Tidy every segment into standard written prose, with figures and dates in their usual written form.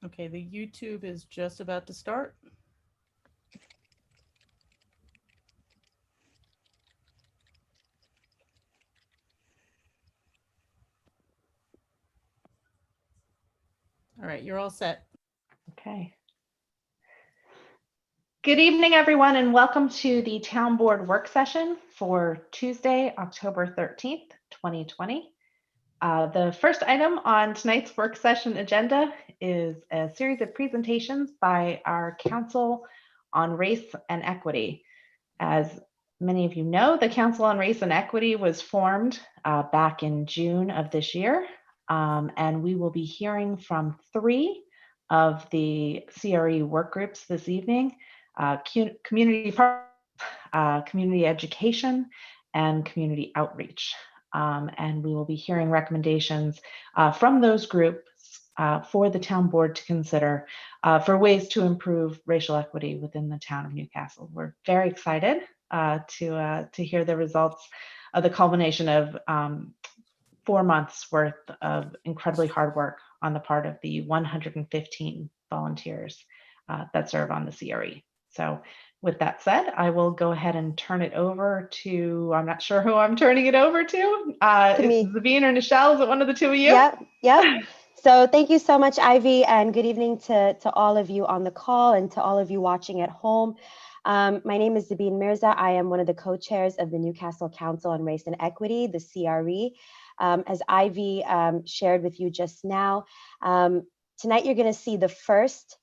Okay, the YouTube is just about to start. All right, you're all set. Okay. Good evening, everyone, and welcome to the Town Board work session for Tuesday, October 13th, 2020. The first item on tonight's work session agenda is a series of presentations by our Council on Race and Equity. As many of you know, the Council on Race and Equity was formed back in June of this year, and we will be hearing from 3 of the CRE work groups this evening: community education, and community outreach. And we will be hearing recommendations from those groups for the town board to consider for ways to improve racial equity within the town of Newcastle. We're very excited to hear the results of the culmination of 4 months worth of incredibly hard work on the part of the 115 volunteers that serve on the CRE. So with that said, I will go ahead and turn it over to, I'm not sure who I'm turning it over to. Is Zabine or Nichelle? Is it one of the two of you? Yep. So thank you so much, Ivy, and good evening to all of you on the call and to all of you watching at home. My name is Zabine Mirza. I am one of the co-chairs of the Newcastle Council on Race and Equity, the CRE. As Ivy shared with you just now, tonight you're going to see the first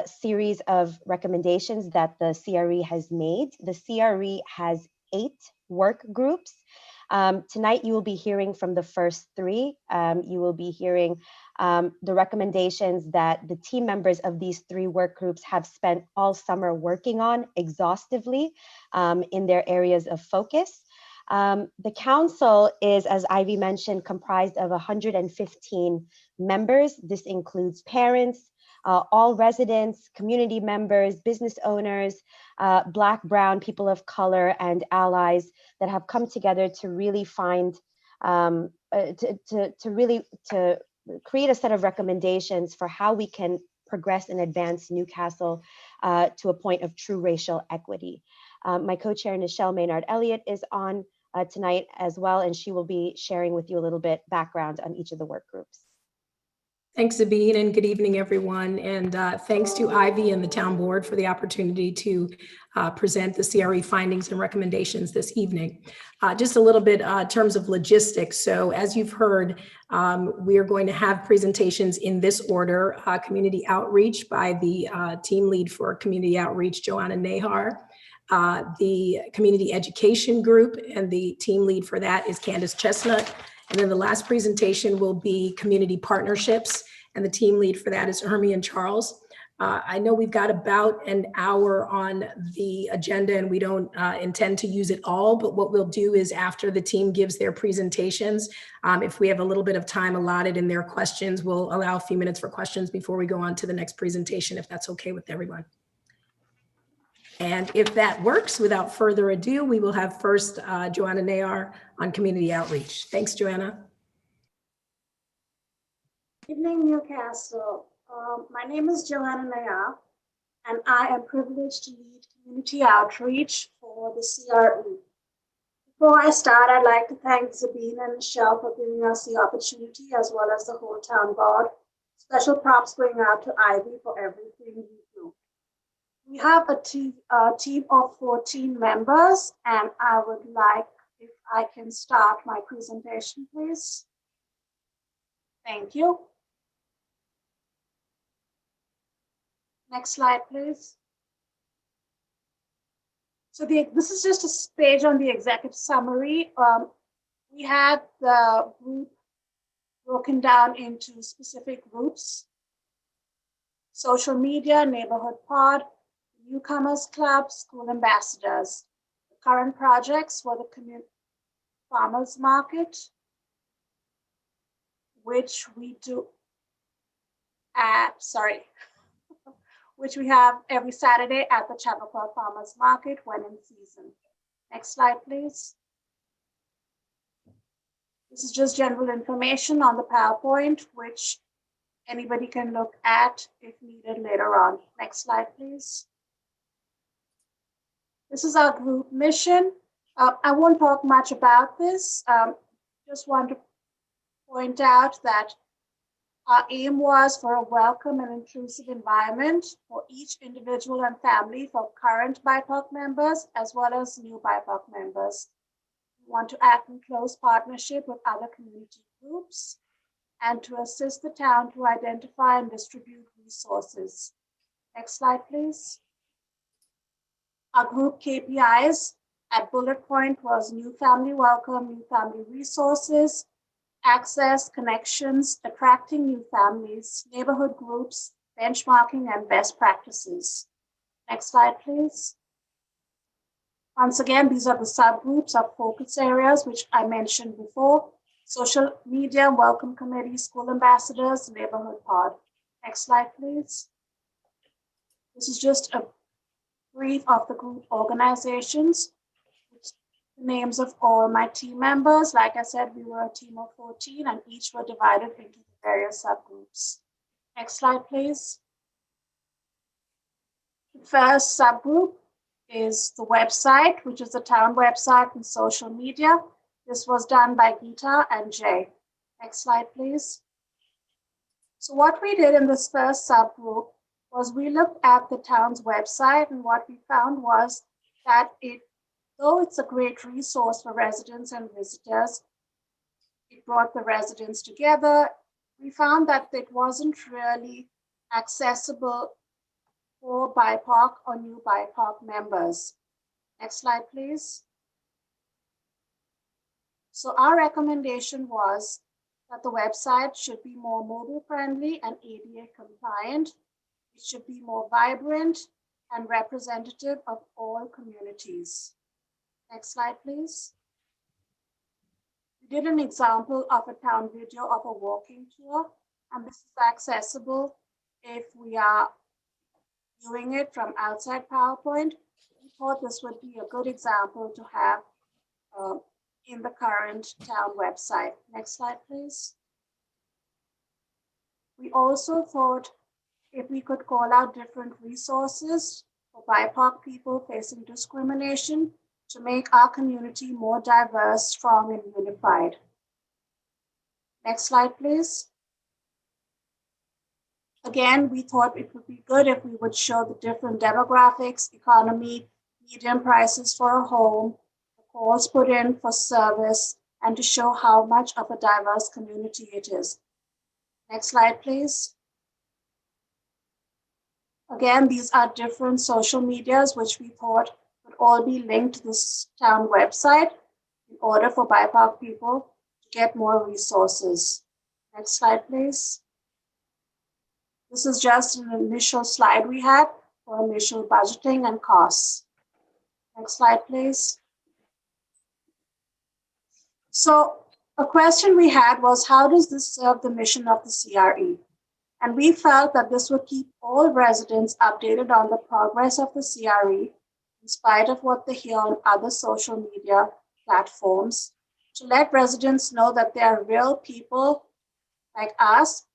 series of recommendations that the CRE has made. The CRE has 8 work groups. Tonight you will be hearing from the first 3. You will be hearing the recommendations that the team members of these 3 work groups have spent all summer working on exhaustively in their areas of focus. The council is, as Ivy mentioned, comprised of 115 members. This includes parents, all residents, community members, business owners, Black, Brown, people of color, and allies that have come together to really find, to create a set of recommendations for how we can progress and advance Newcastle to a point of true racial equity. My co-chair, Nichelle Maynard-Elliott, is on tonight as well, and she will be sharing with you a little bit background on each of the work groups. Thanks, Zabine, and good evening, everyone. And thanks to Ivy and the town board for the opportunity to present the CRE findings and recommendations this evening. Just a little bit in terms of logistics. So as you've heard, we are going to have presentations in this order: community outreach by the team lead for community outreach, Joanna Nahar. The community education group, and the team lead for that is Candace Chestnut. And then the last presentation will be community partnerships, and the team lead for that is Hermie and Charles. I know we've got about an hour on the agenda, and we don't intend to use it all, but what we'll do is after the team gives their presentations, if we have a little bit of time allotted in their questions, we'll allow a few minutes for questions before we go on to the next presentation, if that's okay with everyone. And if that works, without further ado, we will have first Joanna Nahar on community outreach. Thanks, Joanna. Good evening, Newcastle. My name is Joanna Nahar, and I am privileged to lead community outreach for the CRE. Before I start, I'd like to thank Zabine and Nichelle for giving us the opportunity, as well as the whole town board. Special props going out to Ivy for everything you do. We have a team of 14 members, and I would like, if I can start my presentation, please. Thank you. Next slide, please. So this is just a page on the executive summary. We had the group broken down into specific groups: social media, neighborhood pod, Newcomers Club, school ambassadors. The current projects were the community farmers market, which we do which we have every Saturday at the Chappaqua Farmers Market when in season. Next slide, please. This is just general information on the PowerPoint, which anybody can look at if needed later on. Next slide, please. This is our group mission. I won't talk much about this. Just want to point out that our aim was for a welcome and inclusive environment for each individual and family for current BIPOC members as well as new BIPOC members. We want to act in close partnership with other community groups and to assist the town to identify and distribute resources. Next slide, please. Our group KPIs at bullet point was new family welcome, new family resources, access, connections, attracting new families, neighborhood groups, benchmarking, and best practices. Next slide, please. Once again, these are the subgroups of focus areas, which I mentioned before: social media, welcome committee, school ambassadors, neighborhood pod. Next slide, please. This is just a brief of the group organizations. The names of all my team members. Like I said, we were a team of 14 and each were divided into the various subgroups. Next slide, please. The first subgroup is the website, which is the town website and social media. This was done by Geeta and Jay. Next slide, please. So what we did in this first subgroup was we looked at the town's website, and what we found was that though it's a great resource for residents and visitors, it brought the residents together. We found that it wasn't really accessible for BIPOC or new BIPOC members. Next slide, please. So our recommendation was that the website should be more mobile friendly and ADA compliant. It should be more vibrant and representative of all communities. Next slide, please. We did an example of a town video of a walking tour, and this is accessible if we are viewing it from outside PowerPoint. We thought this would be a good example to have in the current town website. Next slide, please. We also thought if we could call out different resources for BIPOC people facing discrimination to make our community more diverse, strong, and unified. Next slide, please. Again, we thought it would be good if we would show the different demographics, economy, median prices for a home, the calls put in for service, and to show how much of a diverse community it is. Next slide, please. Again, these are different social medias which we thought would all be linked to this town website in order for BIPOC people to get more resources. Next slide, please. This is just an initial slide we had for initial budgeting and costs. Next slide, please. So a question we had was, how does this serve the mission of the CRE? And we felt that this would keep all residents updated on the progress of the CRE in spite of what they hear on other social media platforms, to let residents know that there are real people like us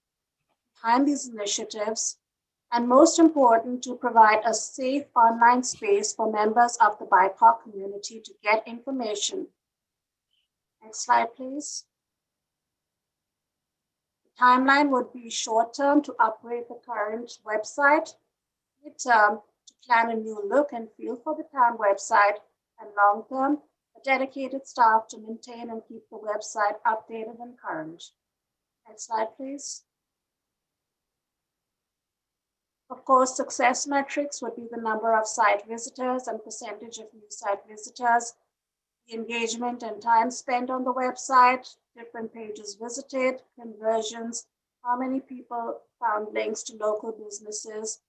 behind these initiatives, and most important, to provide a safe online space for members of the BIPOC community to get information. Next slide, please. The timeline would be short-term to upgrade the current website, mid-term to plan a new look and feel for the town website, and long-term, a dedicated staff to maintain and keep the website updated and current. Next slide, please. Of course, success metrics would be the number of site visitors and percentage of new site visitors, the engagement and time spent on the website, different pages visited, conversions, how many people found links to local businesses,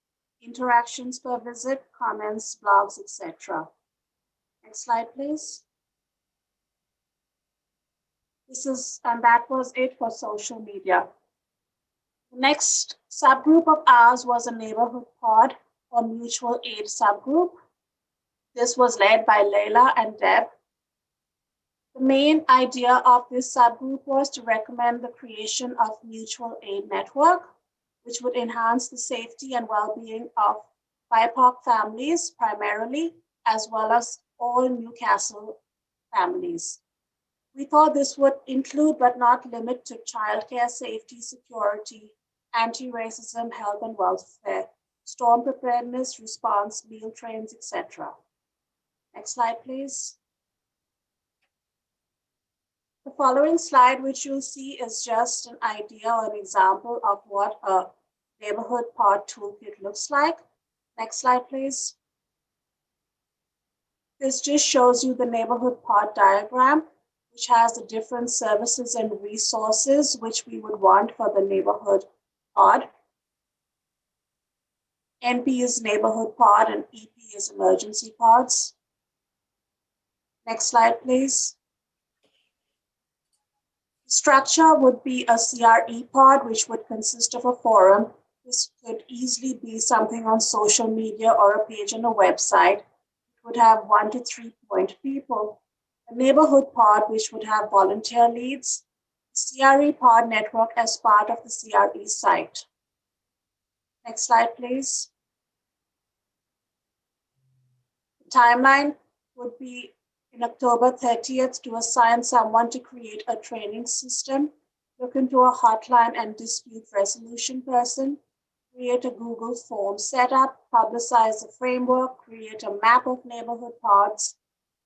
interactions per visit, comments, blogs, etc. Next slide, please. And that was it for social media. The next subgroup of ours was a neighborhood pod or mutual aid subgroup. This was led by Layla and Deb. The main idea of this subgroup was to recommend the creation of mutual aid network which would enhance the safety and well-being of BIPOC families primarily, as well as all Newcastle families. We thought this would include but not limit to childcare, safety, security, anti-racism, health and welfare, storm preparedness, response, meal trains, etc. Next slide, please. The following slide, which you'll see, is just an idea or an example of what a neighborhood pod toolkit looks like. Next slide, please. This just shows you the neighborhood pod diagram, which has the different services and resources which we would want for the neighborhood pod. NP is neighborhood pod and EP is emergency pods. Next slide, please. The structure would be a CRE pod, which would consist of a forum. This could easily be something on social media or a page on a website. It would have 1 to 3 point people. A neighborhood pod, which would have volunteer leads. CRE pod network as part of the CRE site. Next slide, please. The timeline would be in October 30th to assign someone to create a training system, look into a hotline and dispute resolution person, create a Google form setup, publicize the framework, create a map of neighborhood pods,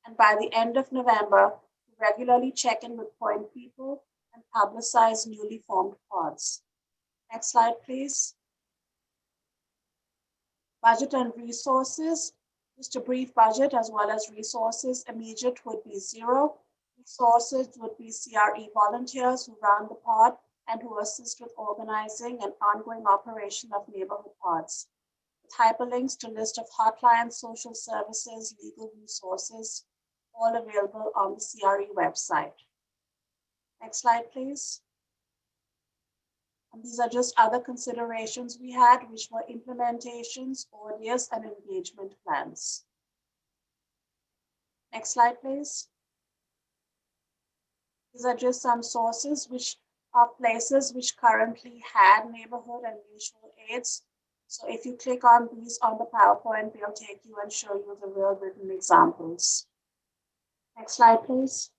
and by the end of November, regularly check in with point people and publicize newly formed pods. Next slide, please. Budget and resources. Just a brief budget as well as resources. Immediate would be 0. Resources would be CRE volunteers who run the pod and who assist with organizing and ongoing operation of neighborhood pods. With hyperlinks to list of hotlines, social services, legal resources, all available on the CRE website. Next slide, please. And these are just other considerations we had, which were implementations, audience, and engagement plans. Next slide, please. These are just some sources which are places which currently had neighborhood and mutual aids. So if you click on these on the PowerPoint, they'll take you and show you the real written examples. Next slide, please.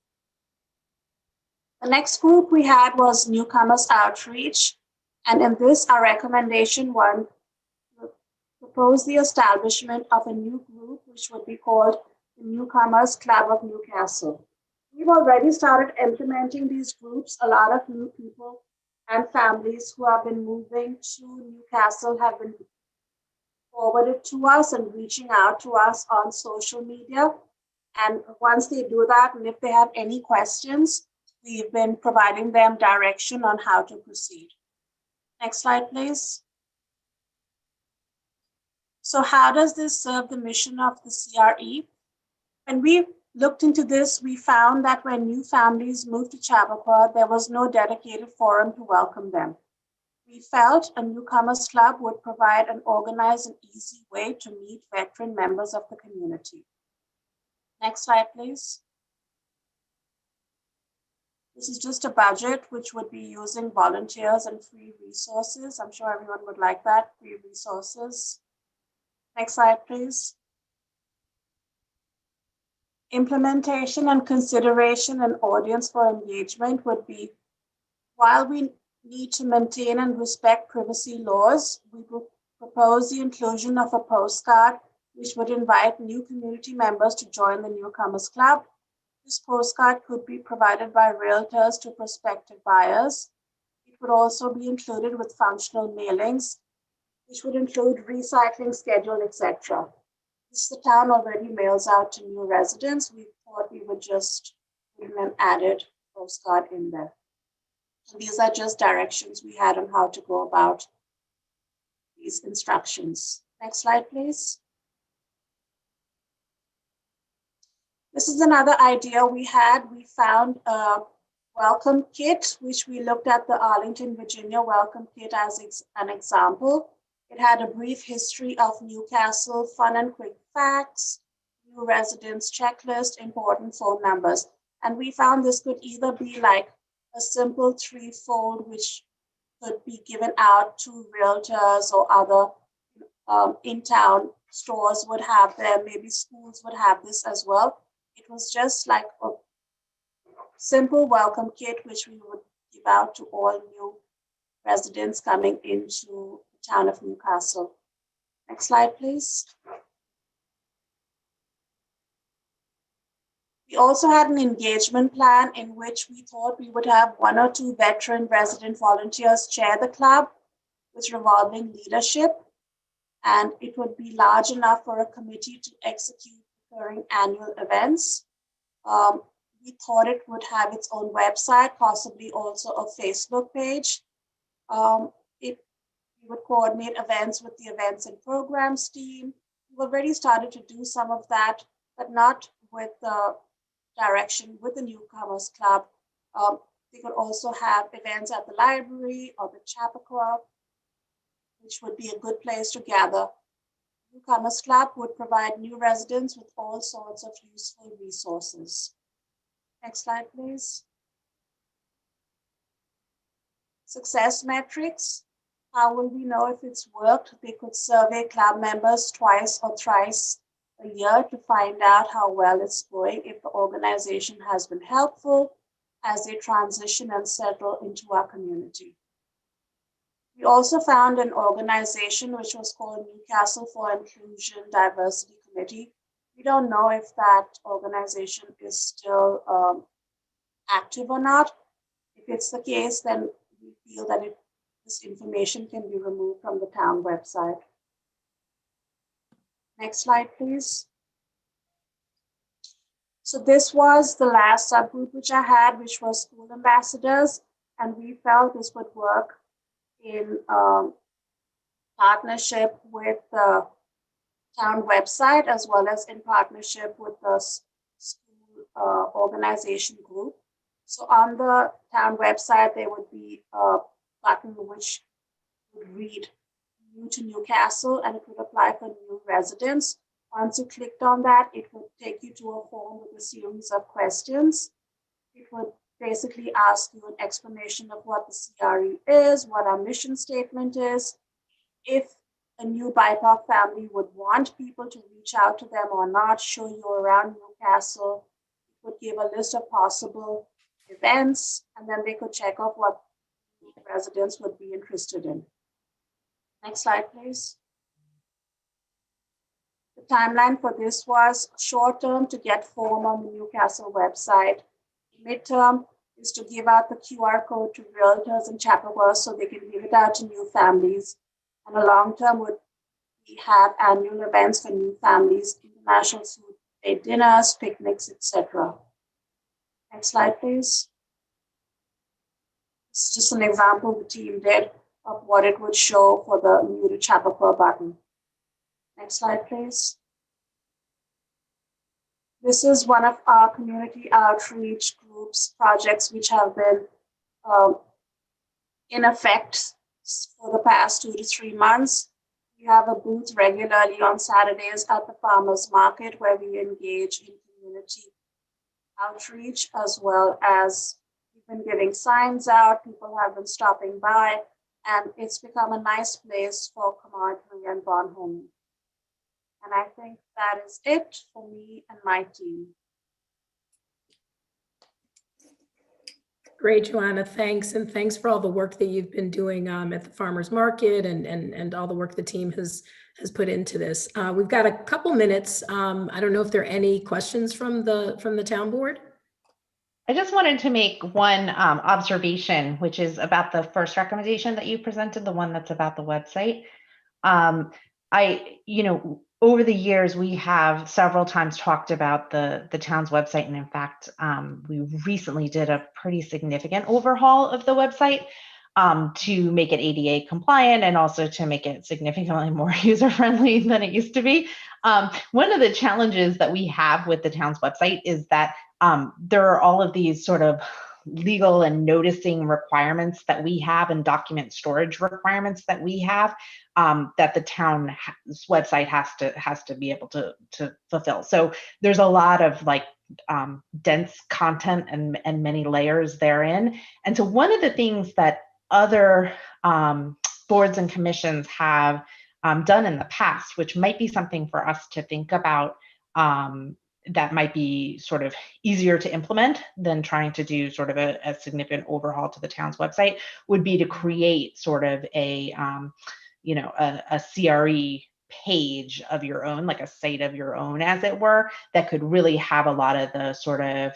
The next group we had was Newcomers Outreach. And in this, our recommendation one proposed the establishment of a new group, which would be called the Newcomers Club of Newcastle. We've already started implementing these groups. A lot of new people and families who have been moving to Newcastle have been forwarded to us and reaching out to us on social media. And once they do that, and if they have any questions, we've been providing them direction on how to proceed. Next slide, please. So how does this serve the mission of the CRE? When we looked into this, we found that when new families moved to Chabapur, there was no dedicated forum to welcome them. We felt a Newcomers Club would provide an organized and easy way to meet veteran members of the community. Next slide, please. This is just a budget which would be using volunteers and free resources. I'm sure everyone would like that, free resources. Next slide, please. Implementation and consideration and audience for engagement would be, while we need to maintain and respect privacy laws, we will propose the inclusion of a postcard which would invite new community members to join the Newcomers Club. This postcard could be provided by realtors to prospective buyers. It would also be included with functional mailings, which would include recycling schedule, etc. This the town already mails out to new residents. We thought we would just put an added postcard in there. And these are just directions we had on how to go about these instructions. Next slide, please. This is another idea we had. We found a welcome kit, which we looked at the Arlington, Virginia welcome kit as an example. It had a brief history of Newcastle, fun and quick facts, new residents checklist, important phone numbers. And we found this could either be like a simple 3-fold, which could be given out to realtors or other in-town stores would have them, maybe schools would have this as well. It was just like a simple welcome kit, which we would give out to all new residents coming into the town of Newcastle. Next slide, please. We also had an engagement plan in which we thought we would have 1 or 2 veteran resident volunteers chair the club with revolving leadership, and it would be large enough for a committee to execute recurring annual events. We thought it would have its own website, possibly also a Facebook page. We would coordinate events with the events and programs team. We've already started to do some of that, but not with the direction with the Newcomers Club. They could also have events at the library or the Chappaqua, which would be a good place to gather. Newcomers Club would provide new residents with all sorts of useful resources. Next slide, please. Success metrics. How will we know if it's worked? They could survey club members twice or thrice a year to find out how well it's going, if the organization has been helpful as they transition and settle into our community. We also found an organization which was called Newcastle for Inclusion Diversity Committee. We don't know if that organization is still active or not. If it's the case, then we feel that this information can be removed from the town website. Next slide, please. So this was the last subgroup which I had, which was school ambassadors, and we felt this would work in partnership with the town website, as well as in partnership with the school organization group. So on the town website, there would be a button which would read new to Newcastle, and it would apply for new residents. Once you clicked on that, it would take you to a form with a series of questions. It would basically ask you an explanation of what the CRE is, what our mission statement is, if a new BIPOC family would want people to reach out to them or not, show you around Newcastle. It would give a list of possible events, and then they could check off what residents would be interested in. Next slide, please. The timeline for this was short term to get form on the Newcastle website. Midterm is to give out the QR code to realtors and Chappaqua so they can give it out to new families. And a long term would have annual events for new families, international food day dinners, picnics, etc. Next slide, please. This is just an example the team did of what it would show for the new to Chappaqua button. Next slide, please. This is one of our community outreach groups projects which have been in effect for the past 2 to 3 months. We have a booth regularly on Saturdays at the farmers market where we engage in community outreach, as well as we've been giving signs out. People have been stopping by, and it's become a nice place for camaraderie and bond homing. And I think that is it for me and my team. Great, Joanna, thanks. And thanks for all the work that you've been doing at the farmers market and all the work the team has put into this. We've got a couple minutes. I don't know if there are any questions from the town board. I just wanted to make one observation, which is about the first recommendation that you presented, the one that's about the website. Over the years, we have several times talked about the town's website. And in fact, we recently did a pretty significant overhaul of the website to make it ADA compliant and also to make it significantly more user-friendly than it used to be. One of the challenges that we have with the town's website is that there are all of these sort of legal and noticing requirements that we have and document storage requirements that we have that the town's website has to be able to fulfill. So there's a lot of dense content and many layers therein. And so one of the things that other boards and commissions have done in the past, which might be something for us to think about, that might be sort of easier to implement than trying to do sort of a significant overhaul to the town's website, would be to create sort of a CRE page of your own, like a site of your own, as it were, that could really have a lot of the sort of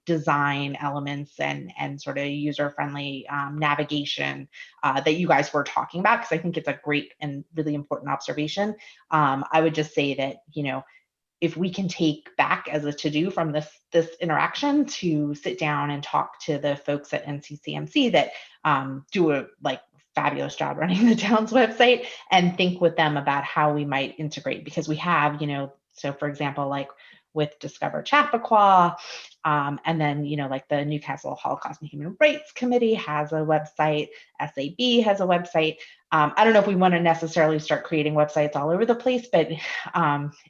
design elements and sort of user-friendly navigation that you guys were talking about, because I think it's a great and really important observation. I would just say that, if we can take back as a to-do from this interaction to sit down and talk to the folks at NCCMC that do a fabulous job running the town's website, and think with them about how we might integrate, because we have, so for example, like with Discover Chappaqua, and then, like the Newcastle Holocaust and Human Rights Committee has a website, SAB has a website. I don't know if we want to necessarily start creating websites all over the place, but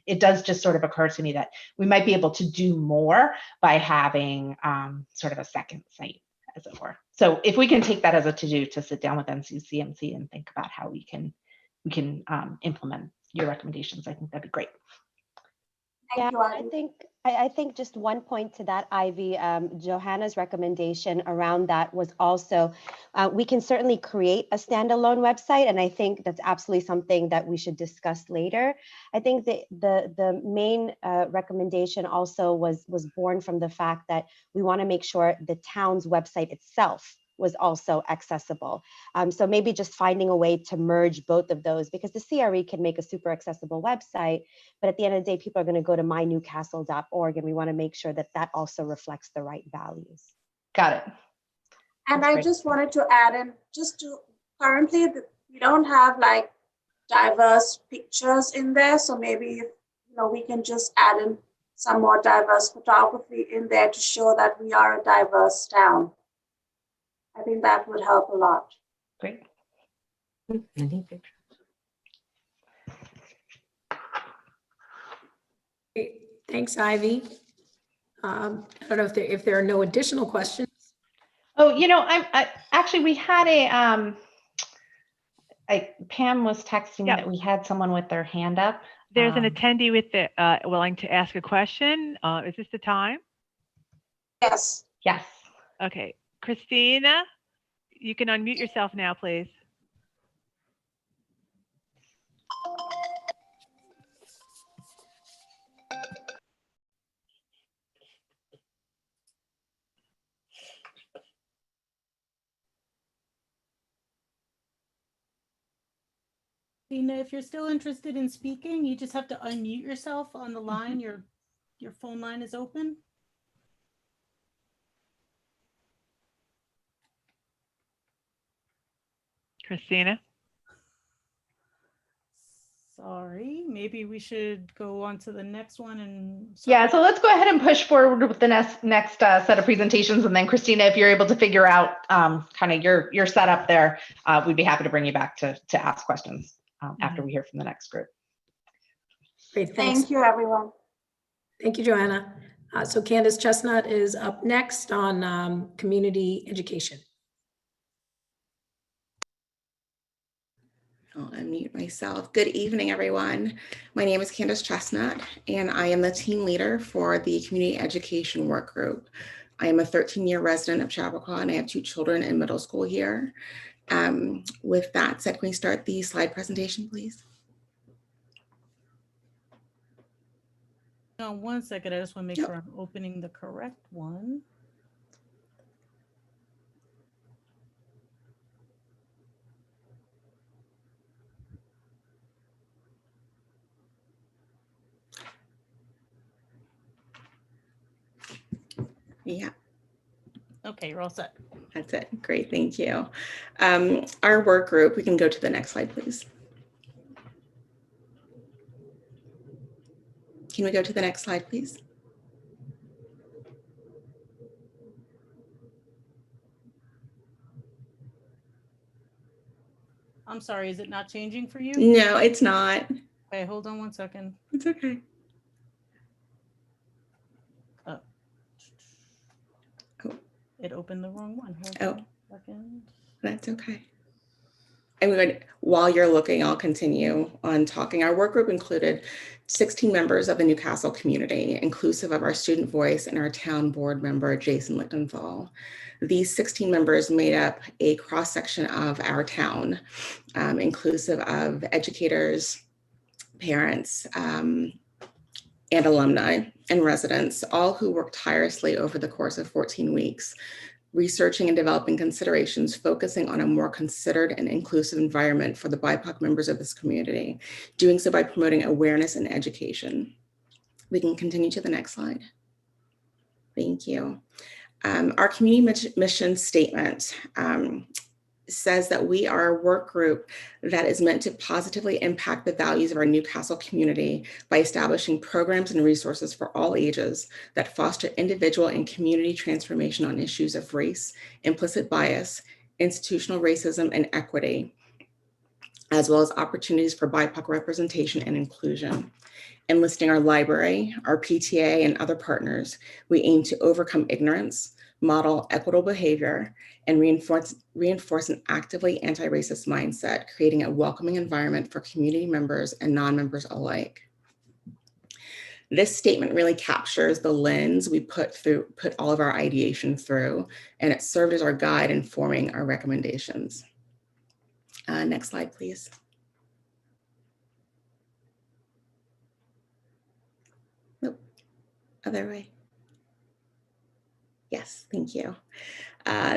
it does just sort of occur to me that we might be able to do more by having sort of a second site, as it were. So if we can take that as a to-do, to sit down with NCCMC and think about how we can implement your recommendations, I think that'd be great. Thank you, Ivy. I think just one point to that, Ivy, Johanna's recommendation around that was also, we can certainly create a standalone website, and I think that's absolutely something that we should discuss later. I think the main recommendation also was born from the fact that we want to make sure the town's website itself was also accessible. So maybe just finding a way to merge both of those, because the CRE can make a super accessible website, but at the end of the day, people are going to go to mynewcastle.org, and we want to make sure that that also reflects the right values. Got it. And That's I great. just wanted to add in, currently we don't have like diverse pictures in there. So maybe, we can just add in some more diverse photography in there to show that we are a diverse town. I think that would help a lot. Great. Great. Thanks, Ivy. I don't know if there are no additional questions. Oh, I actually, we had Pam was texting me that we had someone with their hand up. There's an attendee with the willing to ask a question. Is this the time? Yes. Yes. Okay, Christina, you can unmute yourself now, please. Tina, if you're still interested in speaking, you just have to unmute yourself on the line. Your phone line is open. Christina? Sorry, maybe we should go on to the next one. And Yeah, so let's go ahead and push forward with the next set of presentations. And then Christina, if you're able to figure out kind of your setup there, we'd be happy to bring you back to ask questions after we hear from the next group. Great, thanks. Thank you, everyone. Thank you, Joanna. So Candace Chestnut is up next on community education. I'll unmute myself. Good evening, everyone. My name is Candace Chestnut, and I am the team leader for the Community Education Work Group. I am a 13-year resident of Chappaqua, and I have 2 children in middle school here. With that said, can we start the slide presentation, please? no, 1 second. I just want to make sure I'm opening the correct one. Yeah. Okay, you're all set. That's it. Great, thank you. Our work group, we can go to the next slide, please. Can we go to the next slide, please? I'm sorry, is it not changing for you? No, it's not. Okay, hold on 1 second. It's okay. Oh. Oh. It opened the wrong one. Hold Oh. on 1 second. That's okay. And while you're looking, I'll continue on talking. Our work group included 16 members of the Newcastle community, inclusive of our student voice and our town board member, Jason Lichtenthal. These 16 members made up a cross-section of our town, inclusive of educators, parents, and alumni and residents, all who worked tirelessly over the course of 14 weeks, researching and developing considerations focusing on a more considered and inclusive environment for the BIPOC members of this community, doing so by promoting awareness and education. We can continue to the next slide. Thank you. Our community mission statement says that we are a work group that is meant to positively impact the values of our Newcastle community by establishing programs and resources for all ages that foster individual and community transformation on issues of race, implicit bias, institutional racism, and equity, as well as opportunities for BIPOC representation and inclusion. Enlisting our library, our PTA, and other partners, we aim to overcome ignorance, model equitable behavior, and reinforce an actively anti-racist mindset, creating a welcoming environment for community members and non-members alike. This statement really captures the lens we put all of our ideation through, and it served as our guide in forming our recommendations. Next slide, please. Nope, other way. Yes, thank you.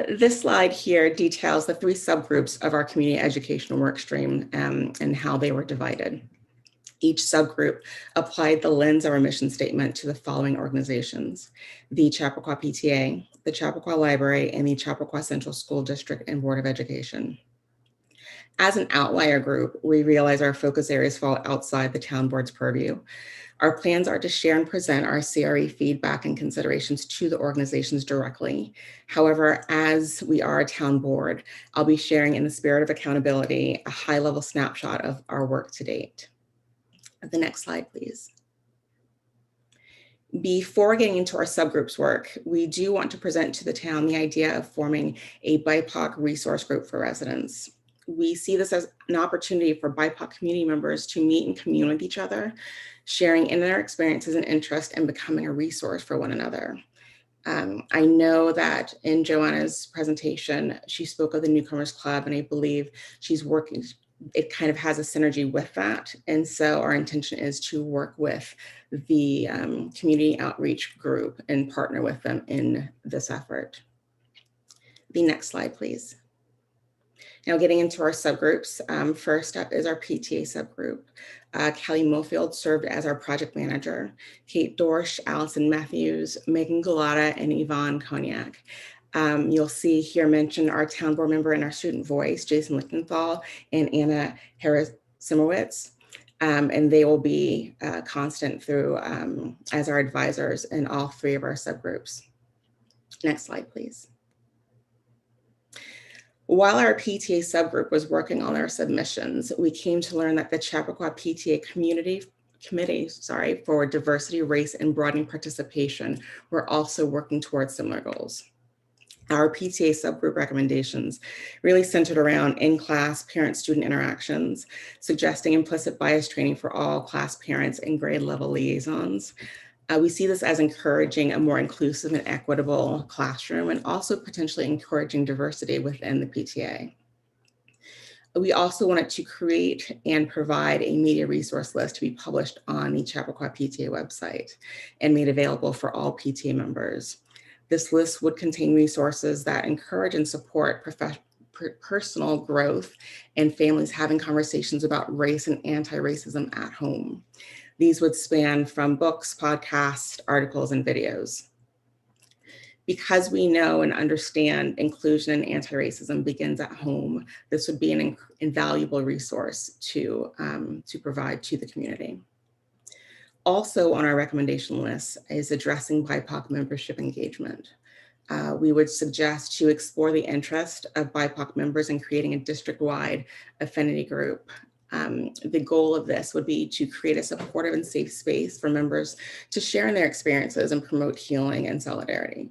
This slide here details the 3 subgroups of our community education workstream and how they were divided. Each subgroup applied the lens of our mission statement to the following organizations: the Chappaqua PTA, the Chappaqua Library, and the Chappaqua Central School District and Board of Education. As an outlier group, we realize our focus areas fall outside the town board's purview. Our plans are to share and present our CRE feedback and considerations to the organizations directly. However, as we are a town board, I'll be sharing, in the spirit of accountability, a high-level snapshot of our work to date. The next slide, please. Before getting into our subgroups work, we do want to present to the town the idea of forming a BIPOC resource group for residents. We see this as an opportunity for BIPOC community members to meet and commune with each other, sharing in their experiences and interests and becoming a resource for one another. I know that in Joanna's presentation, she spoke of the Newcomers Club, and I believe she's working, it kind of has a synergy with that. And so our intention is to work with the community outreach group and partner with them in this effort. The next slide, please. Now getting into our subgroups, first up is our PTA subgroup. Kelly Mofield served as our project manager. Kate Dorsch, Allison Matthews, Megan Galata, and Yvonne Cognac. You'll see here mentioned our town board member and our student voice, Jason Lichtenthal and Anna Harris-Simowitz. And they will be constant through as our advisors in all 3 of our subgroups. Next slide, please. While our PTA subgroup was working on our submissions, we came to learn that the Chappaqua PTA Committee for Diversity, Race, and Broadening Participation were also working towards similar goals. Our PTA subgroup recommendations really centered around in-class parent-student interactions, suggesting implicit bias training for all class parents and grade level liaisons. We see this as encouraging a more inclusive and equitable classroom, and also potentially encouraging diversity within the PTA. We also wanted to create and provide a media resource list to be published on the Chappaqua PTA website and made available for all PTA members. This list would contain resources that encourage and support personal growth and families having conversations about race and anti-racism at home. These would span from books, podcasts, articles, and videos. Because we know and understand inclusion and anti-racism begins at home, this would be an invaluable resource to provide to the community. Also on our recommendation list is addressing BIPOC membership engagement. We would suggest to explore the interest of BIPOC members in creating a district-wide affinity group. The goal of this would be to create a supportive and safe space for members to share in their experiences and promote healing and solidarity.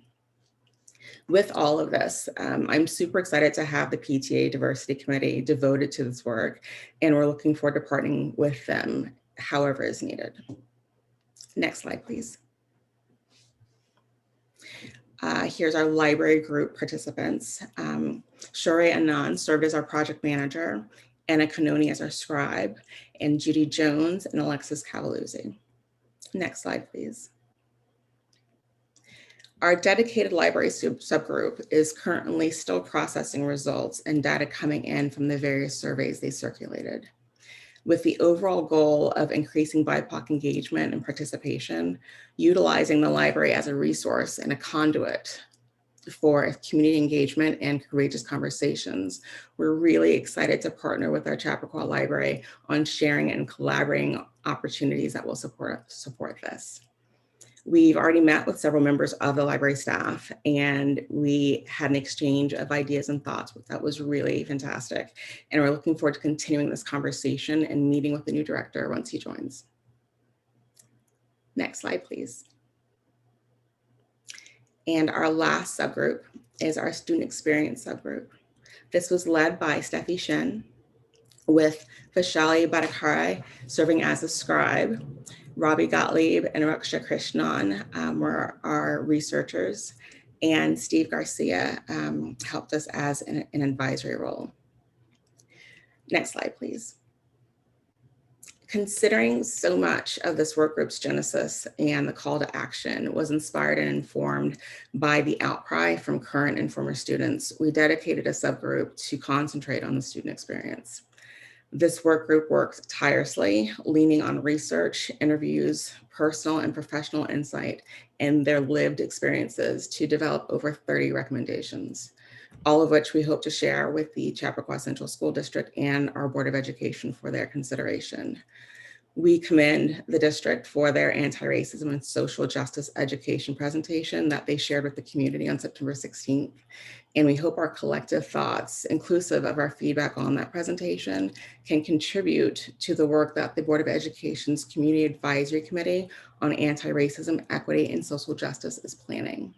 With all of this, I'm super excited to have the PTA Diversity Committee devoted to this work, and we're looking forward to partnering with them however is needed. Next slide, please. Here's our library group participants. Shore Anand served as our project manager, Anna Canoni as our scribe, and Judy Jones and Alexis Cavaluzzi. Next slide, please. Our dedicated library subgroup is currently still processing results and data coming in from the various surveys they circulated. With the overall goal of increasing BIPOC engagement and participation, utilizing the library as a resource and a conduit for community engagement and courageous conversations, we're really excited to partner with our Chappaqua Library on sharing and collaborating opportunities that will support this. We've already met with several members of the library staff, and we had an exchange of ideas and thoughts. That was really fantastic. And we're looking forward to continuing this conversation and meeting with the new director once he joins. Next slide, please. And our last subgroup is our student experience subgroup. This was led by Steffi Shen, with Vishali Bhattacharya serving as a scribe. Robbie Gottlieb and Raksha Krishnan were our researchers, and Steve Garcia helped us as an advisory role. Next slide, please. Considering so much of this work group's genesis and the call to action was inspired and informed by the outcry from current and former students, we dedicated a subgroup to concentrate on the student experience. This work group worked tirelessly, leaning on research, interviews, personal and professional insight, and their lived experiences to develop over 30 recommendations, all of which we hope to share with the Chappaqua Central School District and our Board of Education for their consideration. We commend the district for their anti-racism and social justice education presentation that they shared with the community on September 16th. And we hope our collective thoughts, inclusive of our feedback on that presentation, can contribute to the work that the Board of Education's Community Advisory Committee on Anti-Racism, Equity, and Social Justice is planning.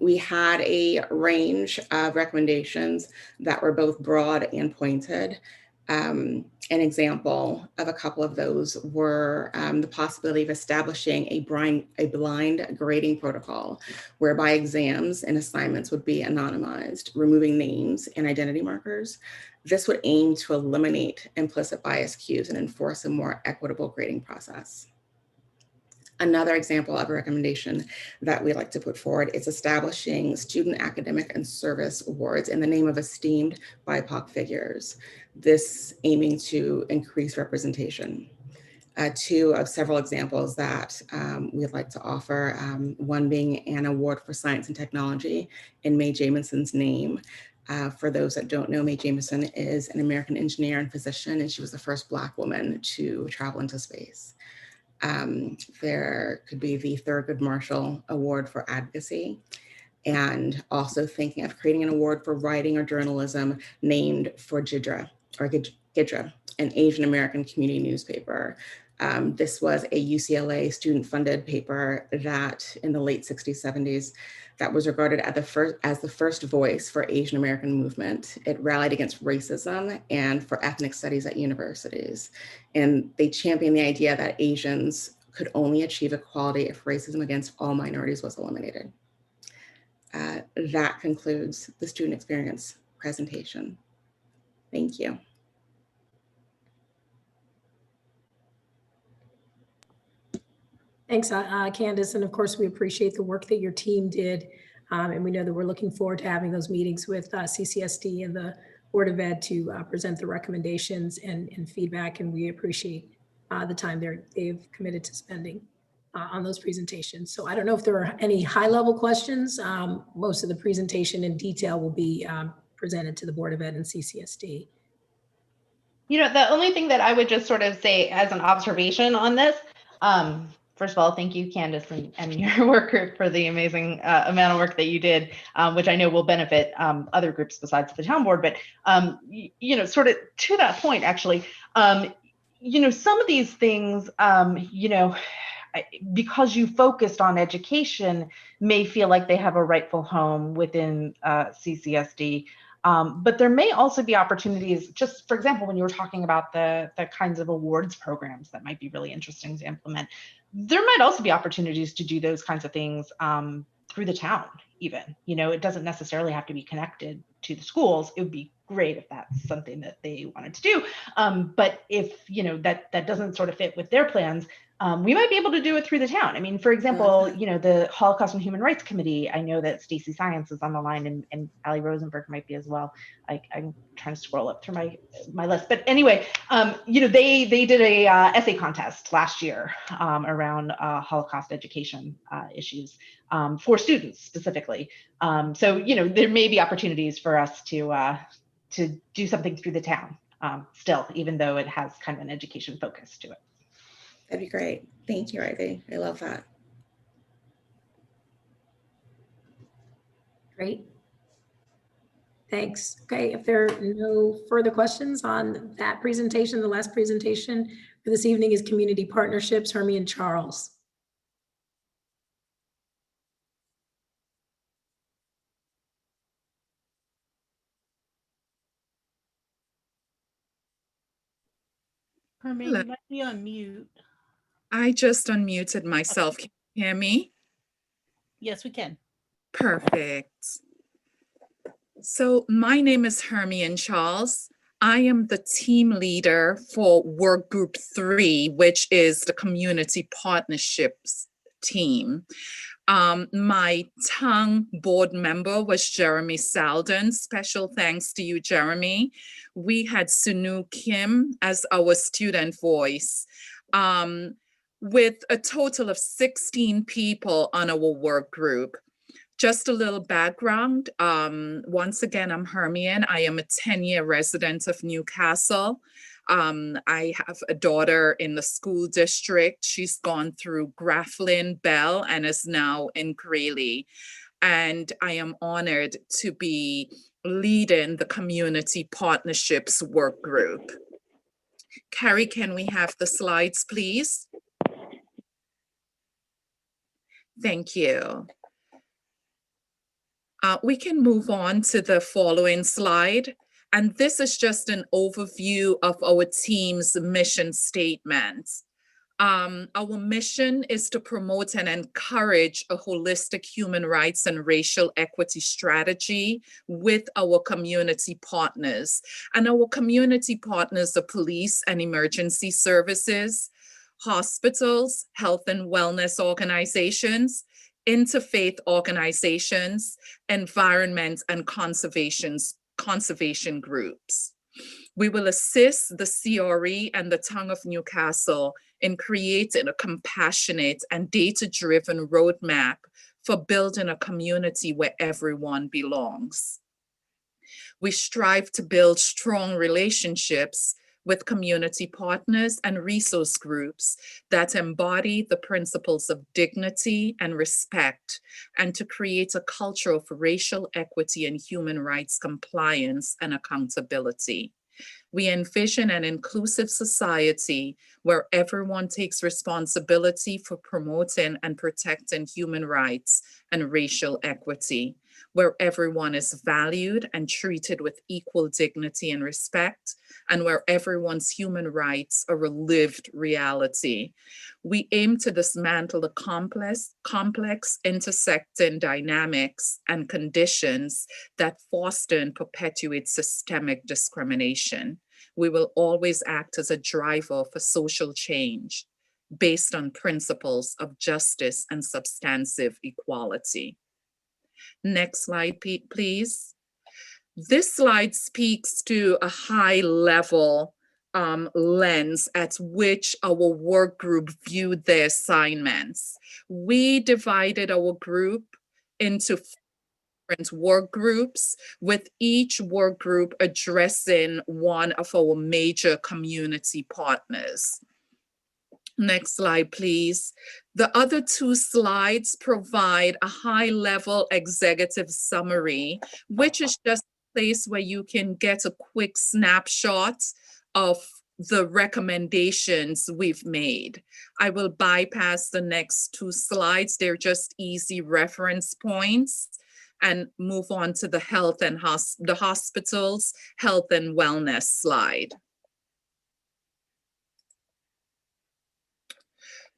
We had a range of recommendations that were both broad and pointed. An example of a couple of those were the possibility of establishing a blind grading protocol whereby exams and assignments would be anonymized, removing names and identity markers. This would aim to eliminate implicit bias cues and enforce a more equitable grading process. Another example of a recommendation that we like to put forward is establishing student academic and service awards in the name of esteemed BIPOC figures, this aiming to increase representation. Two of several examples that we'd like to offer, one being an award for science and technology in Mae Jamison's name. For those that don't know, Mae Jamison is an American engineer and physician, and she was the first Black woman to travel into space. There could be the Thurgood Marshall Award for Advocacy, and also thinking of creating an award for writing or journalism named for Gidra, an Asian American community newspaper. This was a UCLA student-funded paper that in the late 60s, 70s, that was regarded as the first voice for Asian American movement. It rallied against racism and for ethnic studies at universities. And they championed the idea that Asians could only achieve equality if racism against all minorities was eliminated. That concludes the student experience presentation. Thank you. Thanks, Candace. And of course, we appreciate the work that your team did. And we know that we're looking forward to having those meetings with CCSD and the Board of Ed to present the recommendations and feedback. And we appreciate the time they've committed to spending on those presentations. So I don't know if there are any high-level questions. Most of the presentation in detail will be presented to the Board of Ed and CCSD. You know, the only thing that I would just sort of say as an observation on this, first of all, thank you, Candace, and your work group for the amazing amount of work that you did, which I know will benefit other groups besides the town board. But, you know, sort of to that point, actually, you know, some of these things, you know, because you focused on education, may feel like they have a rightful home within CCSD. But there may also be opportunities, just for example, when you were talking about the kinds of awards programs that might be really interesting to implement, there might also be opportunities to do those kinds of things through the town even. You know, it doesn't necessarily have to be connected to the schools. It would be great if that's something that they wanted to do. But if, you know, that doesn't sort of fit with their plans, we might be able to do it through the town. I mean, for example, you know, the Holocaust and Human Rights Committee, I know that Stacy Science is on the line, and Ali Rosenberg might be as well. I'm trying to scroll up through my list. But anyway, you know, they did a essay contest last year around Holocaust education issues for students specifically. So, you know, there may be opportunities for us to do something through the town still, even though it has kind of an education focus to it. That'd be great. Thank you, Ivy. I love that. Great. Thanks. Okay, if there are no further questions on that presentation, the last presentation for this evening is Community Partnerships, Hermie and Charles. Hermie, Hello. you might be on mute. I just unmuted myself. Can you hear me? Yes, we can. Perfect. So my name is Hermie and Charles. I am the team leader for Work Group 3, which is the Community Partnerships team. My tongue board member was Jeremy Salden. Special thanks to you, Jeremy. We had Sunu Kim as our student voice. With a total of 16 people on our work group. Just a little background. Once again, I'm Hermione. I am a 10-year resident of Newcastle. I have a daughter in the school district. She's gone through Grafflin, Bell, and is now in Greeley. And I am honored to be leading the Community Partnerships work group. Carrie, can we have the slides, please? Thank you. We can move on to the following slide. And this is just an overview of our team's mission statement. Our mission is to promote and encourage a holistic human rights and racial equity strategy with our community partners. And our community partners are police and emergency services, hospitals, health and wellness organizations, interfaith organizations, environment and conservation groups. We will assist the CRE and the Tongue of Newcastle in creating a compassionate and data-driven roadmap for building a community where everyone belongs. We strive to build strong relationships with community partners and resource groups that embody the principles of dignity and respect, and to create a culture of racial equity and human rights compliance and accountability. We envision an inclusive society where everyone takes responsibility for promoting and protecting human rights and racial equity, where everyone is valued and treated with equal dignity and respect, and where everyone's human rights are a lived reality. We aim to dismantle the complex intersecting dynamics and conditions that foster and perpetuate systemic discrimination. We will always act as a driver for social change based on principles of justice and substantive equality. Next slide, please. This slide speaks to a high level lens at which our work group viewed their assignments. We divided our group into different work groups, with each work group addressing one of our major community partners. Next slide, please. The other two slides provide a high-level executive summary, which is just a place where you can get a quick snapshot of the recommendations we've made. I will bypass the next 2 slides. They're just easy reference points, and move on to the health and the hospitals, health and wellness slide.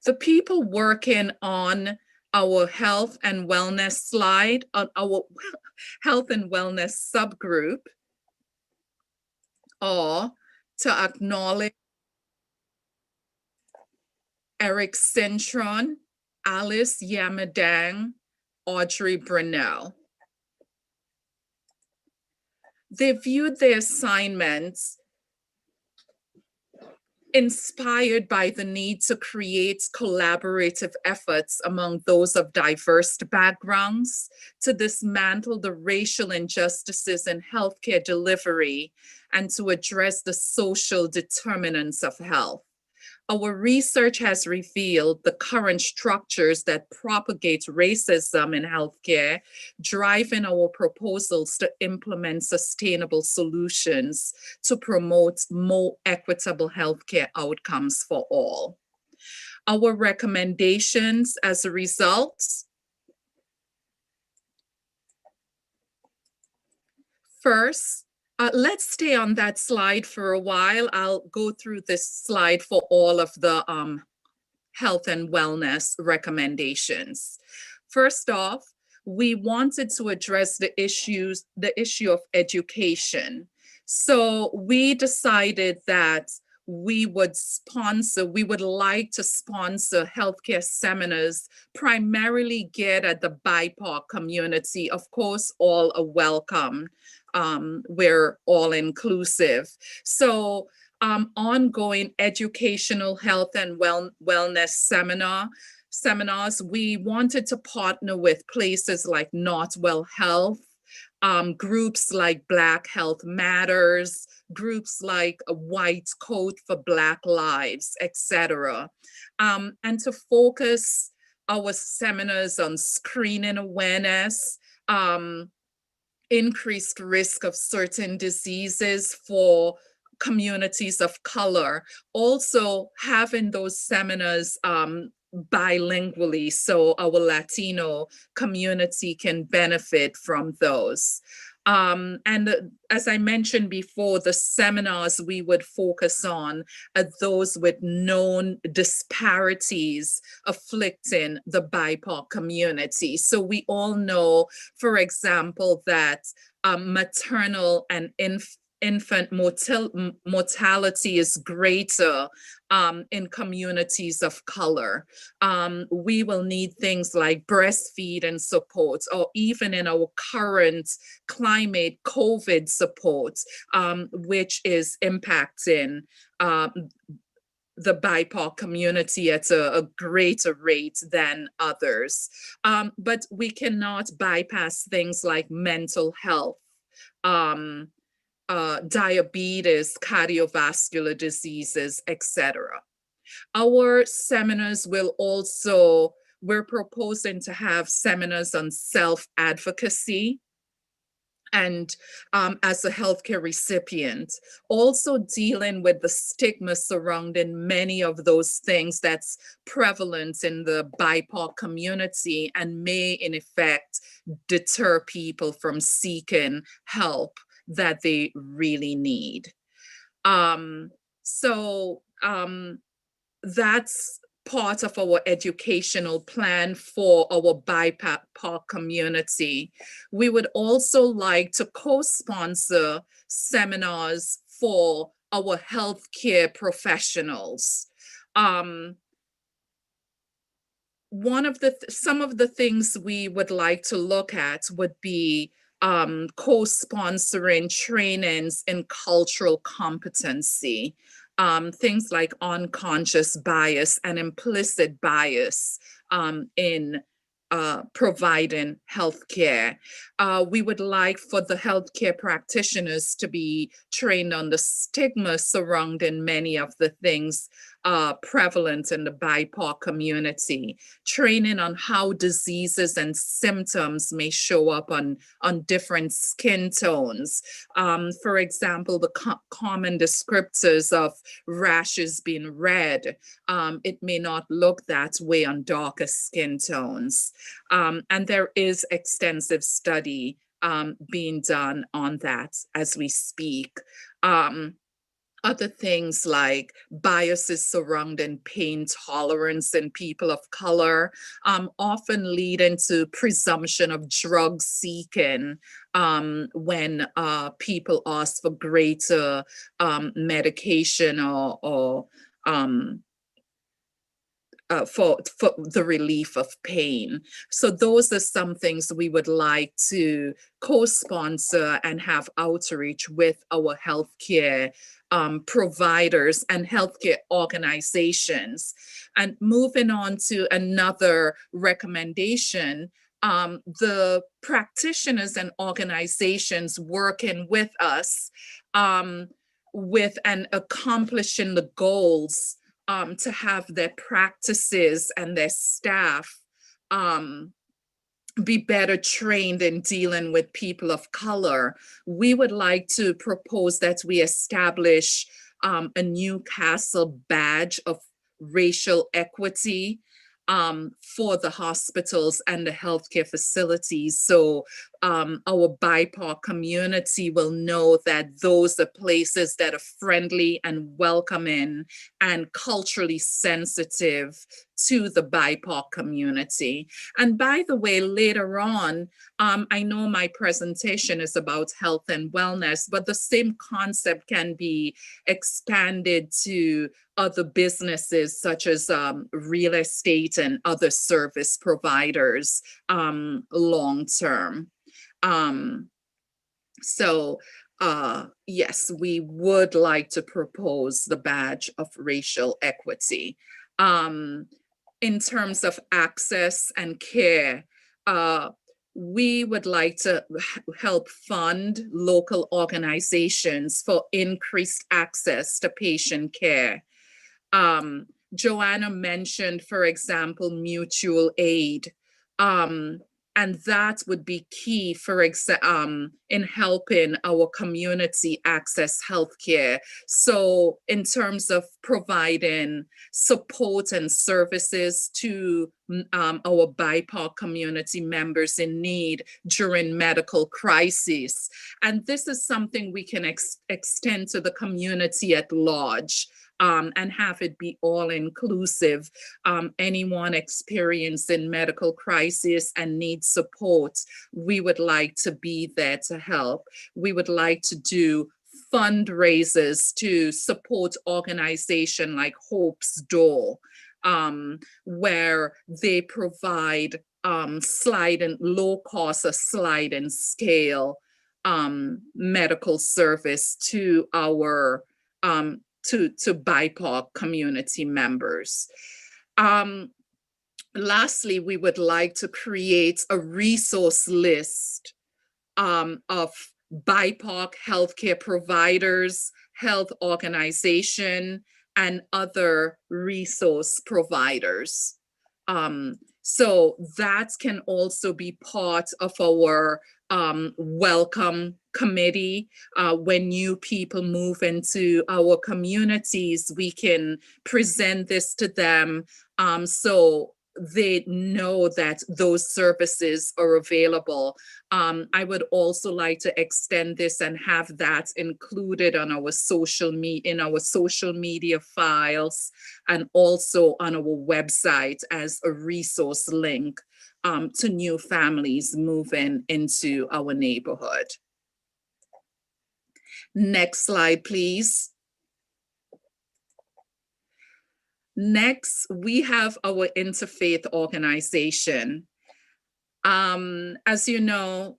The people working on our health and wellness slide, on our health and wellness subgroup, are to acknowledge Eric Cintron, Alice Yamadang, Audrey Brunel. They viewed their assignments inspired by the need to create collaborative efforts among those of diverse backgrounds to dismantle the racial injustices in healthcare delivery and to address the social determinants of health. Our research has revealed the current structures that propagate racism in healthcare, driving our proposals to implement sustainable solutions to promote more equitable healthcare outcomes for all. Our recommendations as a result: first, let's stay on that slide for a while. I'll go through this slide for all of the health and wellness recommendations. First off, we wanted to address the issue of education. So we decided that we would like to sponsor healthcare seminars primarily geared at the BIPOC community. Of course, all are welcome. We're all inclusive. So ongoing educational health and wellness seminars, we wanted to partner with places like Northwell Health, groups like Black Health Matters, groups like a White Coat for Black Lives, etc. And to focus our seminars on screening awareness, increased risk of certain diseases for communities of color, also having those seminars bilingually so our Latino community can benefit from those. And as I mentioned before, the seminars we would focus on are those with known disparities afflicting the BIPOC community. So we all know, for example, that maternal and infant mortality is greater in communities of color. We will need things like breastfeeding support, or even in our current climate, COVID support, which is impacting the BIPOC community at a greater rate than others. But we cannot bypass things like mental health, diabetes, cardiovascular diseases, etc. Our seminars will also, we're proposing to have seminars on self-advocacy and as a healthcare recipient, also dealing with the stigma surrounding many of those things that's prevalent in the BIPOC community and may in effect deter people from seeking help that they really need. That's part of our educational plan for our BIPOC community. We would also like to co-sponsor seminars for our healthcare professionals. Some of the things we would like to look at would be co-sponsoring trainings in cultural competency, things like unconscious bias and implicit bias in providing healthcare. We would like for the healthcare practitioners to be trained on the stigma surrounding many of the things prevalent in the BIPOC community, training on how diseases and symptoms may show up on different skin tones. For example, the common descriptors of rashes being red, it may not look that way on darker skin tones. And there is extensive study being done on that as we speak. Other things like biases surrounding pain tolerance in people of color often lead into presumption of drug seeking when people ask for greater medication or for the relief of pain. So those are some things we would like to co-sponsor and have outreach with our healthcare providers and healthcare organizations. And moving on to another recommendation, the practitioners and organizations working with us with and accomplishing the goals to have their practices and their staff be better trained in dealing with people of color. We would like to propose that we establish a Newcastle badge of racial equity for the hospitals and the healthcare facilities. So our BIPOC community will know that those are places that are friendly and welcoming and culturally sensitive to the BIPOC community. And by the way, later on, I know my presentation is about health and wellness, but the same concept can be expanded to other businesses such as real estate and other service providers long term. Yes, we would like to propose the badge of racial equity. In terms of access and care, we would like to help fund local organizations for increased access to patient care. Joanna mentioned, for example, mutual aid. And that would be key for in helping our community access healthcare. So in terms of providing support and services to our BIPOC community members in need during medical crises. And this is something we can extend to the community at large. And have it be all inclusive. Anyone experiencing medical crisis and needs support, we would like to be there to help. We would like to do fundraisers to support organizations like Hope's Door, where they provide low cost or sliding scale medical service to our to BIPOC community members. Lastly, we would like to create a resource list of BIPOC healthcare providers, health organization, and other resource providers. So that can also be part of our welcome committee. When new people move into our communities, we can present this to them so they know that those services are available. I would also like to extend this and have that included on our in our social media files and also on our website as a resource link to new families moving into our neighborhood. Next slide, please. Next, we have our Interfaith Organization. As you know,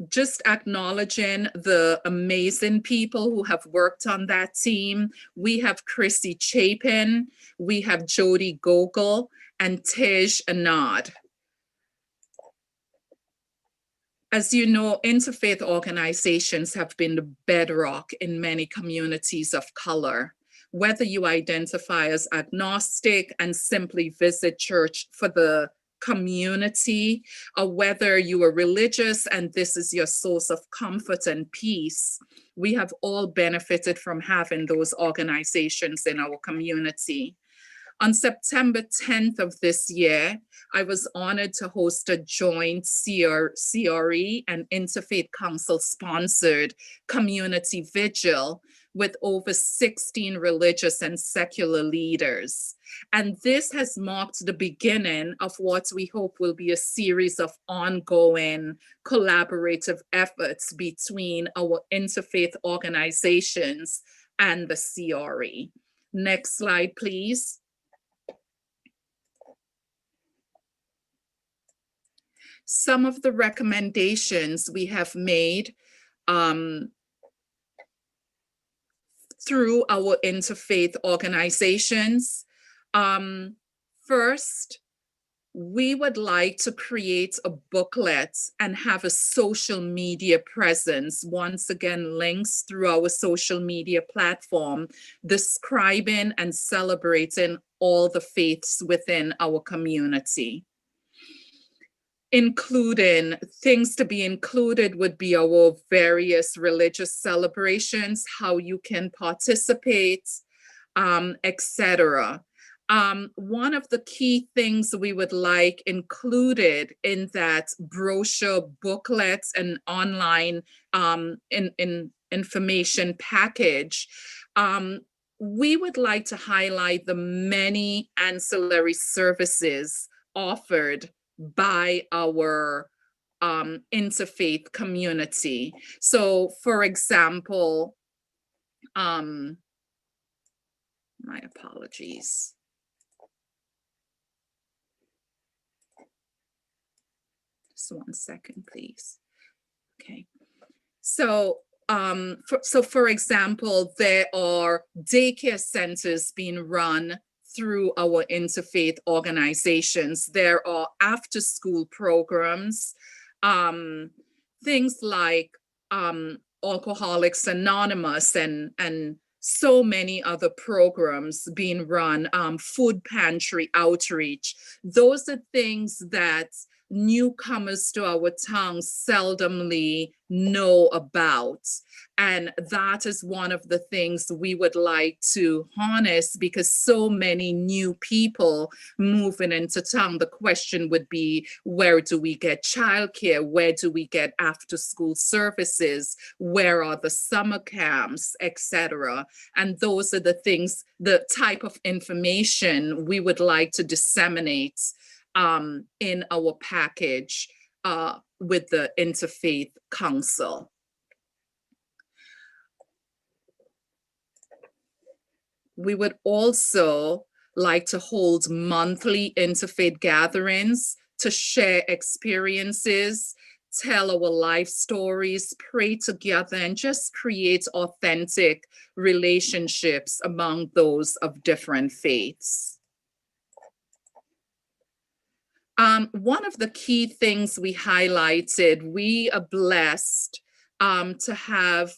just acknowledging the amazing people who have worked on that team. We have Chrissy Chapin, we have Jody Gogol, and Tej Anad. As you know, interfaith organizations have been the bedrock in many communities of color. whether you identify as agnostic and simply visit church for the community, or whether you are religious and this is your source of comfort and peace, we have all benefited from having those organizations in our community. On September 10th of this year, I was honored to host a joint CRE and Interfaith Council sponsored community vigil with over 16 religious and secular leaders. And this has marked the beginning of what we hope will be a series of ongoing collaborative efforts between our interfaith organizations and the CRE. Next slide, please. Some of the recommendations we have made through our interfaith organizations. First, we would like to create a booklet and have a social media presence, once again, links through our social media platform, describing and celebrating all the faiths within our community. Including things to be included would be our various religious celebrations, how you can participate, etc. One of the key things we would like included in that brochure, booklets, and online information package, we would like to highlight the many ancillary services offered by our interfaith community. So, for example, my apologies. Just 1 second, please. Okay. So, for example, there are daycare centers being run through our interfaith organizations. There are after-school programs, things like Alcoholics Anonymous and so many other programs being run, food pantry outreach. Those are things that newcomers to our town seldomly know about. And that is one of the things we would like to harness, because so many new people moving into town. The question would be, where do we get childcare? Where do we get after school services? Where are the summer camps, etc.? And those are the things, the type of information we would like to disseminate in our package with the Interfaith Council. We would also like to hold monthly interfaith gatherings to share experiences, tell our life stories, pray together, and just create authentic relationships among those of different faiths. One of the key things we highlighted, we are blessed to have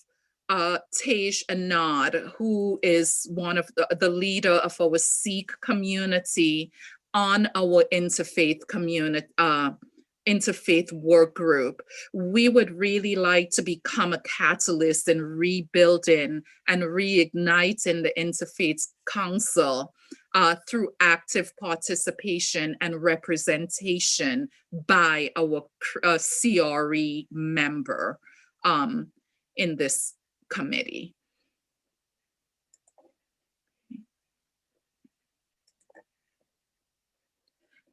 Tej Anad, who is one of the leader of our Sikh community, on our interfaith community, interfaith work group. We would really like to become a catalyst in rebuilding and reigniting the Interfaith Council through active participation and representation by our CRE member in this committee.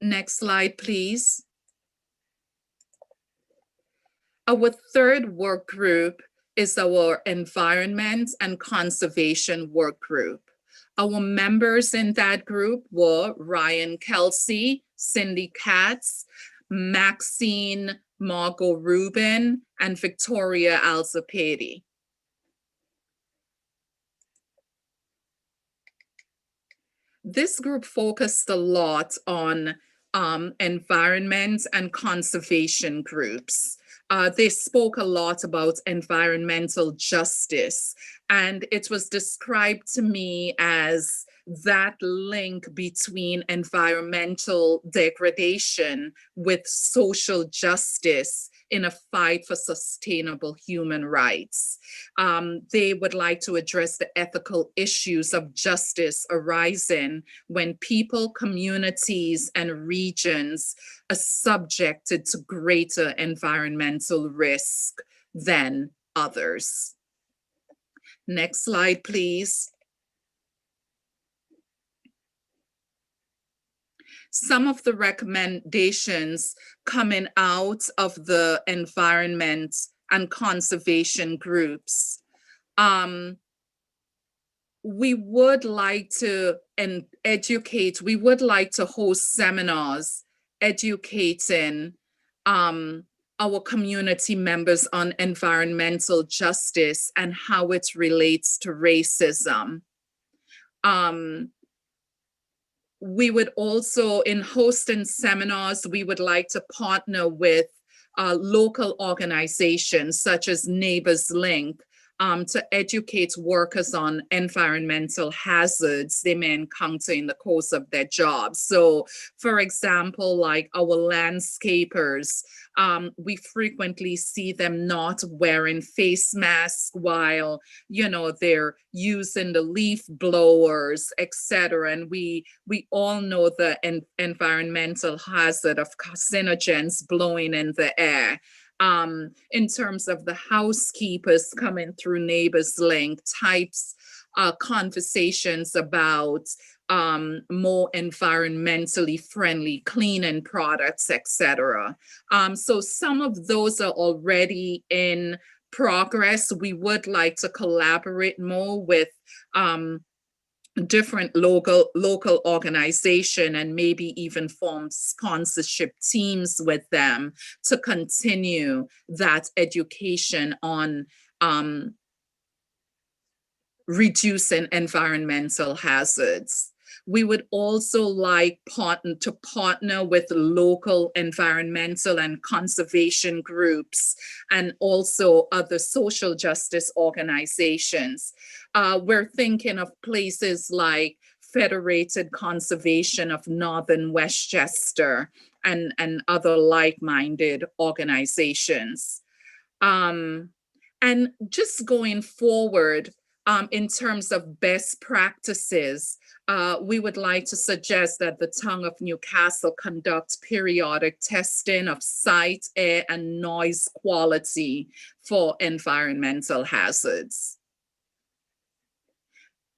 Next slide, please. Our third work group is our Environment and Conservation work group. Our members in that group were Ryan Kelsey, Cindy Katz, Maxine Margot Rubin, and Victoria Alzapedi. This group focused a lot on environment and conservation groups. They spoke a lot about environmental justice And it was described to me as that link between environmental degradation with social justice in a fight for sustainable human rights. They would like to address the ethical issues of justice arising when people, communities, and regions are subjected to greater environmental risk than others. Next slide, please. Some of the recommendations coming out of the environment and conservation groups. We would like to educate, we would like to host seminars educating our community members on environmental justice and how it relates to racism. We would also, in hosting seminars, we would like to partner with local organizations such as Neighbors Link to educate workers on environmental hazards they may encounter in the course of their jobs. So, for example, like our landscapers, we frequently see them not wearing face masks while, they're using the leaf blowers, etc. And we all know the environmental hazard of carcinogens blowing in the air. In terms of the housekeepers coming through Neighbors Link, types conversations about more environmentally friendly cleaning products, etc. So some of those are already in progress. We would like to collaborate more with different local organization and maybe even form sponsorship teams with them to continue that education on reducing environmental hazards. We would also like to partner with local environmental and conservation groups and also other social justice organizations. We're thinking of places like Federated Conservation of Northern Westchester and other like-minded organizations. And just going forward, in terms of best practices, we would like to suggest that the Town of Newcastle conduct periodic testing of site, air, and noise quality for environmental hazards.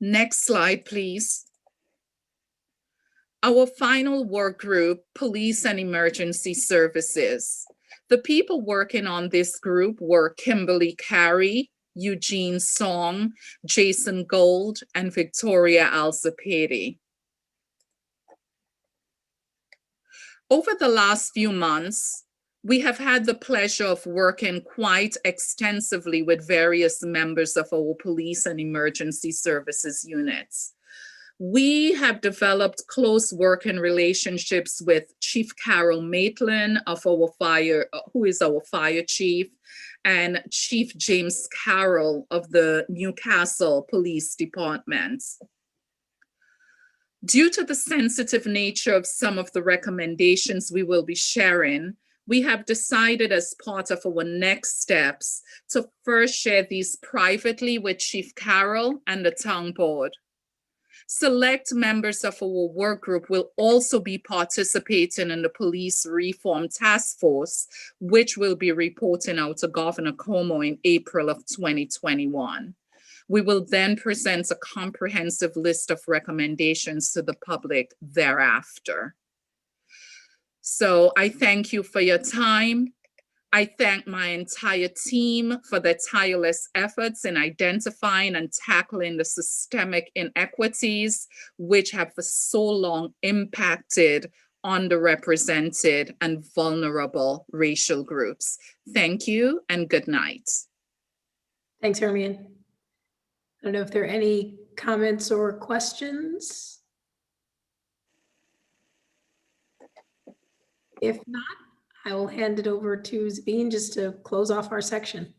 Next slide, please. Our final work group, Police and Emergency Services. The people working on this group were Kimberly Carey, Eugene Song, Jason Gold, and Victoria Alzapedi. Over the last few months, we have had the pleasure of working quite extensively with various members of our police and emergency services units. We have developed close working relationships with Chief Carol Maitland of our who is our fire chief, and Chief James Carroll of the Newcastle Police Department. Due to the sensitive nature of some of the recommendations we will be sharing, we have decided as part of our next steps to first share these privately with Chief Carroll and the town board. Select members of our work group will also be participating in the Police Reform Task Force, which will be reporting out to Governor Cuomo in April of 2021. We will then present a comprehensive list of recommendations to the public thereafter. So I thank you for your time. I thank my entire team for their tireless efforts in identifying and tackling the systemic inequities which have for so long impacted underrepresented and vulnerable racial groups. Thank you and good night. Thanks, Hermione. I don't know if there are any comments or questions. If not, I will hand it over to Zabine just to close off our section.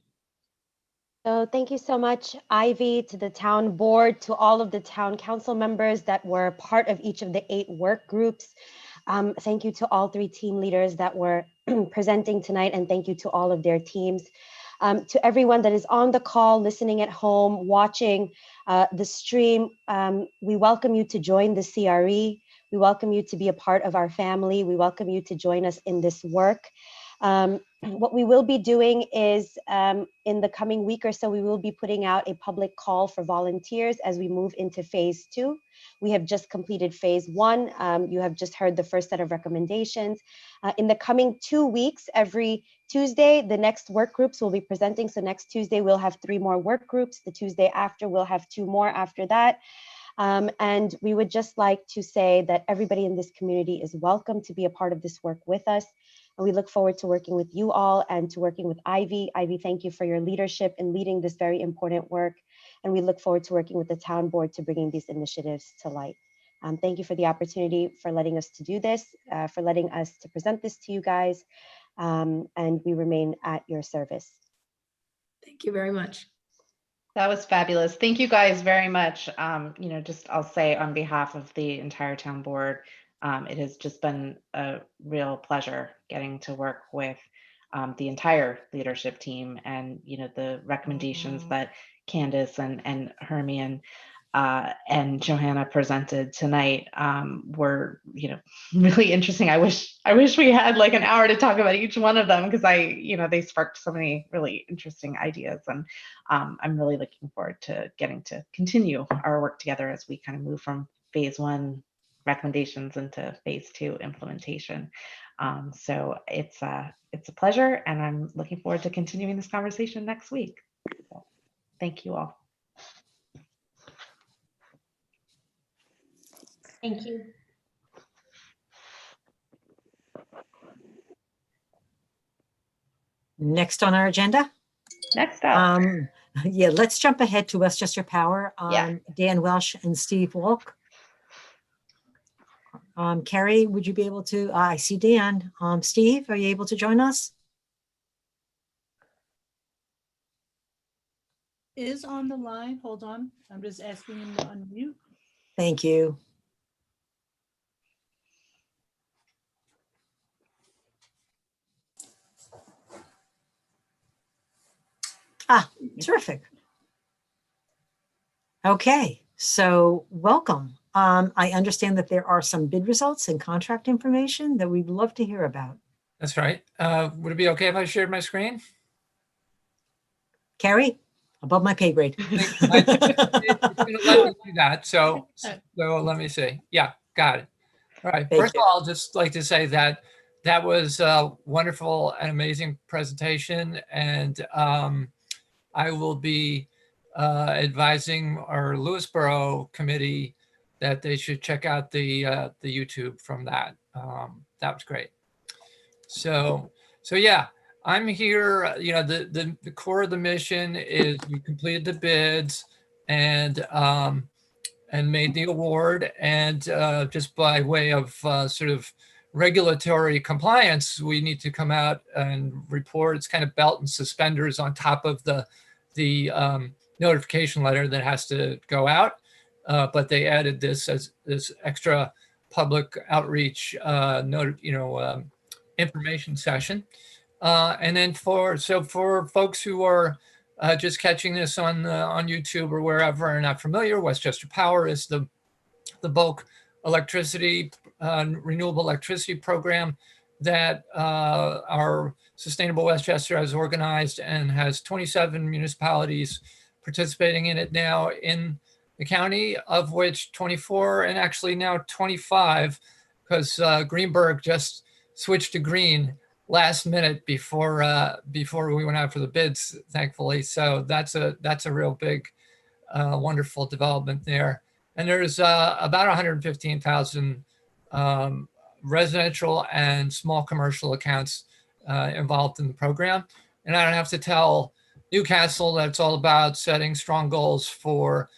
So thank you so much, Ivy, to the town board, to all of the town council members that were part of each of the 8 work groups. Thank you to all 3 team leaders that were presenting tonight, and thank you to all of their teams. To everyone that is on the call, listening at home, watching the stream, we welcome you to join the CRE. We welcome you to be a part of our family. We welcome you to join us in this work. What we will be doing is in the coming week or so, we will be putting out a public call for volunteers as we move into phase 2. We have just completed phase 1. You have just heard the first set of recommendations. In the coming 2 weeks, every Tuesday, the next work groups will be presenting. So next Tuesday, we'll have 3 more work groups. The Tuesday after, we'll have 2 more after that. And we would just like to say that everybody in this community is welcome to be a part of this work with us. And we look forward to working with you all and to working with Ivy. Ivy, thank you for your leadership in leading this very important work. And we look forward to working with the town board to bringing these initiatives to light. Thank you for the opportunity for letting us to do this, for letting us to present this to you guys. And we remain at your service. Thank you very much. That was fabulous. Thank you guys very much. Just I'll say on behalf of the entire town board, it has just been a real pleasure getting to work with the entire leadership team, and the recommendations that Candace and Hermie and Johanna presented tonight were really interesting. I wish we had like an hour to talk about each one of them, because they sparked so many really interesting ideas, and I'm really looking forward to getting to continue our work together as we kind of move from phase 1 recommendations into phase 2 implementation. So it's a pleasure, and I'm looking forward to continuing this conversation next week. So, thank you all. Thank you. Next on our agenda. Next up. Yeah, let's jump ahead to Westchester Power. Yeah. Dan Welsh and Steve Walk. Carrie, would you be able to, I see Dan. Steve, are you able to join us? Is on the line. Hold on. I'm just asking him to unmute. Thank you. Terrific. Okay, so welcome. I understand that there are some bid results and contract information that we'd love to hear about. That's right. Would it be okay if I shared my screen? Carrie, above my pay grade. It's going to let me do that. So let me see. Yeah, got it. All right. First of all, I'll just like to say that was a wonderful and amazing presentation. And I will be advising our Lewisboro committee that they should check out the YouTube from that. That was great. So yeah, I'm here. The core of the mission is we completed the bids and made the award. And just by way of sort of regulatory compliance, we need to come out and report. It's kind of belt and suspenders on top of the notification letter that has to go out. But they added this as this extra public outreach information session. And then for folks who are just catching this on YouTube or wherever and not familiar, Westchester Power is the bulk electricity, renewable electricity program that our Sustainable Westchester has organized and has 27 municipalities participating in it now in the county, of which 24 and actually now 25, because Greenberg just switched to green last minute before we went out for the bids, thankfully. So that's a real big, wonderful development there. And there's about 115,000 residential and small commercial accounts involved in the program. And I don't have to tell Newcastle that it's all about setting strong goals for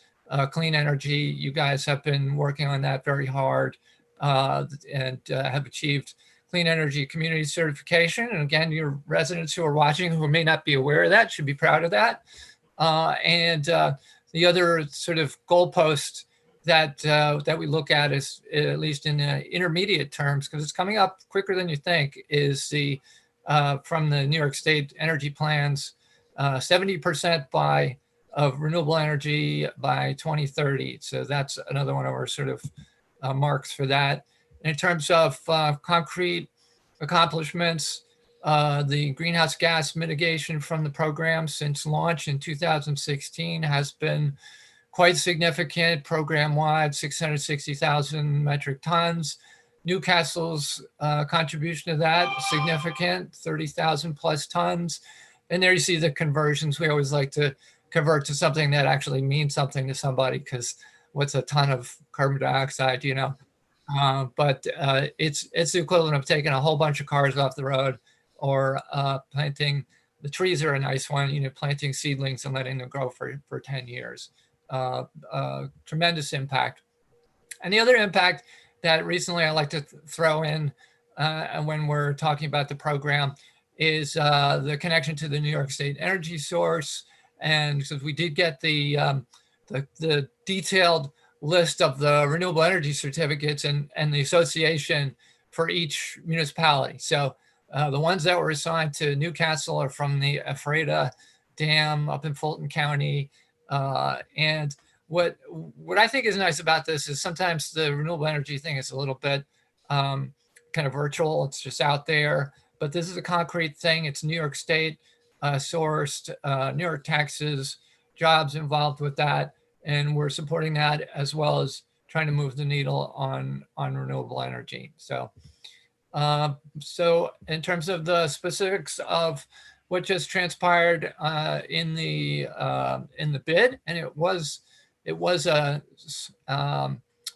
clean energy. You guys have been working on that very hard and have achieved clean energy community certification. And again, your residents who are watching who may not be aware of that should be proud of that. And the other sort of goalpost that we look at is, at least in the intermediate terms, because it's coming up quicker than you think, is the from the New York State energy plans, 70% of renewable energy by 2030. So that's another one of our sort of marks for that. In terms of concrete accomplishments, the greenhouse gas mitigation from the program since launch in 2016 has been quite significant. Program-wide, 660,000 metric tons. Newcastle's contribution to that, significant, 30,000 plus tons. And there you see the conversions. We always like to convert to something that actually means something to somebody, because what's a ton of carbon dioxide, you know? But it's the equivalent of taking a whole bunch of cars off the road, or planting. The trees are a nice one, you know, planting seedlings and letting them grow for 10 years. Tremendous impact. And the other impact that recently I like to throw in when we're talking about the program is the connection to the New York State energy source. And so we did get the detailed list of the renewable energy certificates and the association for each municipality. So the ones that were assigned to Newcastle are from the Ephrata Dam up in Fulton County. And what I think is nice about this is sometimes the renewable energy thing is a little bit kind of virtual. It's just out there, but this is a concrete thing. It's New York State sourced, New York taxes, jobs involved with that. And we're supporting that, as well as trying to move the needle on renewable energy. So, so in terms of the specifics of what just transpired in the bid, and it was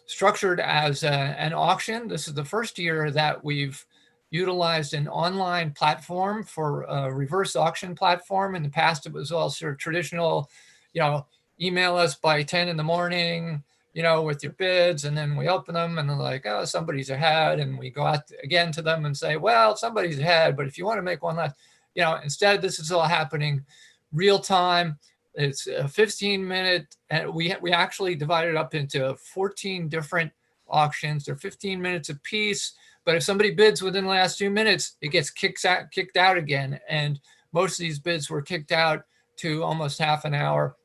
structured as an auction. This is the first year that we've utilized an online platform for a reverse auction platform. In the past, it was all sort of traditional, you know, email us by 10 in the morning, you know, with your bids, and then we open them and they're like, oh, somebody's ahead. And we go out again to them and say, well, somebody's ahead, but if you want to make one last, you know, instead, this is all happening real time. It's a 15-minute, and we actually divided it up into 14 different auctions. They're 15 minutes a piece, but if somebody bids within the last 2 minutes, it gets kicked out again. And most of these bids were kicked out to almost half an hour.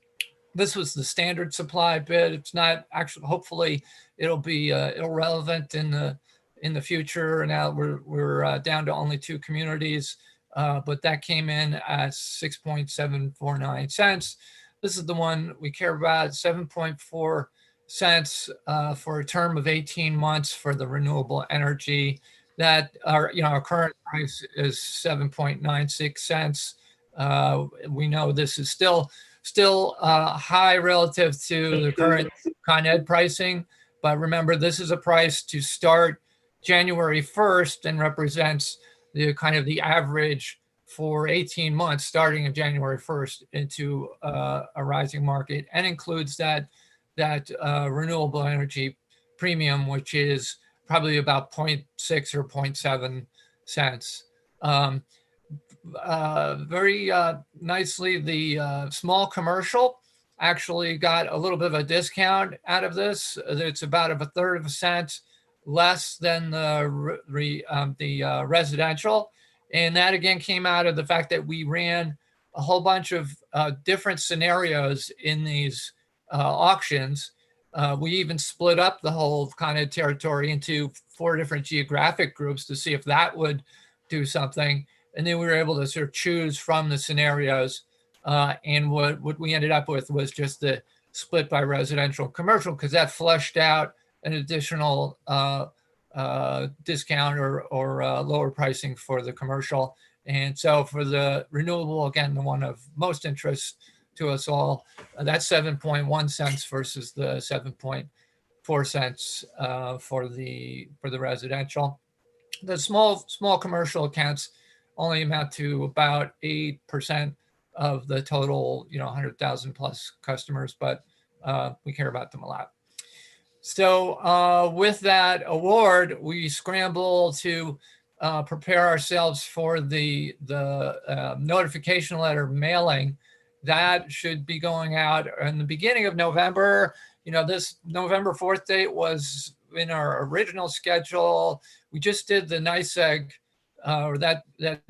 This was the standard supply bid. It's not actually, hopefully it'll be irrelevant in the future. Now we're down to only 2 communities, but that came in at 6.749 cents. This is the one we care about, 7.4 cents for a term of 18 months for the renewable energy. That our current price is 7.96 cents. We know this is still high relative to the current Con Ed pricing, but remember, this is a price to start January 1st and represents the kind of the average for 18 months starting in January 1st into a rising market, and includes that renewable energy premium, which is probably about 0.6 or 0.7 cents. Very nicely, the small commercial actually got a little bit of a discount out of this. It's about a third of a cent less than the residential. And that again came out of the fact that we ran a whole bunch of different scenarios in these auctions. We even split up the whole Con Ed territory into 4 different geographic groups to see if that would do something. And then we were able to sort of choose from the scenarios. And what we ended up with was just the split by residential and commercial, because that flushed out an additional discount or lower pricing for the commercial. And so for the renewable, again, the one of most interest to us all, that's 7.1 cents versus the 7.4 cents for the residential. The small commercial accounts only amount to about 8% of the total, 100,000 plus customers, but we care about them a lot. So with that award, we scramble to prepare ourselves for the notification letter mailing that should be going out in the beginning of November. You know, this November 4th date was in our original schedule. We just did the NYSEG, that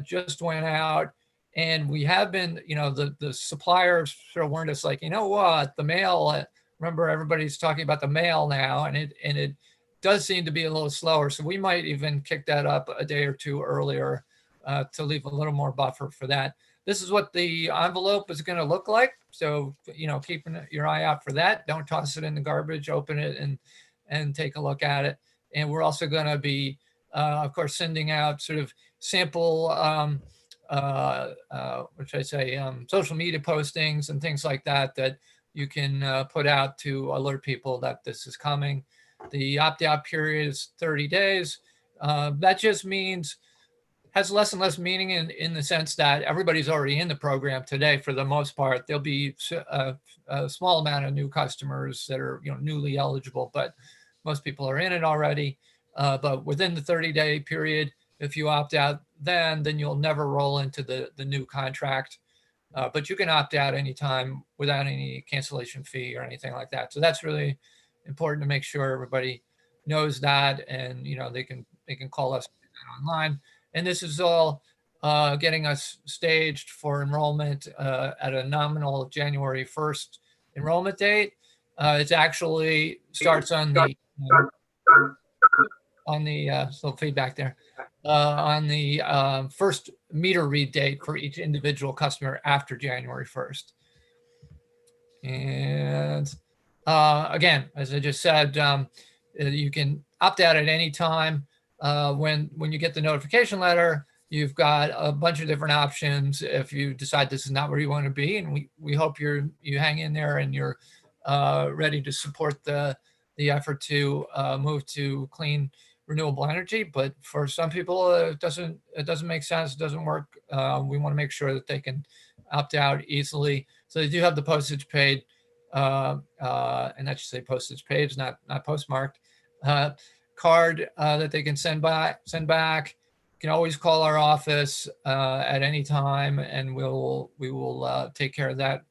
just went out. And we have been, you know, the suppliers sort of warned us like, you know what, the mail, remember everybody's talking about the mail now, and it does seem to be a little slower. So we might even kick that up a day or two earlier to leave a little more buffer for that. This is what the envelope is going to look like. So, you know, keeping your eye out for that. Don't toss it in the garbage, open it and take a look at it. And we're also going to be, of course, sending out sort of sample, social media postings and things like that you can put out to alert people that this is coming. The opt-out period is 30 days. That just means, has less and less meaning in the sense that everybody's already in the program today for the most part. There'll be a small amount of new customers that are, you know, newly eligible, but most people are in it already. But within the 30-day period, if you opt out, then you'll never roll into the new contract. But you can opt out anytime without any cancellation fee or anything like that. So that's really important to make sure everybody knows that, and you know they can call us online. And this is all getting us staged for enrollment at a nominal January 1st enrollment date. It actually starts on the little feedback there. On the first meter read date for each individual customer after January 1st. And again, as I just said, you can opt out at any time. When you get the notification letter, you've got a bunch of different options if you decide this is not where you want to be. And we hope you hang in there and you're ready to support the effort to move to clean, renewable energy. But for some people, it doesn't make sense. It doesn't work. We want to make sure that they can opt out easily. So they do have the postage paid, and that should say postage paid, not postmarked, card that they can send back. You can always call our office at any time, and we will take care of that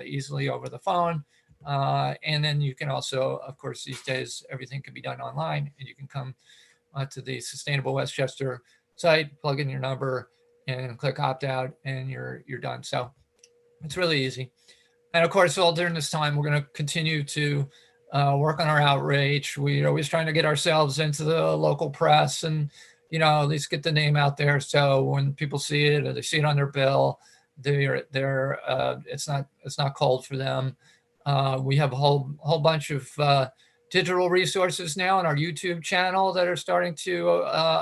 easily over the phone. And then you can also, of course, these days everything can be done online, and you can come to the Sustainable Westchester site, plug in your number, and click opt out, and you're done. So it's really easy. And of course, all during this time, we're going to continue to work on our outreach. We're always trying to get ourselves into the local press, and you know, at least get the name out there. So when people see it or they see it on their bill, it's not cold for them. We have a whole bunch of digital resources now on our YouTube channel that are starting to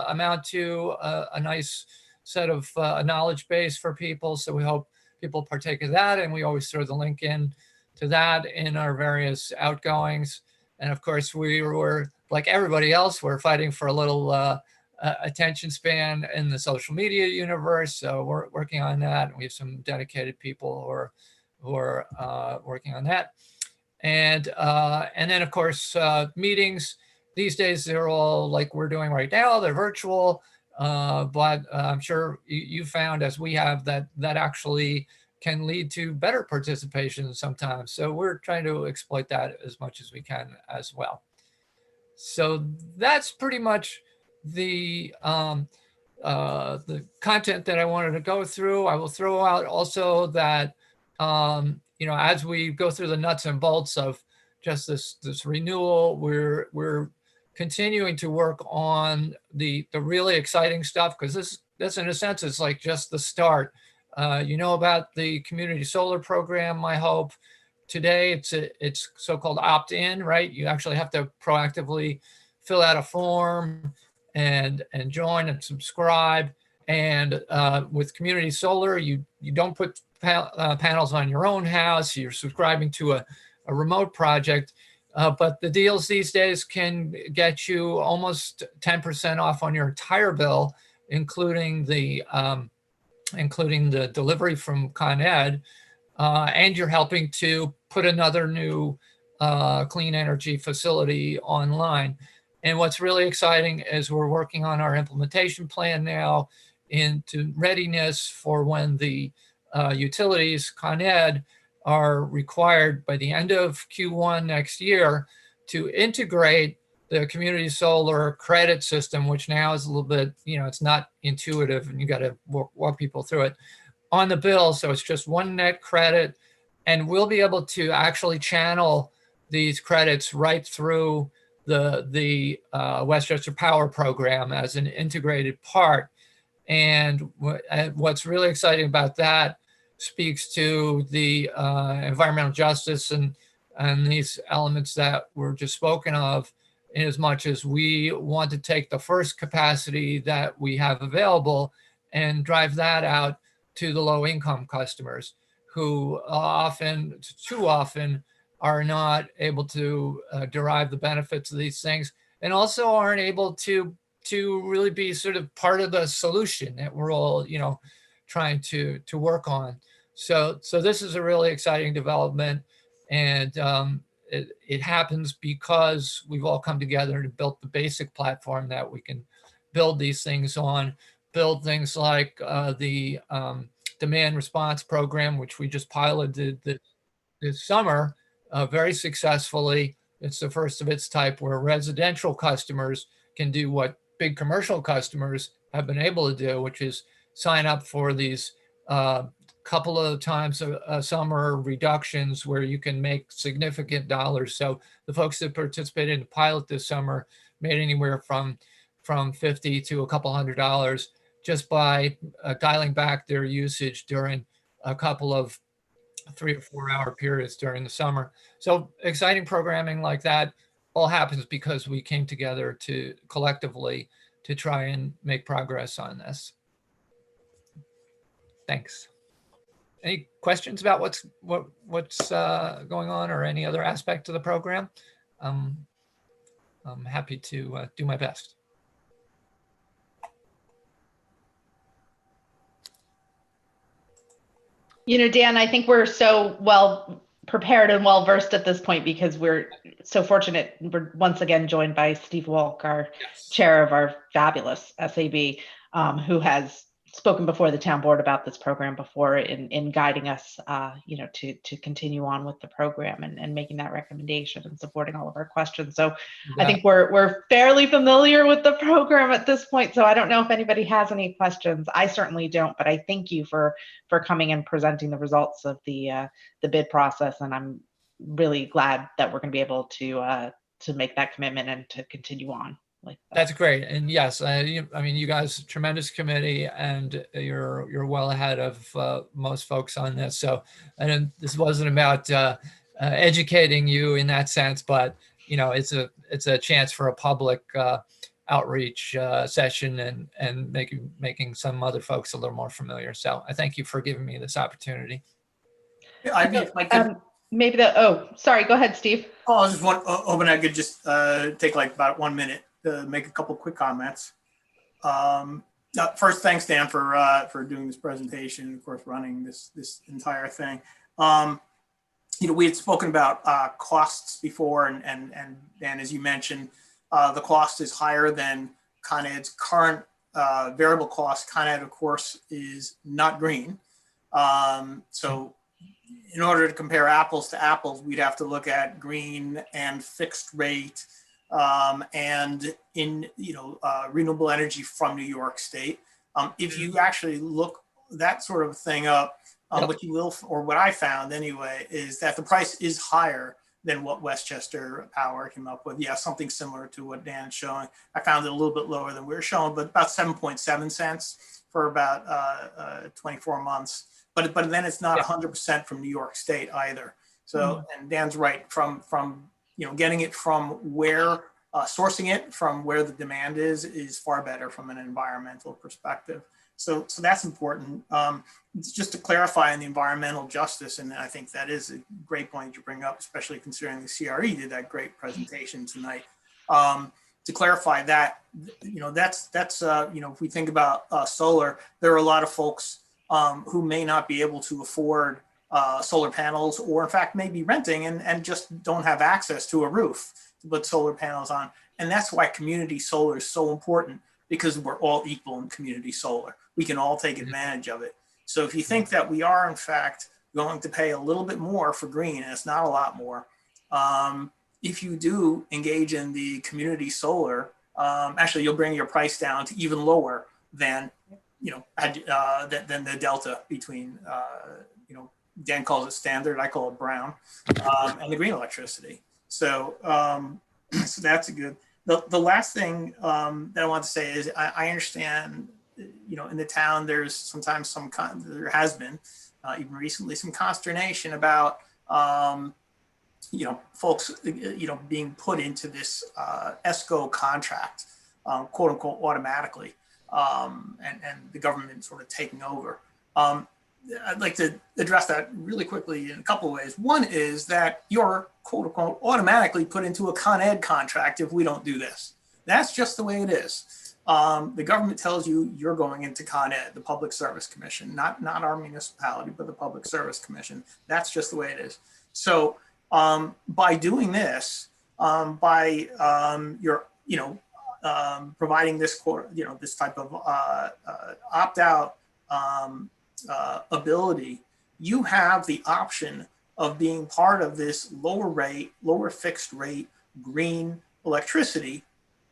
amount to a nice set of knowledge base for people. So we hope people partake of that, and we always throw the link in to that in our various outgoings. And of course, we were like everybody else, we're fighting for a little attention span in the social media universe. So we're working on that, and we have some dedicated people who are working on that. And then of course, meetings these days, they're all like we're doing right now, they're virtual, but I'm sure you found, as we have, that actually can lead to better participation sometimes. So we're trying to exploit that as much as we can as well. So that's pretty much the content that I wanted to go through. I will throw out also that, you know, as we go through the nuts and bolts of just this renewal, we're continuing to work on the really exciting stuff, because this in a sense is like just the start. You know about the community solar program, I hope. Today it's so-called opt-in, right? You actually have to proactively fill out a form and join and subscribe. And with community solar, you don't put panels on your own house. You're subscribing to a remote project. But the deals these days can get you almost 10% off on your entire bill, including the delivery from Con Ed, and you're helping to put another new clean energy facility online. And what's really exciting is we're working on our implementation plan now into readiness for when the utilities, Con Ed, are required by the end of Q1 next year to integrate the community solar credit system, which now is a little bit, it's not intuitive and you got to walk people through it, on the bill. So it's just one net credit, and we'll be able to actually channel these credits right through the Westchester Power Program as an integrated part. And what's really exciting about that speaks to the environmental justice and these elements that were just spoken of, in as much as we want to take the first capacity that we have available and drive that out to the low income customers who too often are not able to derive the benefits of these things, and also aren't able to really be sort of part of the solution that we're all, trying to work on. So this is a really exciting development, and it happens because we've all come together and built the basic platform that we can build these things on, build things like the demand response program, which we just piloted this summer very successfully. It's the first of its type where residential customers can do what big commercial customers have been able to do, which is sign up for these couple of times a summer reductions where you can make significant dollars. So the folks that participated in the pilot this summer made anywhere from $50 to a couple $100 just by dialing back their usage during a couple of 3 or 4 hour periods during the summer. So exciting programming like that all happens because we came together to collectively to try and make progress on this. Thanks. Any questions about what's going on or any other aspect of the program? I'm happy to do my best. Dan, I think we're so well prepared and well versed at this point because we're so fortunate. We're once again joined by Steve Walk, our chair of our fabulous SAB, who has spoken before the town board about this program before in guiding us, to continue on with the program and making that recommendation and supporting all of our questions. So I think we're fairly familiar with the program at this point. So I don't know if anybody has any questions. I certainly don't, but I thank you for coming and presenting the results of the bid process. And I'm really glad that we're going to be able to make that commitment and to continue on. That's great. And yes, you guys, tremendous committee, and you're well ahead of most folks on this. So, and this wasn't about educating you in that sense, but it's a chance for a public outreach session and making some other folks a little more familiar. So I thank you for giving me this opportunity. Maybe sorry, go ahead, Steve. Oh, I was just hoping I could just take like about 1 minute to make a couple quick comments. First, thanks, Dan, for doing this presentation, of course, running this entire thing. We had spoken about costs before, and Dan, as you mentioned, the cost is higher than Con Ed's current variable cost. Con Ed, of course, is not green. So in order to compare apples to apples, we'd have to look at green and fixed rate and in renewable energy from New York State. If you actually look that sort of thing up, what you will, or what I found anyway, is that the price is higher than what Westchester Power came up with. Yeah, something similar to what Dan's showing. I found it a little bit lower than we were showing, but about 7.7 cents for about 24 months. But then it's not 100% from New York State either. So, and Dan's right, from getting it from where, sourcing it from where the demand is far better from an environmental perspective. So that's important. Just to clarify on the environmental justice, and I think that is a great point you bring up, especially considering the CRE did that great presentation tonight. To clarify that, that's if we think about solar, there are a lot of folks who may not be able to afford solar panels, or in fact may be renting and just don't have access to a roof to put solar panels on. And that's why community solar is so important, because we're all equal in community solar. We can all take advantage of it. So if you think that we are in fact going to pay a little bit more for green, and it's not a lot more, if you do engage in the community solar, actually you'll bring your price down to even lower than, than the delta between, Dan calls it standard, I call it brown, and the green electricity. So, so that's a good. The last thing that I want to say is I understand, in the town there's sometimes there has been even recently some consternation about folks being put into this ESCO contract, quote unquote, automatically, and the government sort of taking over. I'd like to address that really quickly in a couple of ways. One is that you're, quote unquote, automatically put into a Con Ed contract if we don't do this. That's just the way it is. The government tells you you're going into Con Ed, the Public Service Commission, not our municipality, but the Public Service Commission. That's just the way it is. So by doing this, by providing this, this type of opt-out ability, you have the option of being part of this lower fixed rate green electricity,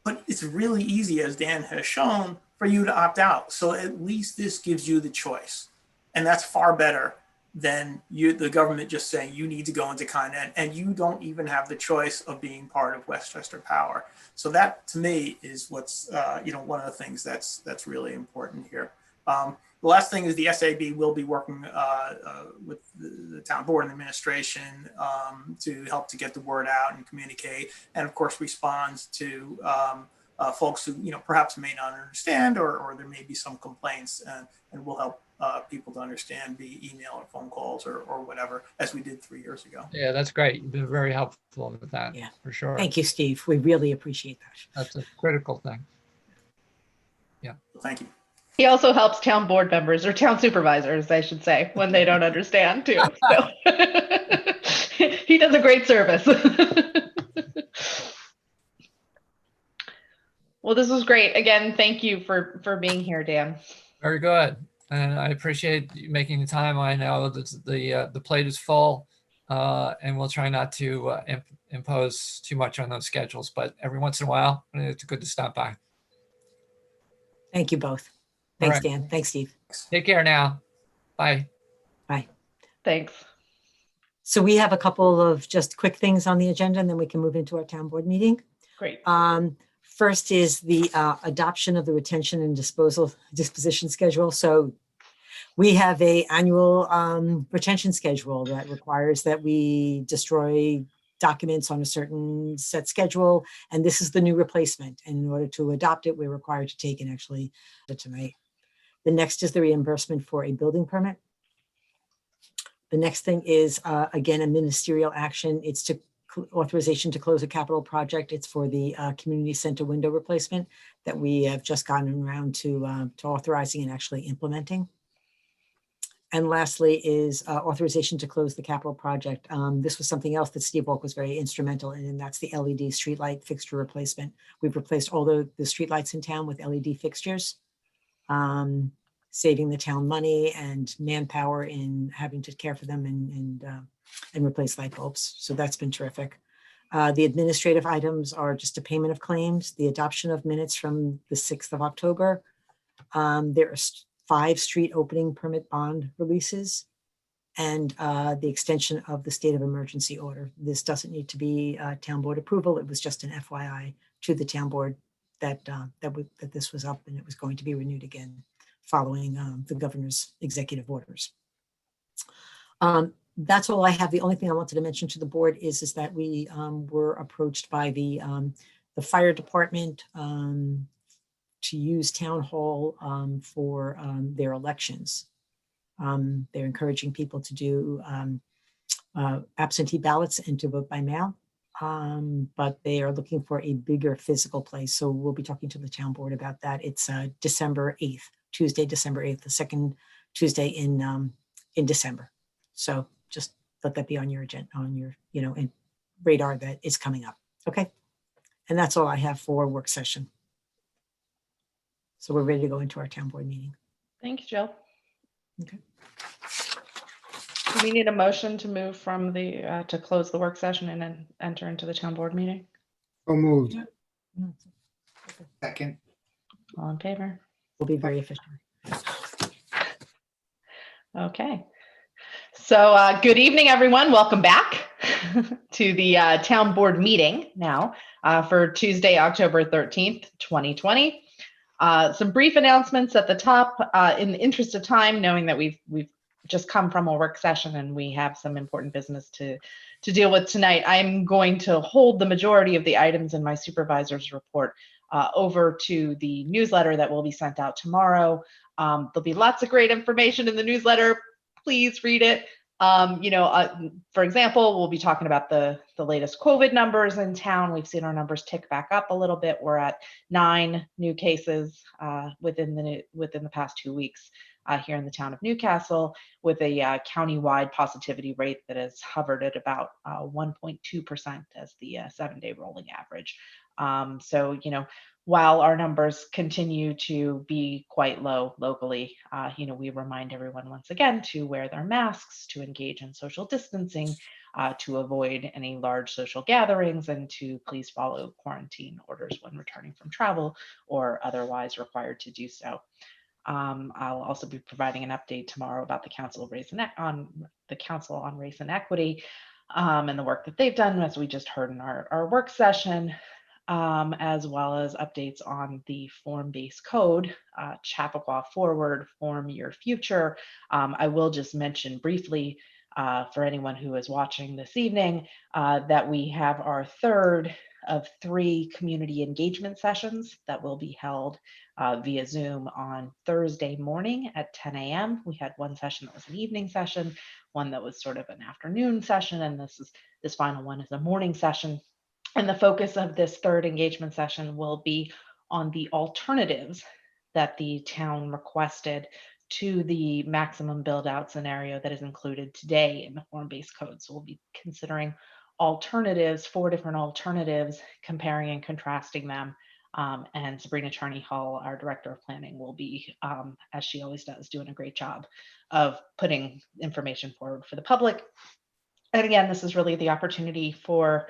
but it's really easy, as Dan has shown, for you to opt out. So at least this gives you the choice. And that's far better than the government just saying you need to go into Con Ed, and you don't even have the choice of being part of Westchester Power. So that to me is what's, one of the things that's really important here. The last thing is the SAB will be working with the town board and administration to help to get the word out and communicate, and of course responds to folks who perhaps may not understand, or there may be some complaints, and we'll help people to understand via email or phone calls or whatever, as we did 3 years ago. Yeah, that's great. You've been very helpful with that. Yeah, for sure. Thank you, Steve. We really appreciate that. That's a critical thing. Yeah. Thank you. He also helps town board members, or town supervisors, I should say, when they don't understand too. So he does a great service. Well, this was great. Again, thank you for being here, Dan. Very good. And I appreciate you making the time. I know that the plate is full, and we'll try not to impose too much on those schedules, but every once in a while, it's good to stop by. Thank you both. Thanks, right. Dan. Thanks, Steve. Take care now. Bye. Bye. Thanks. So we have a couple of just quick things on the agenda, and then we can move into our town board meeting. Great. First is the adoption of the retention and disposition schedule. So we have an annual retention schedule that requires that we destroy documents on a certain set schedule, and this is the new replacement. And in order to adopt it, we're required to take and actually tonight. The next is the reimbursement for a building permit. The next thing is, again, a ministerial action. It's to authorization to close a capital project. It's for the community center window replacement that we have just gotten around to authorizing and actually implementing. And lastly is authorization to close the capital project. This was something else that Steve Walk was very instrumental in, and that's the LED streetlight fixture replacement. We've replaced all the streetlights in town with LED fixtures, saving the town money and manpower in having to care for them and replace light bulbs. So that's been terrific. The administrative items are just a payment of claims, the adoption of minutes from the 6th of October. There are 5 street opening permit bond releases, and the extension of the state of emergency order. This doesn't need to be town board approval. It was just an FYI to the town board that this was up and it was going to be renewed again following the governor's executive orders. That's all I have. The only thing I wanted to mention to the board is that we were approached by the fire department to use town hall for their elections. They're encouraging people to do absentee ballots and to vote by mail, but they are looking for a bigger physical place. So we'll be talking to the town board about that. It's December 8th, Tuesday, December 8th, the second Tuesday in December. So just let that be on your agenda, on your, and radar that is coming up. Okay. And that's all I have for work session. So we're ready to go into our town board meeting. Thanks, Jill. Okay. Do we need a motion to move from the, to close the work session and then enter into the town board meeting? So moved. Second. All in favor? We'll be very efficient. Okay. So good evening, everyone. Welcome back to the town board meeting now for Tuesday, October 13th, 2020. Some brief announcements at the top in the interest of time, knowing that we've just come from a work session and we have some important business to deal with tonight. I'm going to hold the majority of the items in my supervisor's report over to the newsletter that will be sent out tomorrow. There'll be lots of great information in the newsletter. Please read it. For example, we'll be talking about the latest COVID numbers in town. We've seen our numbers tick back up a little bit. We're at 9 new cases within the past 2 weeks here in the town of Newcastle, with a county-wide positivity rate that has hovered at about 1.2% as the 7-day rolling average. So, while our numbers continue to be quite low locally, we remind everyone once again to wear their masks, to engage in social distancing, to avoid any large social gatherings, and to please follow quarantine orders when returning from travel or otherwise required to do so. I'll also be providing an update tomorrow about the Council on Race and Equity and the work that they've done, as we just heard in our work session. As well as updates on the form-based code, Chappaqua Forward, Form Your Future. I will just mention briefly for anyone who is watching this evening that we have our third of 3 community engagement sessions that will be held via Zoom on Thursday morning at 10 a.m. We had one session that was an evening session, one that was sort of an afternoon session, and this final one is a morning session. And the focus of this third engagement session will be on the alternatives that the town requested to the maximum build out scenario that is included today in the form-based code. So we'll be considering alternatives, 4 different alternatives, comparing and contrasting them. And Sabrina Charney-Hull, our Director of Planning, will be, as she always does, doing a great job of putting information forward for the public. And again, this is really the opportunity for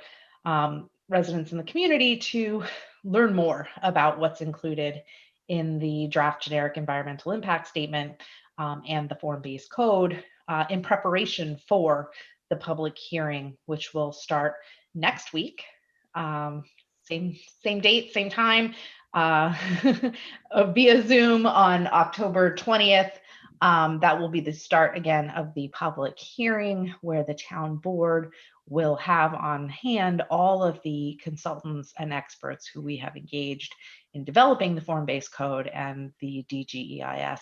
residents in the community to learn more about what's included in the draft generic environmental impact statement and the form-based code in preparation for the public hearing, which will start next week. Same date, same time, via Zoom on October 20th. That will be the start again of the public hearing, where the town board will have on hand all of the consultants and experts who we have engaged in developing the form-based code and the DGEIS,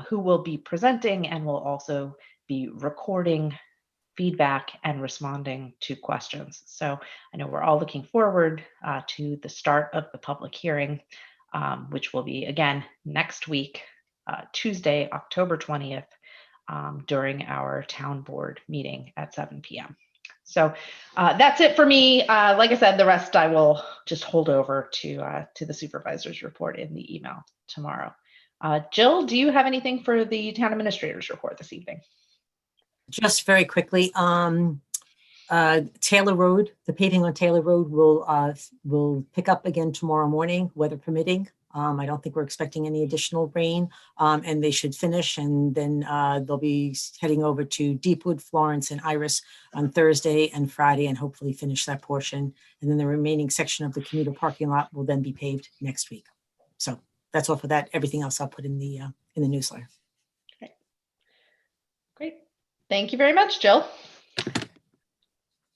who will be presenting and will also be recording feedback and responding to questions. So I know we're all looking forward to the start of the public hearing, which will be again next week, Tuesday, October 20th, during our town board meeting at 7 p.m. So that's it for me. Like I said, the rest I will just hold over to the supervisor's report in the email tomorrow. Jill, do you have anything for the town administrator's report this evening? Just very quickly, Taylor Road, the paving on Taylor Road will pick up again tomorrow morning, weather permitting. I don't think we're expecting any additional rain, and they should finish, and then they'll be heading over to Deepwood, Florence, and Iris on Thursday and Friday, and hopefully finish that portion. And then the remaining section of the commuter parking lot will then be paved next week. So that's all for that. Everything else I'll put in the newsletter. Okay. Great. Thank you very much, Jill.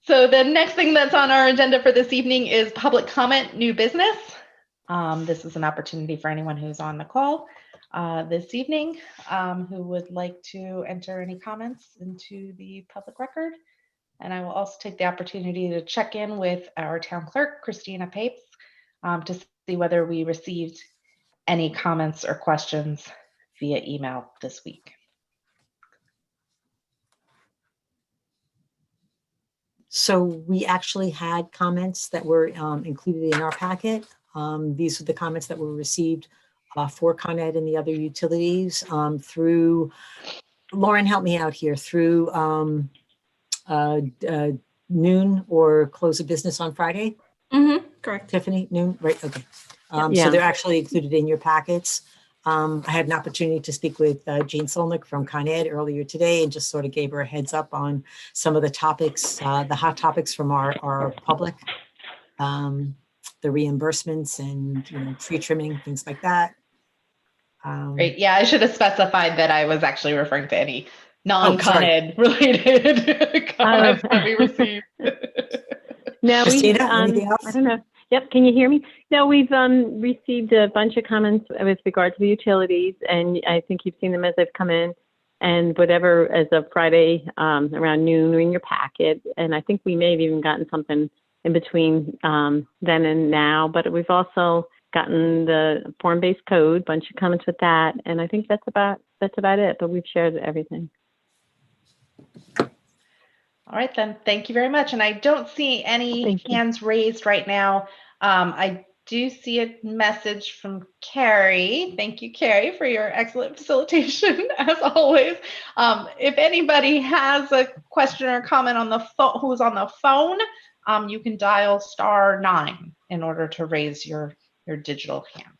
So the next thing that's on our agenda for this evening is public comment, new business. This is an opportunity for anyone who's on the call this evening who would like to enter any comments into the public record. And I will also take the opportunity to check in with our town clerk, Christina Papes, to see whether we received any comments or questions via email this week. So we actually had comments that were included in our packet. These are the comments that were received for Con Ed and the other utilities through, Lauren, help me out here, through noon or close of business on Friday? Correct. Tiffany, noon, right, okay. So Yeah. they're actually included in your packets. I had an opportunity to speak with Jane Solnick from Con Ed earlier today and just sort of gave her a heads up on some of the topics, the hot topics from our public, the reimbursements and, you know, tree trimming, things like that. Great. Yeah, I should have specified that I was actually referring to any non-Con sorry. Ed related comments that we received. No, Christina, anything else? I don't know. Yep, can you hear me? No, we've received a bunch of comments with regard to the utilities, and I think you've seen them as they've come in, and whatever as of Friday around noon are in your packet. And I think we may have even gotten something in between then and now, but we've also gotten the form-based code, bunch of comments with that, and I think that's about it, but we've shared everything. All right, then. Thank you very much. And I don't see any hands raised right now. I do see a message from Carrie. Thank you, Carrie, for your excellent facilitation, as always. If anybody has a question or comment on the phone, who's on the phone, you can dial *9 in order to raise your digital hand.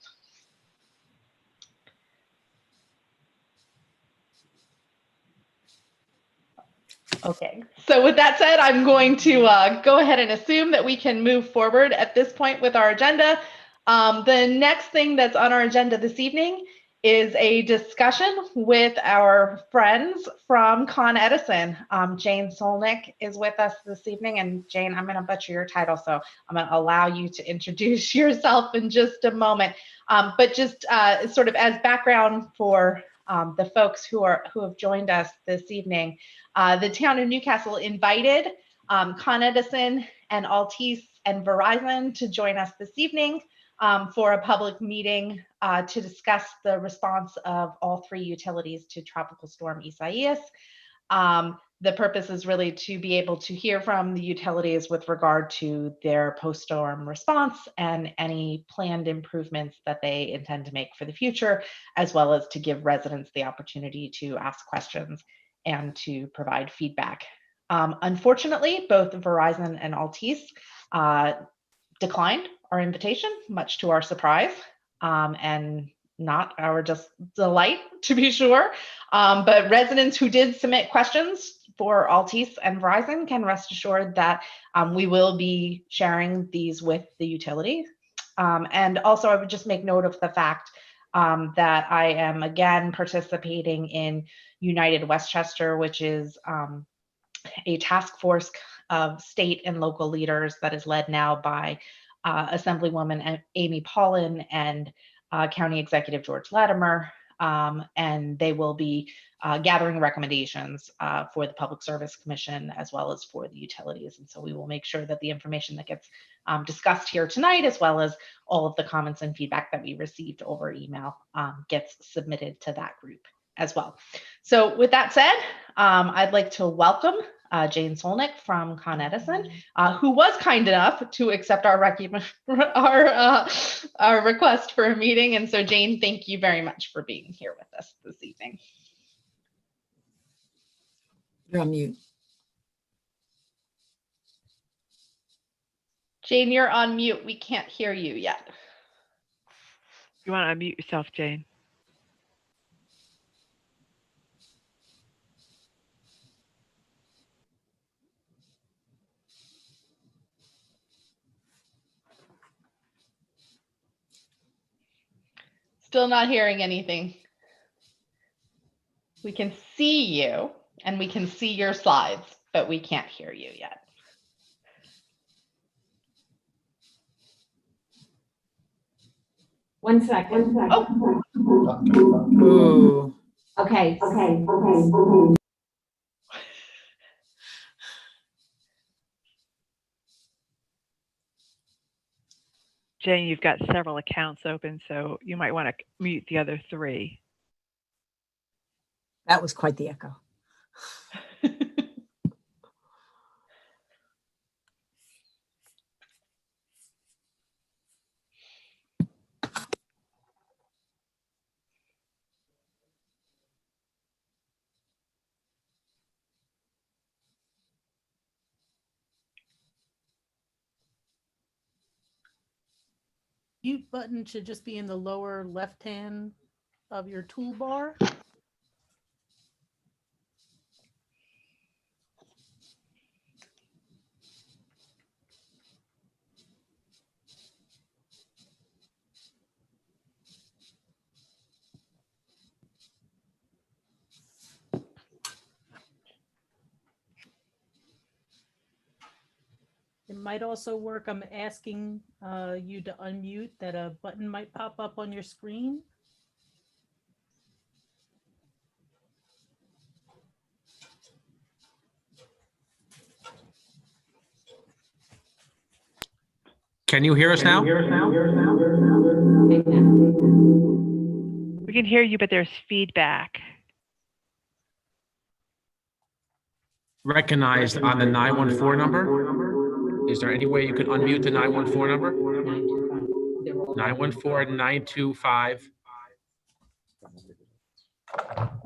Okay, so with that said, I'm going to go ahead and assume that we can move forward at this point with our agenda. The next thing that's on our agenda this evening is a discussion with our friends from Con Edison. Jane Solnick is with us this evening, and Jane, I'm going to butcher your title, so I'm going to allow you to introduce yourself in just a moment. But just sort of as background for the folks who have joined us this evening, the town of Newcastle invited Con Edison and Altice and Verizon to join us this evening for a public meeting to discuss the response of all three utilities to Tropical Storm Isaias. The purpose is really to be able to hear from the utilities with regard to their post-storm response and any planned improvements that they intend to make for the future, as well as to give residents the opportunity to ask questions and to provide feedback. Unfortunately, both Verizon and Altice declined our invitation, much to our surprise, and not our just delight, to be sure. But residents who did submit questions for Altice and Verizon can rest assured that we will be sharing these with the utility. And also, I would just make note of the fact that I am again participating in United Westchester, which is a task force of state and local leaders that is led now by Assemblywoman Amy Paulin and County Executive George Latimer. And they will be gathering recommendations for the Public Service Commission as well as for the utilities. And so we will make sure that the information that gets discussed here tonight, as well as all of the comments and feedback that we received over email, gets submitted to that group as well. So with that said, I'd like to welcome Jane Solnick from Con Edison, who was kind enough to accept our request for a meeting. And so Jane, thank you very much for being here with us this evening. You're on mute. Jane, you're on mute. We can't hear you yet. You want to unmute yourself, Jane? Still not hearing anything. We can see you and we can see your slides, but we can't hear you yet. One second. Oh. Ooh. Okay. Jane, you've got several accounts open, so you might want to mute the other three. That was quite the echo. Mute button should just be in the lower left hand of your toolbar. It might also work. I'm asking you to unmute, that a button might pop up on your screen. Can you hear us now? We can hear you, but there's feedback. Recognized on the 914 number. Is there any way you could unmute the 914 number? 914-925.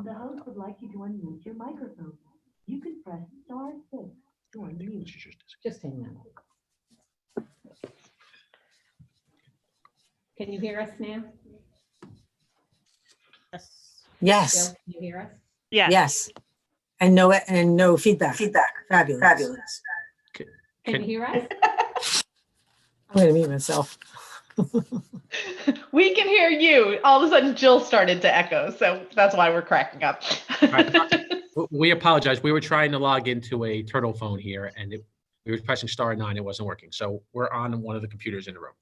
The host would like you to unmute your microphone. You can press star 6 to unmute. Just hang on. Can you hear us now? Yes. Yes. Jill, can you hear us? Yeah. Yes. And no feedback. Fabulous. Can you hear us? I'm going to mute myself. We can hear you. All of a sudden, Jill started to echo, so that's why we're cracking up. We apologize. We were trying to log into a turtle phone here, and we were pressing star 9. It wasn't working. So we're on one of the computers in the room.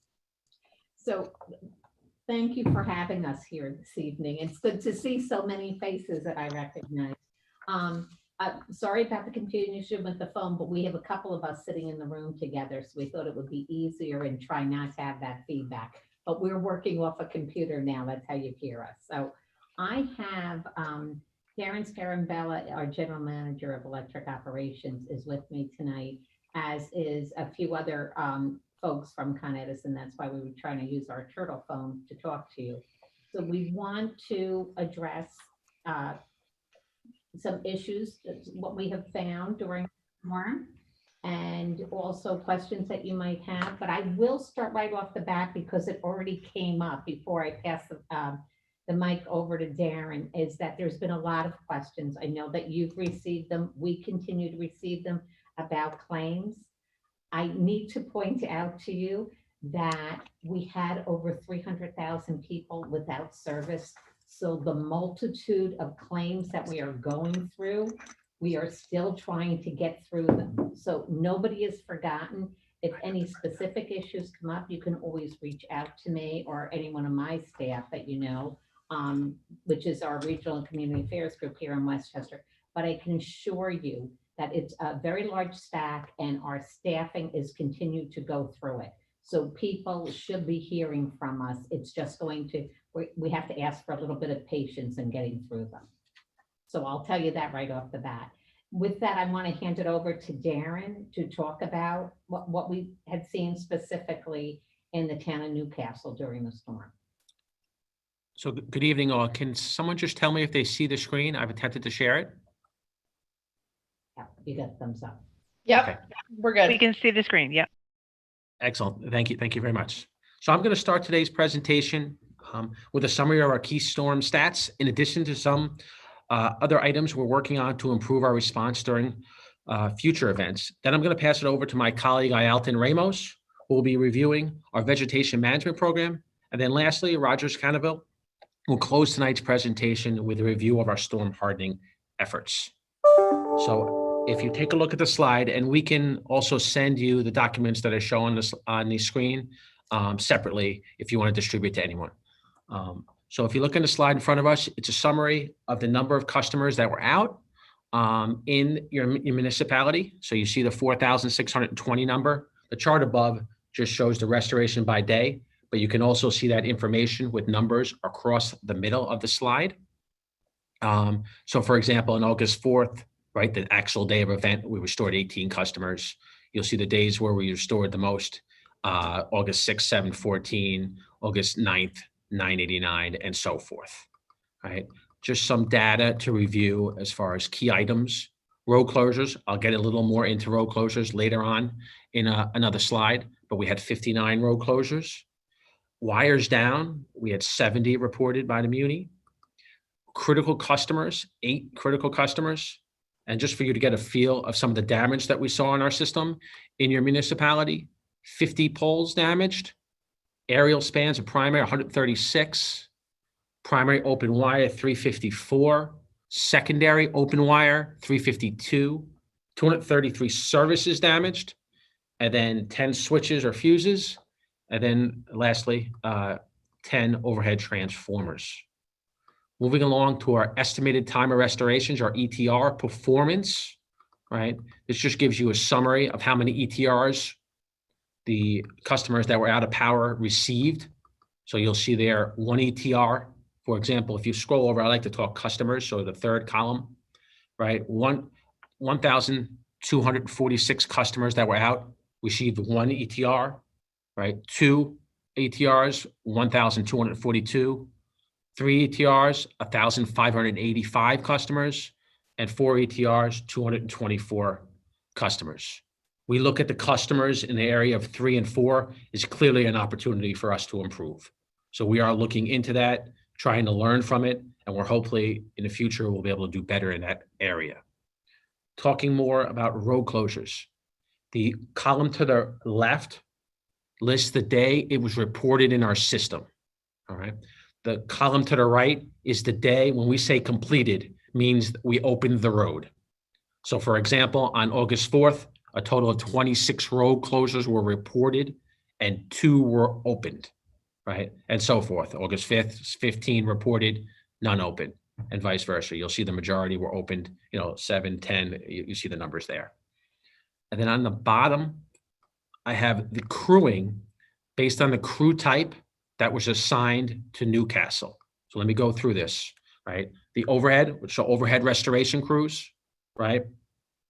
So thank you for having us here this evening. It's good to see so many faces that I recognize. Sorry about the confusion with the phone, but we have a couple of us sitting in the room together, so we thought it would be easier and try not to have that feedback. But we're working off a computer now. That's how you hear us. So I have Darren Scarambella, our General Manager of Electric Operations, is with me tonight, as is a few other folks from Con Edison. That's why we were trying to use our turtle phone to talk to you. So we want to address some issues, what we have found during the storm, and also questions that you might have. But I will start right off the bat because it already came up before I pass the mic over to Darren, is that there's been a lot of questions. I know that you've received them. We continue to receive them about claims. I need to point out to you that we had over 300,000 people without service. So the multitude of claims that we are going through, we are still trying to get through them. So nobody is forgotten. If any specific issues come up, you can always reach out to me or any one of my staff that you know, which is our Regional and Community Affairs group here in Westchester. But I can assure you that it's a very large stack and our staffing is continued to go through it. So people should be hearing from us. It's just going to, we have to ask for a little bit of patience in getting through them. So I'll tell you that right off the bat. With that, I want to hand it over to Darren to talk about what we had seen specifically in the town of Newcastle during the storm. So good evening, all. Can someone just tell me if they see the screen? I've attempted to share it. Yeah, you got thumbs up. Yep, Okay. We're good. We can see the screen. Yep. Excellent. Thank you. Thank you very much. So I'm going to start today's presentation with a summary of our key storm stats, in addition to some other items we're working on to improve our response during future events. Then I'm going to pass it over to my colleague, Ayalton Ramos, who will be reviewing our vegetation management program. And then lastly, Rogers Cannaville will close tonight's presentation with a review of our storm hardening efforts. So if you take a look at the slide, and we can also send you the documents that are shown on the screen separately if you want to distribute to anyone. So if you look at the slide in front of us, it's a summary of the number of customers that were out in your municipality. So you see the 4,620 number. The chart above just shows the restoration by day, but you can also see that information with numbers across the middle of the slide. So for example, on August 4th, right, the actual day of event, we restored 18 customers. You'll see the days where we restored the most, August 6th, 7, 14, August 9th, 989, and so forth, right? Just some data to review as far as key items. Road closures, I'll get a little more into road closures later on in another slide, but we had 59 road closures. Wires down, we had 70 reported by the Muni. Critical customers, 8 critical customers. And just for you to get a feel of some of the damage that we saw in our system, in your municipality, 50 poles damaged, aerial spans of primary 136, primary open wire 354, secondary open wire 352, 233 services damaged, and then 10 switches or fuses, and then lastly, 10 overhead transformers. Moving along to our estimated time of restorations, our ETR performance, right? This just gives you a summary of how many ETRs the customers that were out of power received. So you'll see there 1 ETR. For example, if you scroll over, I like to talk customers, so the third column, right? 1,246 customers that were out received 1 ETR, right? 2 ETRs, 1,242. 3 ETRs, 1,585 customers, and 4 ETRs, 224 customers. We look at the customers in the area of 3 and 4 is clearly an opportunity for us to improve. So we are looking into that, trying to learn from it, and we're hopefully in the future we'll be able to do better in that area. Talking more about road closures. The column to the left lists the day it was reported in our system, all right? The column to the right is the day when we say completed, means we opened the road. So for example, on August 4th, a total of 26 road closures were reported and 2 were opened, right? And so forth. August 5th, 15 reported, none open, and vice versa. You'll see the majority were opened, 7, 10, you see the numbers there. And then on the bottom, I have the crewing based on the crew type that was assigned to Newcastle. So let me go through this, right? The overhead, which are overhead restoration crews, right?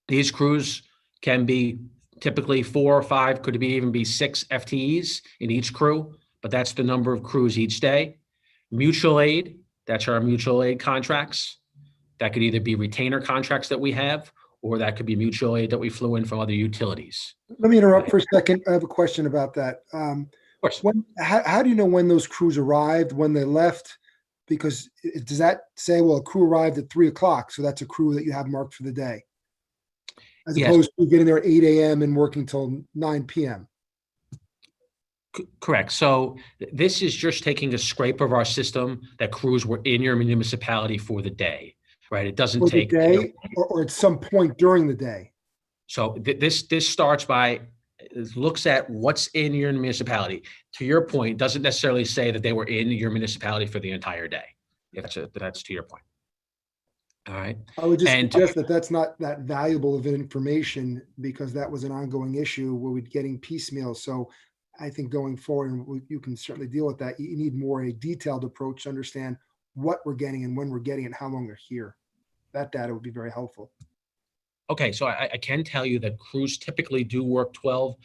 These crews can be typically 4 or 5, could even be 6 FTEs in each crew, but that's the number of crews each day. Mutual aid, that's our mutual aid contracts. That could either be retainer contracts that we have, or that could be mutual aid that we flew in from other utilities. Let me interrupt for a second. I have a question about that. Of course. How do you know when those crews arrived, when they left? Because does that say, well, a crew arrived at 3 o'clock, so that's a crew that you have marked for the day, as opposed to getting there at 8 a.m. and working till 9 p.m.? Correct. So this is just taking a scrape of our system that crews were in your municipality for the day, right? It doesn't take the day, or at some point during the day. So this starts by, it looks at what's in your municipality. To your point, doesn't necessarily say that they were in your municipality for the entire day. That's to your point. All right. I would just suggest that that's not that valuable of information, because that was an ongoing issue where we're getting piecemeal. So I think going forward, and you can certainly deal with that, you need more a detailed approach to understand what we're getting and when we're getting it and how long they're here. That data would be very helpful. Okay, so I can tell you that crews typically do work 12,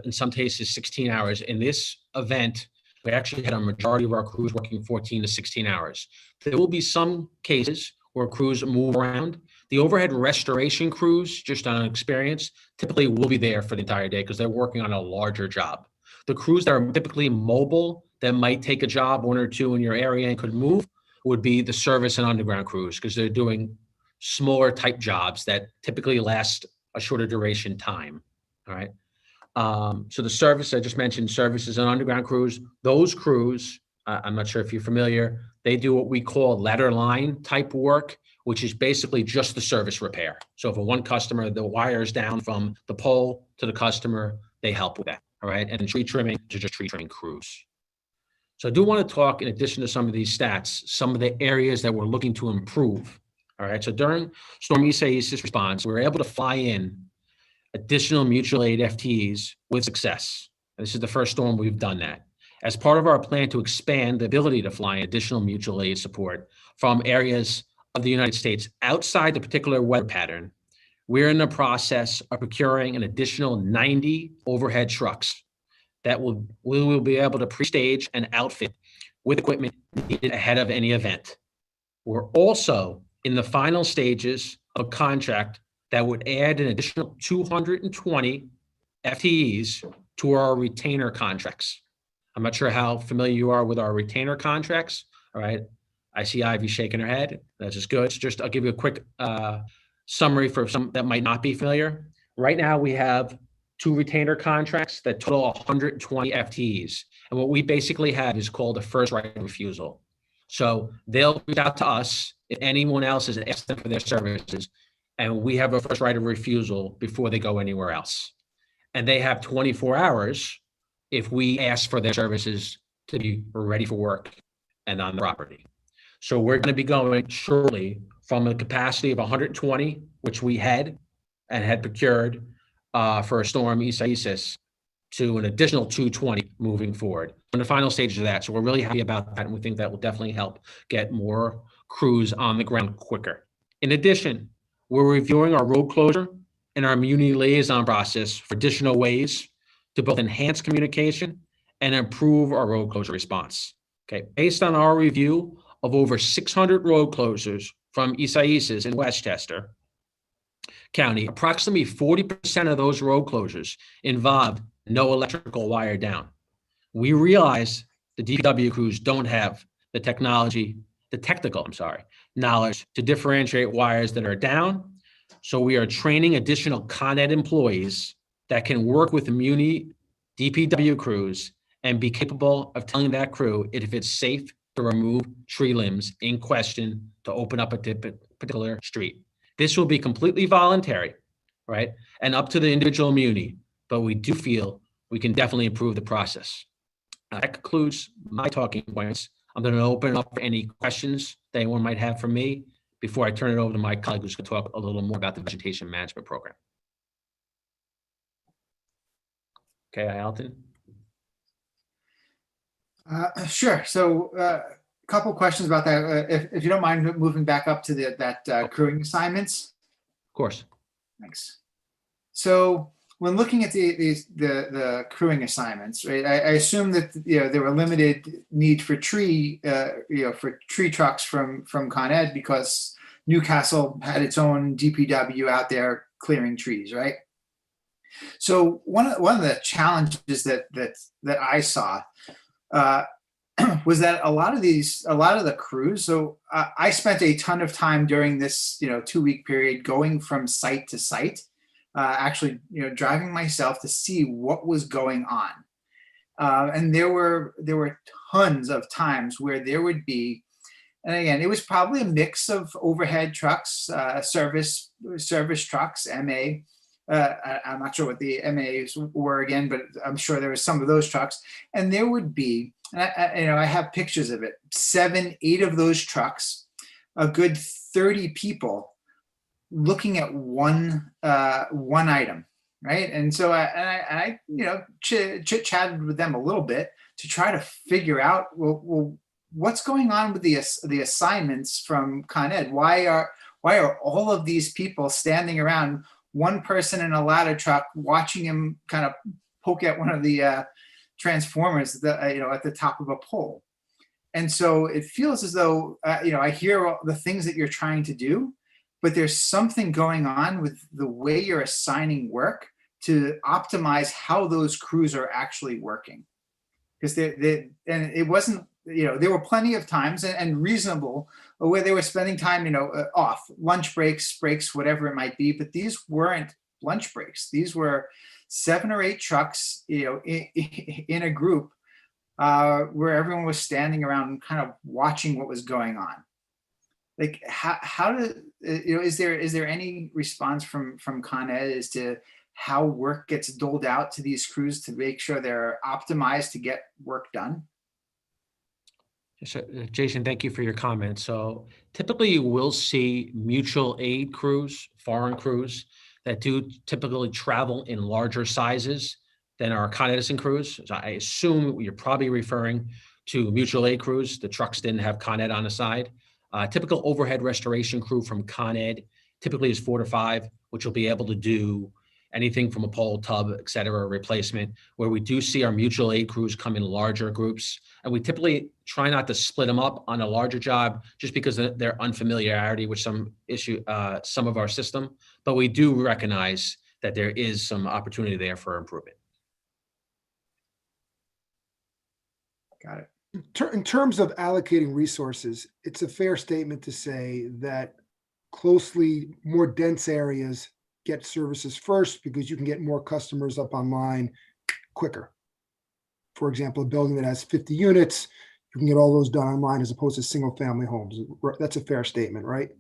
in some cases 16 hours. In this event, we actually had a majority of our crews working 14 to 16 hours. There will be some cases where crews move around. The overhead restoration crews, just on experience, typically will be there for the entire day because they're working on a larger job. The crews that are typically mobile, that might take a job, 1 or 2 in your area and could move, would be the service and underground crews, because they're doing smaller type jobs that typically last a shorter duration time. All right. So the service, I just mentioned services and underground crews, those crews, I'm not sure if you're familiar, they do what we call ladder line type work, which is basically just the service repair. So if a one customer, the wire is down from the pole to the customer, they help with that. All right. And tree trimming, to just tree trimming crews. So I do want to talk, in addition to some of these stats, some of the areas that we're looking to improve. All right, so during Storm Isaias' response, we were able to fly in additional mutual aid FTEs with success. And this is the first storm we've done that. As part of our plan to expand the ability to fly in additional mutual aid support from areas of the United States outside the particular weather pattern, we're in the process of procuring an additional 90 overhead trucks that we will be able to pre-stage and outfit with equipment needed ahead of any event. We're also in the final stages of a contract that would add an additional 220 FTEs to our retainer contracts. I'm not sure how familiar you are with our retainer contracts. All right. I see Ivy shaking her head. That's just good. I'll give you a quick summary for some that might not be familiar. Right now, we have 2 retainer contracts that total 120 FTEs. And what we basically have is called a first right of refusal. So they'll reach out to us if anyone else has asked them for their services, and we have a first right of refusal before they go anywhere else. And they have 24 hours if we ask for their services to be ready for work and on the property. So we're going to be going shortly from a capacity of 120, which we had procured for a storm Isaias, to an additional 220 moving forward. In the final stages of that. So we're really happy about that. And we think that will definitely help get more crews on the ground quicker. In addition, we're reviewing our road closure and our community liaison process for additional ways to both enhance communication and improve our road closure response. Okay, based on our review of over 600 road closures from Isaias in Westchester County, approximately 40% of those road closures involved no electrical wire down. We realize the DPW crews don't have the technical knowledge to differentiate wires that are down. So we are training additional Con Ed employees that can work with Muni DPW crews and be capable of telling that crew if it's safe to remove tree limbs in question to open up a particular street. This will be completely voluntary, right? And up to the individual Muni, but we do feel we can definitely improve the process. That concludes my talking points. I'm going to open up for any questions that anyone might have for me before I turn it over to my colleague who's going to talk a little more about the vegetation management program. Okay, Alton. Sure. So a couple questions about that. If you don't mind moving back up to that crewing assignments. Of course. Thanks. So when looking at the crewing assignments, right, I assume that there were limited need for tree trucks from Con Ed because Newcastle had its own DPW out there clearing trees, right? So one of the challenges that I saw was that a lot of the crews. So I spent a ton of time during this 2-week period going from site to site, actually driving myself to see what was going on, and there were tons of times where there would be, and again it was probably a mix of overhead trucks, service trucks, MA. I'm not sure what the MAs were again, but I'm sure there was some of those trucks, and there would be, and I have pictures of it, 7, 8 of those trucks, a good 30 people looking at one item, right? And so I chit-chatted with them a little bit to try to figure out, well, what's going on with the assignments from Con Ed? Why are all of these people standing around one person in a ladder truck watching him kind of poke at one of the transformers at the top of a pole? And so it feels as though I hear all the things that you're trying to do, but there's something going on with the way you're assigning work to optimize how those crews are actually working. Because and it wasn't, there were plenty of times and reasonable where they were spending time, off, lunch breaks, whatever it might be, but these weren't lunch breaks. These were 7 or 8 trucks, in a group where everyone was standing around kind of watching what was going on. Like is there any response from Con Ed as to how work gets doled out to these crews to make sure they're optimized to get work done? Jason, thank you for your comment. So typically you will see mutual aid crews, foreign crews that do typically travel in larger sizes than our Con Edison crews. So I assume you're probably referring to mutual aid crews. The trucks didn't have Con Ed on the side. Typical overhead restoration crew from Con Ed typically is 4 to 5, which will be able to do anything from a pole, tub, et cetera, replacement, where we do see our mutual aid crews come in larger groups. And we typically try not to split them up on a larger job just because of their unfamiliarity with some of our system. But we do recognize that there is some opportunity there for improvement. Got it. In terms of allocating resources, it's a fair statement to say that closely more dense areas get services first because you can get more customers up online quicker. For example, a building that has 50 units, you can get all those done online as opposed to single family homes. That's a fair statement, right?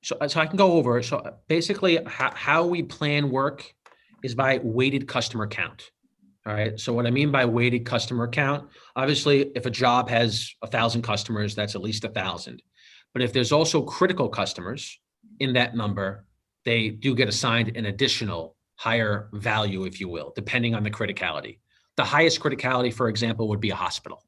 So I can go over. So basically how we plan work is by weighted customer count. All right. So what I mean by weighted customer count, obviously, if a job has 1,000 customers, that's at least 1,000. But if there's also critical customers in that number, they do get assigned an additional higher value, if you will, depending on the criticality. The highest criticality, for example, would be a hospital.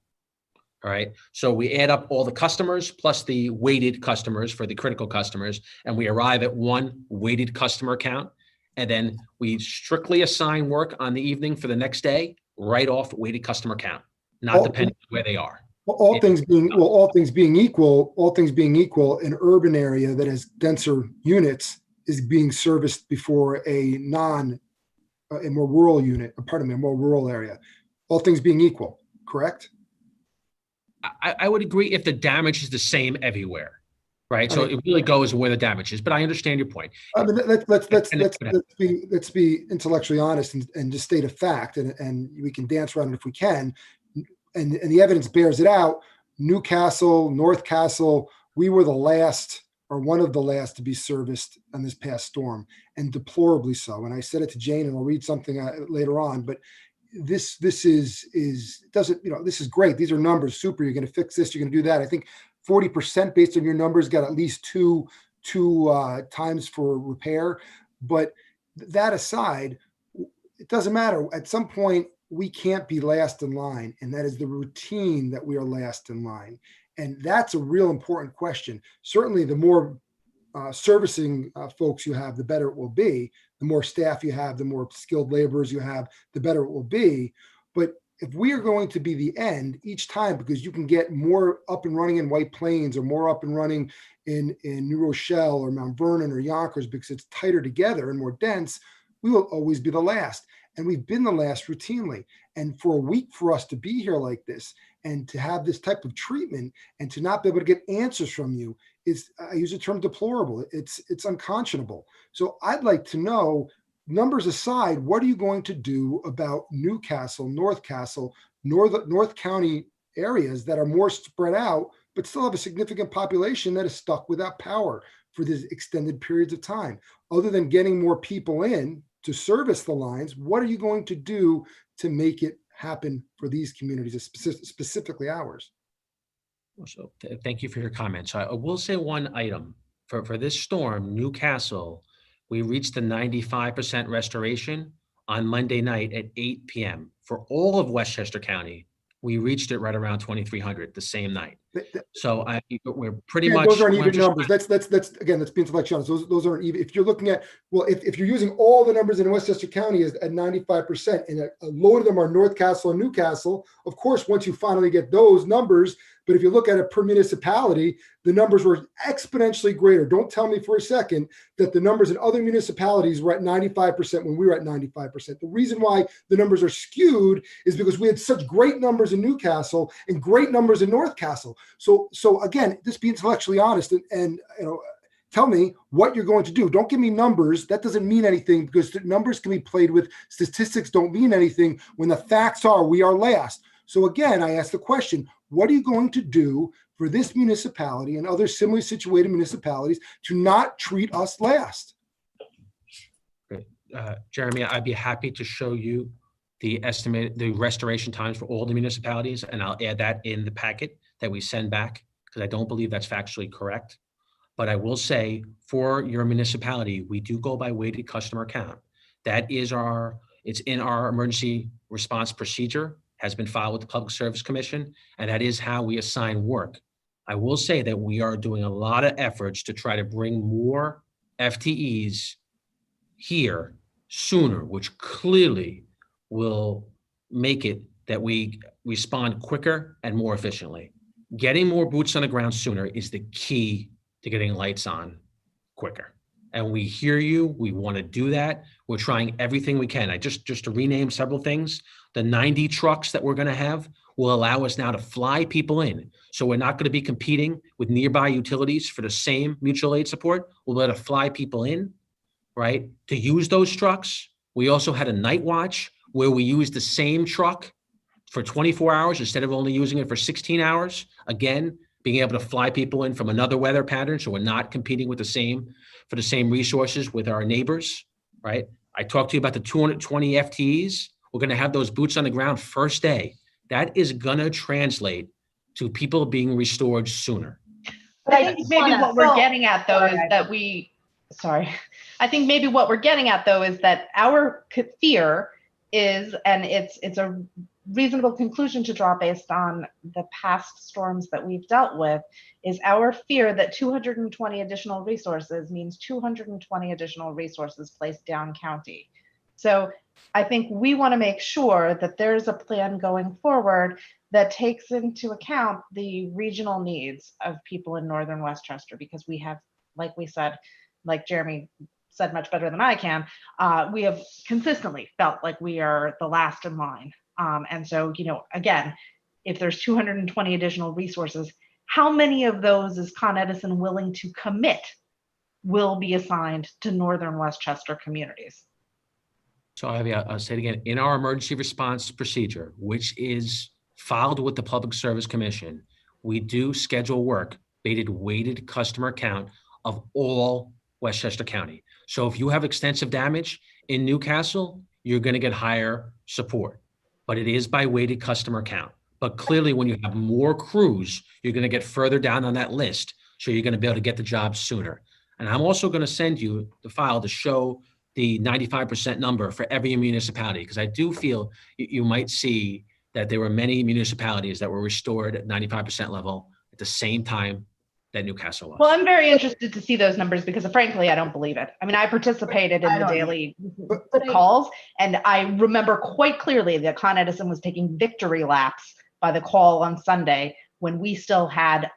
All right. So we add up all the customers plus the weighted customers for the critical customers, and we arrive at one weighted customer count. And then we strictly assign work on the evening for the next day, right off weighted customer count, not depending on where they are. All things being equal, an urban area that has denser units is being serviced before a more rural unit, pardon me, a more rural area. All things being equal, correct? I would agree if the damage is the same everywhere, right? So it really goes where the damage is, but I understand your point. I mean, let's be intellectually honest and just state a fact, and we can dance around it if we can, and the evidence bears it out. Newcastle, North Castle, we were the last or one of the last to be serviced on this past storm, and deplorably so. And I said it to Jane, and I'll read something later on, but this is great. These are numbers, super. You're going to fix this. You're going to do that. I think 40% based on your numbers got at least two times for repair. But that aside, it doesn't matter. At some point, we can't be last in line, and that is the routine that we are last in line. And that's a real important question. Certainly, the more servicing folks you have, the better it will be. The more staff you have, the more skilled laborers you have, the better it will be. But if we are going to be the end each time, because you can get more up and running in White Plains or more up and running in New Rochelle or Mount Vernon or Yonkers because it's tighter together and more dense, we will always be the last. And we've been the last routinely. And for a week for us to be here like this and to have this type of treatment and to not be able to get answers from you is, I use the term deplorable. It's unconscionable. So I'd like to know, numbers aside, what are you going to do about Newcastle, North Castle, North County areas that are more spread out, but still have a significant population that is stuck without power for these extended periods of time? Other than getting more people in to service the lines, what are you going to do to make it happen for these communities, specifically ours? So thank you for your comments. I will say one item for this storm, Newcastle, we reached the 95% restoration on Monday night at 8 p.m. For all of Westchester County, we reached it right around 2,300 the same night. So we're pretty much. Those aren't even numbers. Let's be intellectual honest. Those aren't even. If you're looking at, well, if you're using all the numbers in Westchester County at 95%, and a load of them are North Castle and Newcastle, of course, once you finally get those numbers. But if you look at it per municipality, the numbers were exponentially greater. Don't tell me for a second that the numbers in other municipalities were at 95% when we were at 95%. The reason why the numbers are skewed is because we had such great numbers in Newcastle and great numbers in North Castle. So again, just be intellectually honest and tell me what you're going to do. Don't give me numbers. That doesn't mean anything because the numbers can be played with. Statistics don't mean anything when the facts are we are last. So again, I ask the question, what are you going to do for this municipality and other similarly situated municipalities to not treat us last? Great. Jeremy, I'd be happy to show you the restoration times for all the municipalities, and I'll add that in the packet that we send back because I don't believe that's factually correct. But I will say for your municipality, we do go by weighted customer count. That is it's in our emergency response procedure, has been filed with the Public Service Commission, and that is how we assign work. I will say that we are doing a lot of efforts to try to bring more FTEs here sooner, which clearly will make it that we respond quicker and more efficiently. Getting more boots on the ground sooner is the key to getting lights on quicker. And we hear you, we want to do that. We're trying everything we can. Just to rename several things, the 90 trucks that we're going to have, will allow us now to fly people in. So we're not going to be competing with nearby utilities for the same mutual aid support. We'll be able to fly people in, right, to use those trucks. We also had a night watch where we used the same truck for 24 hours instead of only using it for 16 hours. Again, being able to fly people in from another weather pattern, so we're not competing with for the same resources with our neighbors, right? I talked to you about the 220 FTEs. We're going to have those boots on the ground first day. That is going to translate to people being restored sooner. But I think maybe what we're getting at, though, is that I think maybe what we're getting at, though, is that our fear is, and it's a reasonable conclusion to draw based on the past storms that we've dealt with, is our fear that 220 additional resources means 220 additional resources placed down county. So I think we want to make sure that there's a plan going forward that takes into account the regional needs of people in Northern Westchester, because we have, like we said, like Jeremy said much better than I can, we have consistently felt like we are the last in line. And so, again, if there's 220 additional resources, how many of those is Con Edison willing to commit will be assigned to Northern Westchester communities? So I'll say it again, in our emergency response procedure, which is filed with the Public Service Commission, we do schedule work weighted customer count of all Westchester County. So if you have extensive damage in Newcastle, you're going to get higher support, but it is by weighted customer count. But clearly when you have more crews, you're going to get further down on that list. So you're going to be able to get the job sooner. And I'm also going to send you the file to show the 95% number for every municipality, because I do feel you might see that there were many municipalities that were restored at 95% level at the same time that Newcastle was. Well, I'm very interested to see those numbers because frankly, I don't believe it. I mean, I participated in the daily calls, and I remember quite clearly that Con Edison was taking victory laps by the call on Sunday when we still had,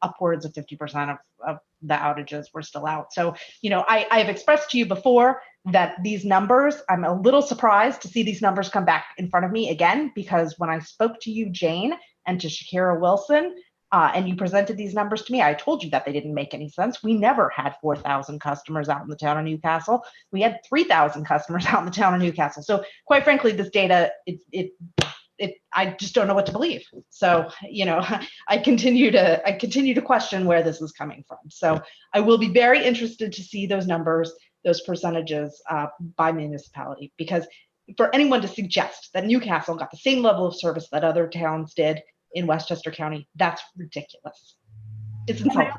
upwards of 50% of the outages were still out. So, I've expressed to you before that these numbers, I'm a little surprised to see these numbers come back in front of me again, because when I spoke to you, Jane, and to Shakira Wilson, and you presented these numbers to me, I told you that they didn't make any sense. We never had 4,000 customers out in the town of Newcastle. We had 3,000 customers out in the town of Newcastle. So quite frankly, this data, I just don't know what to believe. So, I continue to question where this is coming from. So I will be very interested to see those numbers, those percentages by municipality, because for anyone to suggest that Newcastle got the same level of service that other towns did in Westchester County, that's ridiculous. It's insulting.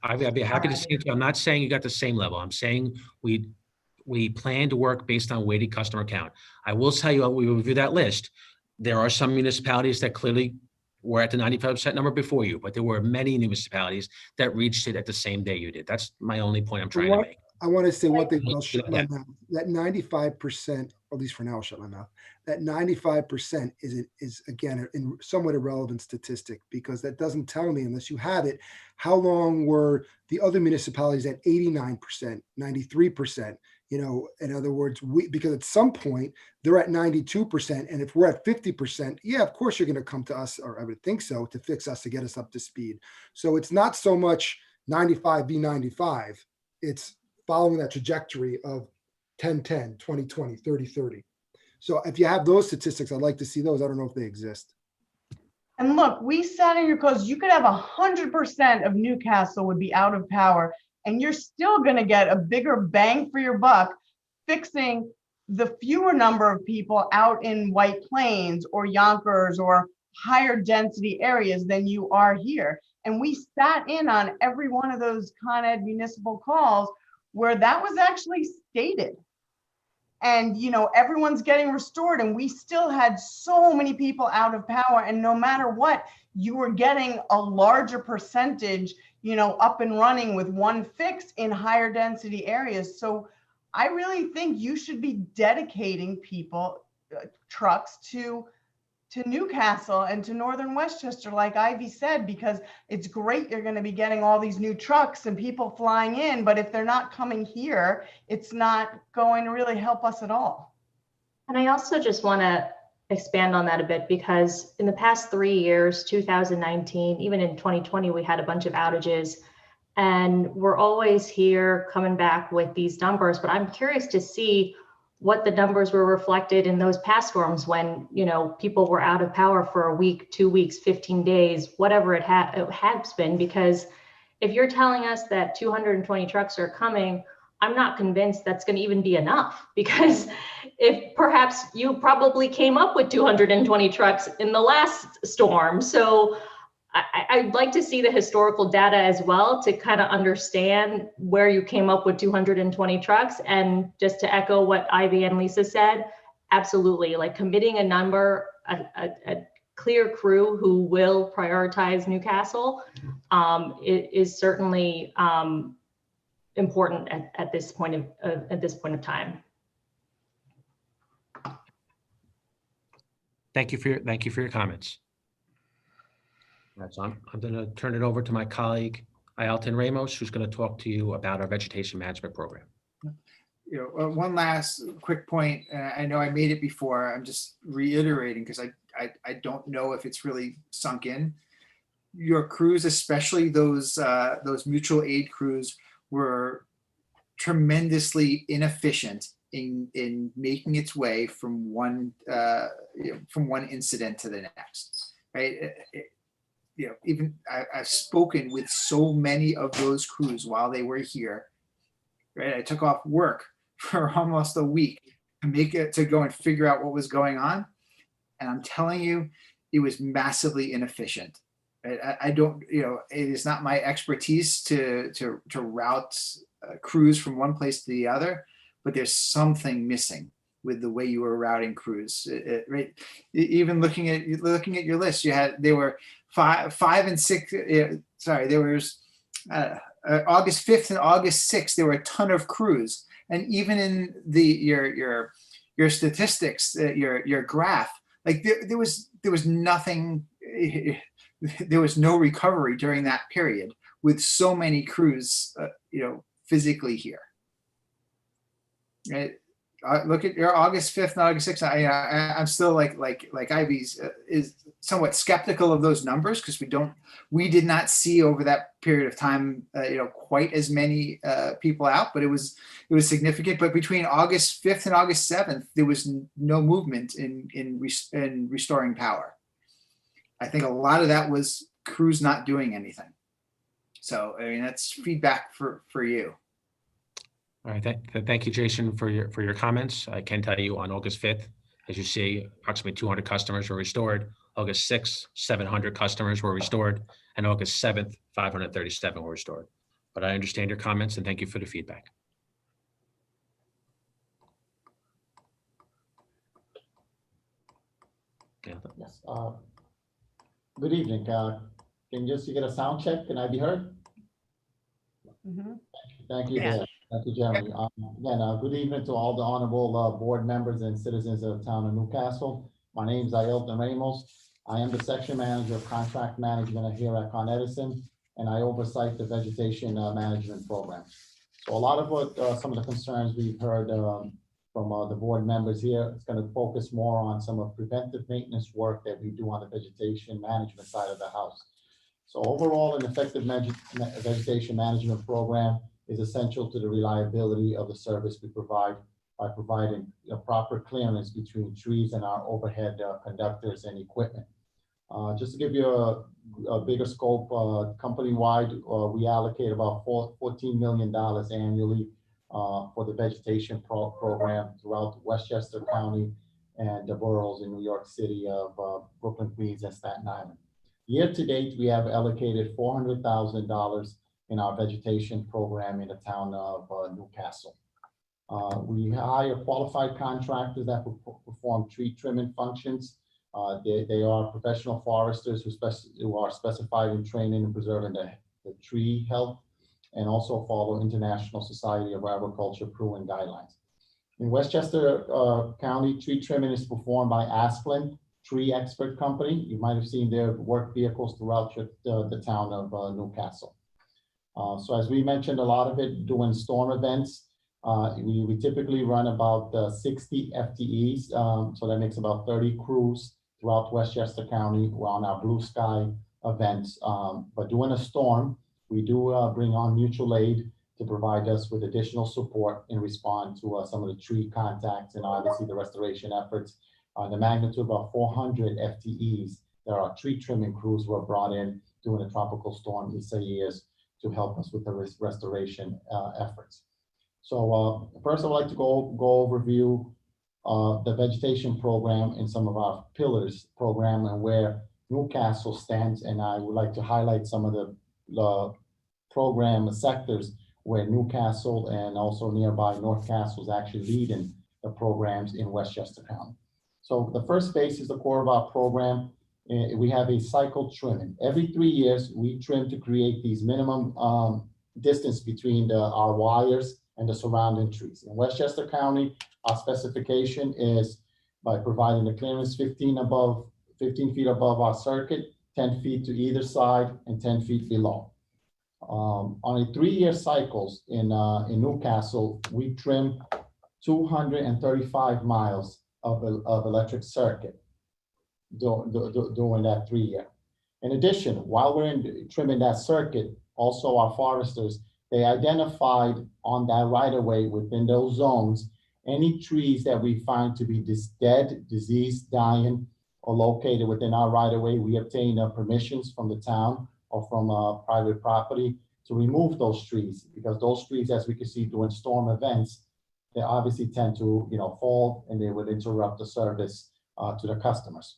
I'd be happy to see it. I'm not saying you got the same level. I'm saying we plan to work based on weighted customer count. I will tell you, we review that list. There are some municipalities that clearly were at the 95% number before you, but there were many municipalities that reached it at the same day you did. That's my only point I'm trying to make. I want to say one thing, I'll shut my mouth. That 95%, at least for now, I'll shut my mouth. That 95% is again, somewhat irrelevant statistic, because that doesn't tell me, unless you have it, how long were the other municipalities at 89%, 93%? In other words, because at some point they're at 92%. And if we're at 50%, yeah, of course you're going to come to us, or I would think so, to fix us, to get us up to speed. So it's not so much 95 be 95. It's following that trajectory of 10-10, 20-20, 30-30. So if you have those statistics, I'd like to see those. I don't know if they exist. And look, we sat in here because you could have 100% of Newcastle would be out of power, and you're still going to get a bigger bang for your buck fixing the fewer number of people out in White Plains or Yonkers or higher density areas than you are here. And we sat in on every one of those Con Ed municipal calls where that was actually stated. And, everyone's getting restored, and we still had so many people out of power. And no matter what, you were getting a larger percentage, up and running with one fix in higher density areas. So I really think you should be dedicating people, trucks to Newcastle and to Northern Westchester, like Ivy said, because it's great you're going to be getting all these new trucks and people flying in, but if they're not coming here, it's not going to really help us at all. And I also just want to expand on that a bit, because in the past 3 years, 2019, even in 2020, we had a bunch of outages, and we're always here coming back with these numbers. But I'm curious to see what the numbers were reflected in those past storms when, you know, people were out of power for a week, 2 weeks, 15 days, whatever it has been. Because if you're telling us that 220 trucks are coming, I'm not convinced that's going to even be enough, because if perhaps you probably came up with 220 trucks in the last storm. So I'd like to see the historical data as well to kind of understand where you came up with 220 trucks. And just to echo what Ivy and Lisa said, absolutely, like committing a number, a clear crew who will prioritize Newcastle is certainly important at this point of time. Thank you for your comments. All right, so I'm going to turn it over to my colleague Ayalton Ramos, who's going to talk to you about our vegetation management program. You know, one last quick point. I know I made it before. I'm just reiterating because I don't know if it's really sunk in. Your crews, especially those mutual aid crews, were tremendously inefficient in making its way from one incident to the next. Right. You know, even I've spoken with so many of those crews while they were here. Right. I took off work for almost a week to go and figure out what was going on. And I'm telling you, it was massively inefficient. Right? I don't, you know, it is not my expertise to route crews from one place to the other, but there's something missing with the way you were routing crews. Right? Even looking at your list, there were five and six. Sorry, there was August 5th and August 6th. There were a ton of crews, and even in your statistics, your graph, like there was nothing. There was no recovery during that period with so many crews, physically here. Right? Look at your August 5th and August 6th. I'm still like Ivy's is somewhat skeptical of those numbers because we did not see over that period of time, quite as many people out, but it was significant. But between August 5th and August 7th, there was no movement in restoring power. I think a lot of that was crews not doing anything. So, I mean, that's feedback for you. All right, thank you, Jason, for your comments. I can tell you on August 5th, as you see, approximately 200 customers were restored. August 6th, 700 customers were restored. And August 7th, 537 were restored. But I understand your comments and thank you for the feedback. Yes. Good evening. Can you get a sound check? Can I be heard? Mm-hmm. Thank you. Yes. Thank you, Jeremy. Again, good evening to all the honorable board members and citizens of the town of Newcastle. My name is Ayalton Ramos. I am the section manager of contract management here at Con Edison, and I oversight the vegetation management program. So a lot of what some of the concerns we've heard from the board members here, it's going to focus more on some of preventive maintenance work that we do on the vegetation management side of the house. So overall, an effective vegetation management program is essential to the reliability of the service we provide by providing proper clearance between trees and our overhead conductors and equipment. Just to give you a bigger scope, company-wide, we allocate about $14 million annually for the vegetation program throughout Westchester County and the boroughs in New York City of Brooklyn, Queens, and Staten Island. Year to date, we have allocated $400,000 in our vegetation program in the town of Newcastle. We hire qualified contractors that perform tree trimming functions. They are professional foresters who are specified in training and preserving the tree health and also follow International Society of Agriculture pruning guidelines. In Westchester County, tree trimming is performed by Asplin Tree Expert Company. You might have seen their work vehicles throughout the town of Newcastle. So as we mentioned, a lot of it during storm events, We typically run about 60 FTEs, so that makes about 30 crews throughout Westchester County. We're on our Blue Sky events, but during a storm, we do bring on mutual aid to provide us with additional support in response to some of the tree contacts and obviously the restoration efforts. The magnitude of about 400 FTEs, there are tree trimming crews were brought in during the tropical storm Isaias to help us with the restoration efforts. So first I'd like to go overview the vegetation program and some of our pillars program and where Newcastle stands. And I would like to highlight some of the program sectors where Newcastle and also nearby North Castle is actually leading the programs in Westchester County. So the first phase is the core of our program. We have a cycle trimming. Every 3 years, we trim to create these minimum distance between our wires and the surrounding trees. In Westchester County, our specification is by providing the clearance 15 feet above our circuit, 10 feet to either side, and 10 feet below. On a 3-year cycles in Newcastle, we trim 235 miles of electric circuit during that 3 year. In addition, while we're trimming that circuit, also our foresters, they identified on that right of way within those zones, any trees that we find to be dead, diseased, dying, or located within our right of way, we obtain permissions from the town or from private property to remove those trees, because those trees, as we can see during storm events, they obviously tend to, fall and they would interrupt the service to the customers.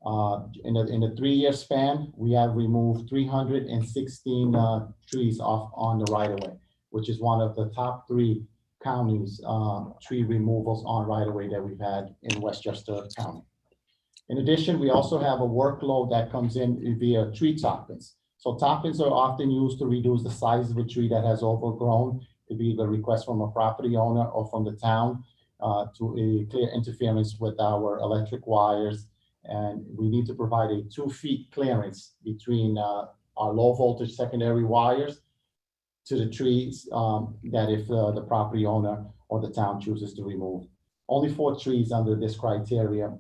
In the 3-year span, we have removed 316 trees off on the right of way, which is one of the top 3 counties tree removals on right of way that we've had in Westchester County. In addition, we also have a workload that comes in via tree toppings. So toppings are often used to reduce the size of a tree that has overgrown. It could be the request from a property owner or from the town to clear interference with our electric wires. And we need to provide a 2 feet clearance between our low voltage secondary wires to the trees that if the property owner or the town chooses to remove. Only 4 trees under this criteria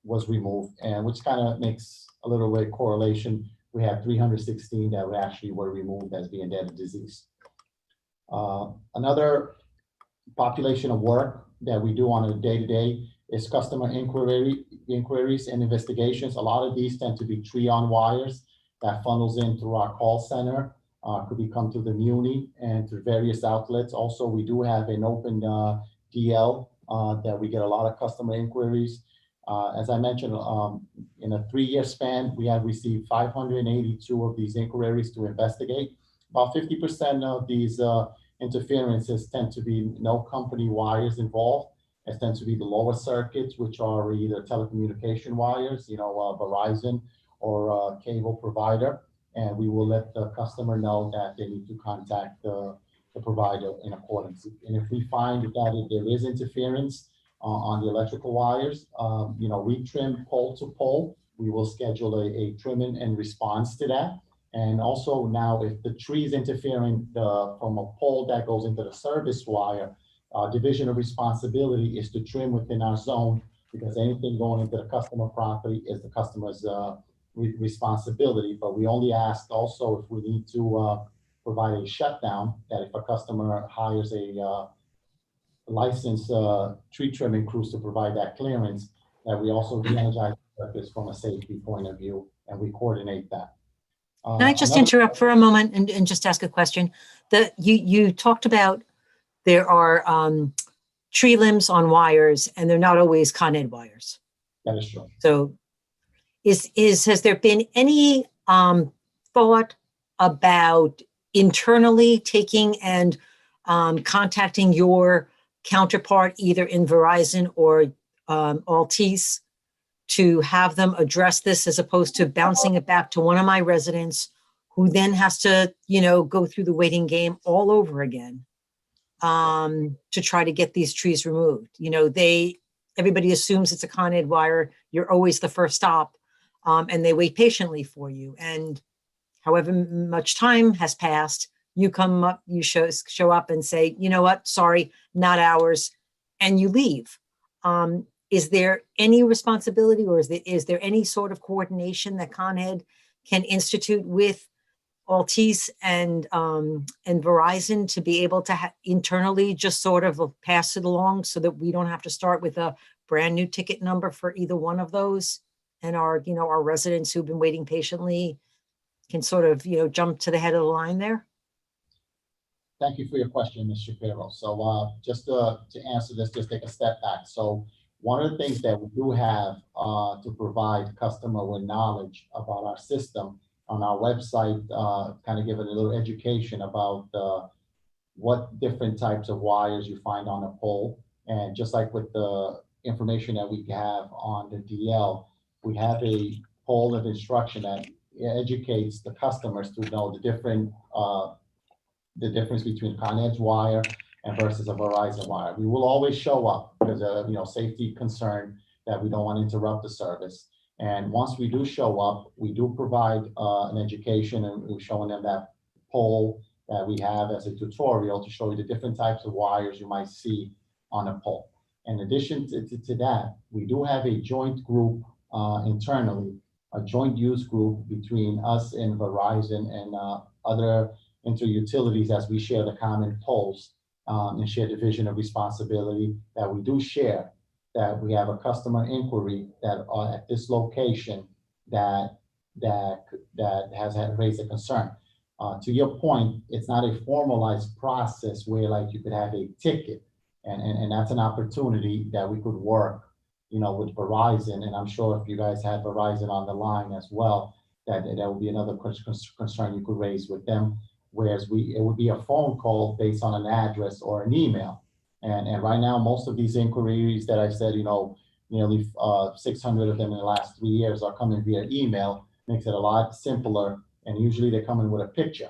was removed, and which kind of makes a little bit correlation. We have 316 that actually were removed as being dead or diseased. Another population of work that we do on a day-to-day is customer inquiries and investigations. A lot of these tend to be tree on wires that funnels in through our call center, could be come to the Muni and through various outlets. Also, we do have an open DL that we get a lot of customer inquiries. As I mentioned, in a 3-year span, we have received 582 of these inquiries to investigate. About 50% of these interferences tend to be no company wires involved. It tends to be the lower circuits, which are either telecommunication wires, Verizon or cable provider. And we will let the customer know that they need to contact the provider in accordance. And if we find that there is interference on the electrical wires, we trim pole to pole. We will schedule a trimming and response to that. And also now, if the tree is interfering from a pole that goes into the service wire, division of responsibility is to trim within our zone, because anything going into the customer property is the customer's responsibility. But we only ask also if we need to provide a shutdown, that if a customer hires a licensed tree trimming crews to provide that clearance, that we also de-energize this from a safety point of view, and we coordinate that. Can I just interrupt for a moment and just ask a question? You talked about there are tree limbs on wires, and they're not always Con Ed wires. That is true. So has there been any thought about internally taking and contacting your counterpart, either in Verizon or Altice, to have them address this, as opposed to bouncing it back to one of my residents who then has to, go through the waiting game all over again to try to get these trees removed? Everybody assumes it's a Con Ed wire. You're always the first stop, and they wait patiently for you. And however much time has passed, you come up, you show up and say, you know what, sorry, not ours, and you leave. Is there any responsibility, or is there any sort of coordination that Con Ed can institute with Altice and Verizon to be able to internally just sort of pass it along so that we don't have to start with a brand new ticket number for either one of those? And our residents who've been waiting patiently can sort of, jump to the head of the line there? Thank you for your question, Ms. Shapiro. So just to answer this, just take a step back. So one of the things that we do have to provide customer with knowledge about our system on our website, kind of give it a little education about what different types of wires you find on a pole. And just like with the information that we have on the DL, we have a pole of instruction that educates the customers to know the difference between Con Ed's wire and versus a Verizon wire. We will always show up because of safety concern that we don't want to interrupt the service. And once we do show up, we do provide an education, and we're showing them that pole that we have as a tutorial to show you the different types of wires you might see on a pole. In addition to that, we do have a joint group internally, a joint use group between us and Verizon and other inter-utilities as we share the common poles and share division of responsibility that we do share, that we have a customer inquiry that at this location that has raised a concern. To your point, it's not a formalized process where like you could have a ticket, and that's an opportunity that we could work, with Verizon. And I'm sure if you guys had Verizon on the line as well, that would be another concern you could raise with them. Whereas it would be a phone call based on an address or an email. And right now, most of these inquiries that I said, nearly 600 of them in the last 3 years are coming via email, makes it a lot simpler. And usually they come in with a picture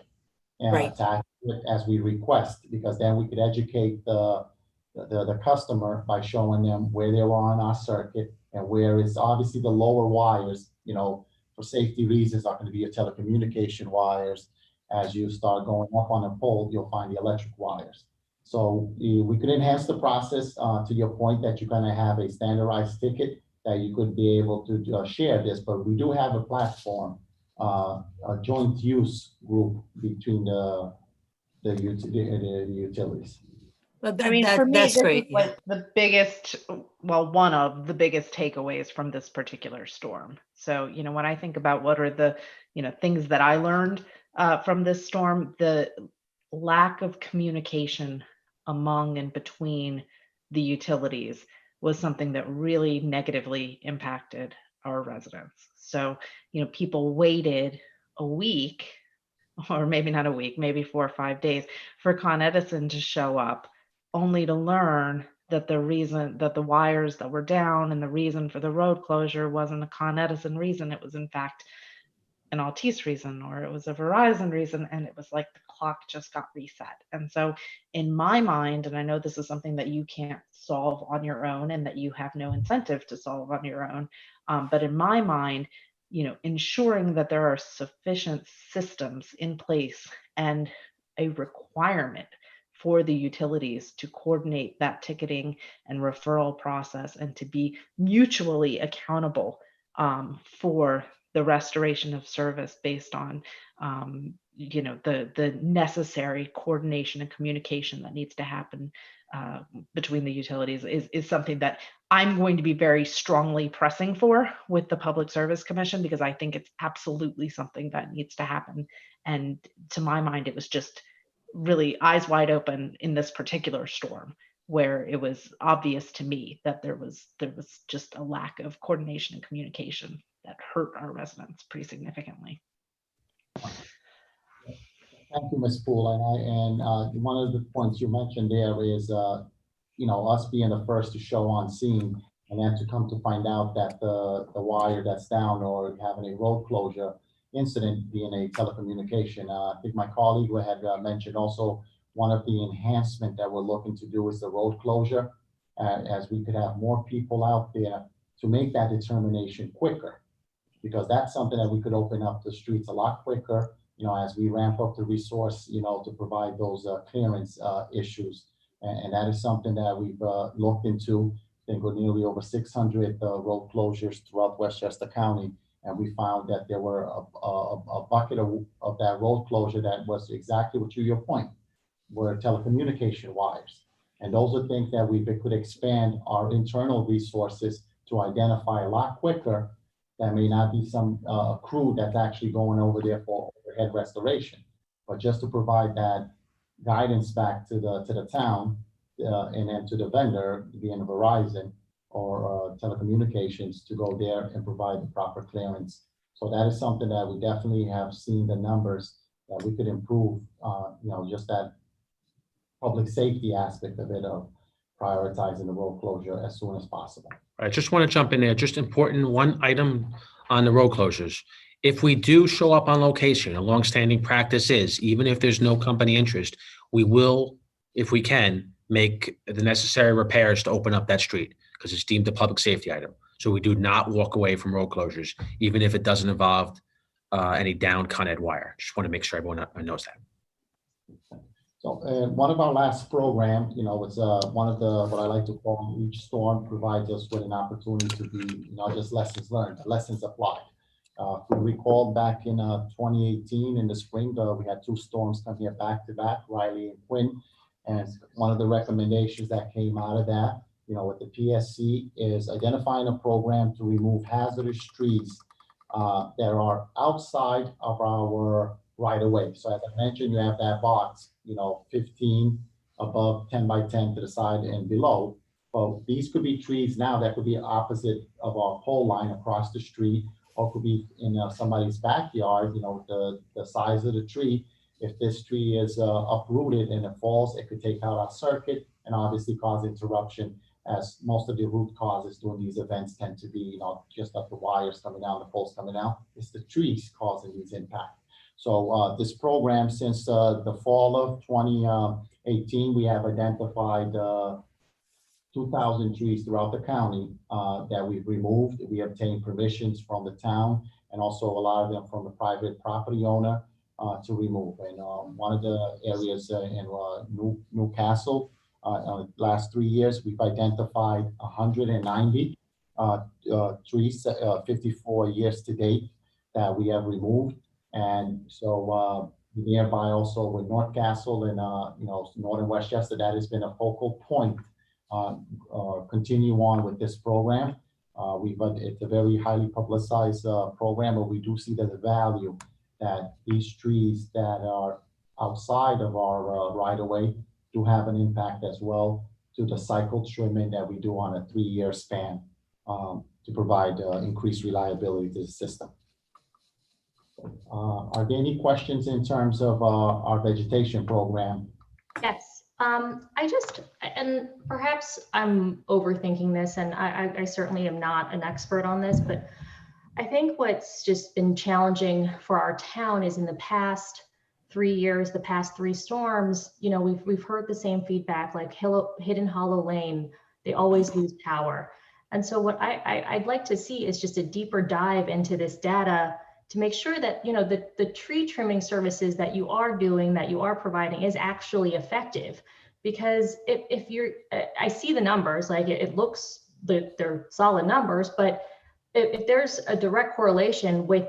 and attach it as we request, because then we could educate the customer by showing them where they are on our circuit and where is obviously the lower wires, for safety reasons are going to be your telecommunication wires. As you start going up on a pole, you'll find the electric wires. So we could enhance the process to your point that you're going to have a standardized ticket that you could be able to share this, but we do have a platform, a joint use group between the utilities. I mean, for me, that's this great. is like the biggest, well, one of the biggest takeaways from this particular storm. So, when I think about what are the, things that I learned from this storm, the lack of communication among and between the utilities was something that really negatively impacted our residents. So, people waited a week, or maybe not a week, maybe 4 or 5 days for Con Edison to show up, only to learn that the reason that the wires that were down and the reason for the road closure wasn't a Con Edison reason. It was in fact an Altice reason, or it was a Verizon reason. And it was like the clock just got reset. And so in my mind, and I know this is something that you can't solve on your own and that you have no incentive to solve on your own. But in my mind, ensuring that there are sufficient systems in place and a requirement for the utilities to coordinate that ticketing and referral process and to be mutually accountable for the restoration of service based on the necessary coordination and communication that needs to happen between the utilities is something that I'm going to be very strongly pressing for with the Public Service Commission, because I think it's absolutely something that needs to happen. And to my mind, it was just really eyes wide open in this particular storm, where it was obvious to me that there was just a lack of coordination and communication that hurt our residents pretty significantly. Thank you, Ms. Poole. And one of the points you mentioned there is, us being the first to show on scene, and then to come to find out that the wire that's down or having a road closure incident being a telecommunication. I think my colleague had mentioned also one of the enhancement that we're looking to do is the road closure, as we could have more people out there to make that determination quicker, because that's something that we could open up the streets a lot quicker as we ramp up the resource, to provide those clearance issues. And that is something that we've looked into. I think we're nearly over 600 road closures throughout Westchester County. And we found that there were a bucket of that road closure that was exactly what your point, were telecommunication wires. And those are things that we could expand our internal resources to identify a lot quicker. That may not be some crew that's actually going over there for overhead restoration, but just to provide that guidance back to the town and then to the vendor, being Verizon or telecommunications, to go there and provide the proper clearance. So that is something that we definitely have seen the numbers that we could improve, just that public safety aspect of it, of prioritizing the road closure as soon as possible. I just want to jump in there. Just important one item on the road closures. If we do show up on location, a longstanding practice is, even if there's no company interest, we will, if we can, make the necessary repairs to open up that street because it's deemed a public safety item. So we do not walk away from road closures, even if it doesn't involve any down Con Ed wire. Just want to make sure everyone knows that. So one of our last programs, it's one of the, what I like to call, each storm provides us with an opportunity to be, just lessons learned, lessons applied. If we recall back in 2018 in the spring, we had 2 storms come here back to back, Riley and Quinn. And one of the recommendations that came out of that, with the PSC, is identifying a program to remove hazardous trees that are outside of our right away. So as I mentioned, you have that box, 15 above, 10 by 10 to the side and below. But these could be trees now that could be opposite of our pole line across the street, or could be in somebody's backyard, the size of the tree. If this tree is uprooted and it falls, it could take out our circuit and obviously cause interruption, as most of the root causes during these events tend to be, just like the wires coming down, the poles coming out. It's the trees causing these impacts. So this program, since the fall of 2018, we have identified 2,000 trees throughout the county that we've removed. We obtained permissions from the town and also a lot of them from the private property owner to remove. And one of the areas in Newcastle, last 3 years, we've identified 190 trees, 54 years to date that we have removed. And so nearby also with North Castle and northern Westchester, that has been a focal point. Continue on with this program. It's a very highly publicized program, but we do see that the value that these trees that are outside of our right of way do have an impact as well to the cycle trimming that we do on a 3-year span to provide increased reliability to the system. Are there any questions in terms of our vegetation program? Yes. And perhaps I'm overthinking this, and I certainly am not an expert on this, but I think what's just been challenging for our town is in the past 3 years, the past 3 storms, we've heard the same feedback, like Hidden Hollow Lane, they always lose power. And so what I'd like to see is just a deeper dive into this data to make sure that, the tree trimming services that you are doing, that you are providing is actually effective. Because if you're, I see the numbers, like it looks, they're solid numbers, but if there's a direct correlation with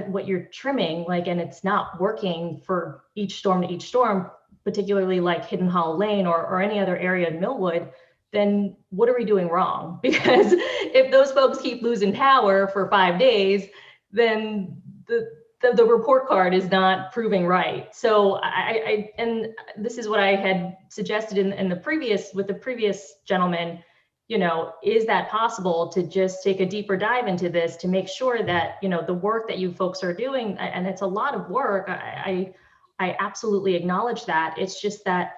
what you're trimming, and it's not working for each storm to each storm, particularly like Hidden Hollow Lane or any other area in Millwood, then what are we doing wrong? Because if those folks keep losing power for 5 days, then the report card is not proving right. So and this is what I had suggested in the previous, with the previous gentleman, is that possible to just take a deeper dive into this to make sure that, the work that you folks are doing, and it's a lot of work, I absolutely acknowledge that. It's just that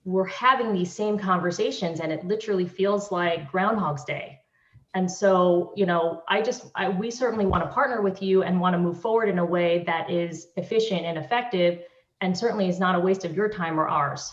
we're having these same conversations and it literally feels like Groundhog's Day. And so, we certainly want to partner with you and want to move forward in a way that is efficient and effective, and certainly is not a waste of your time or ours.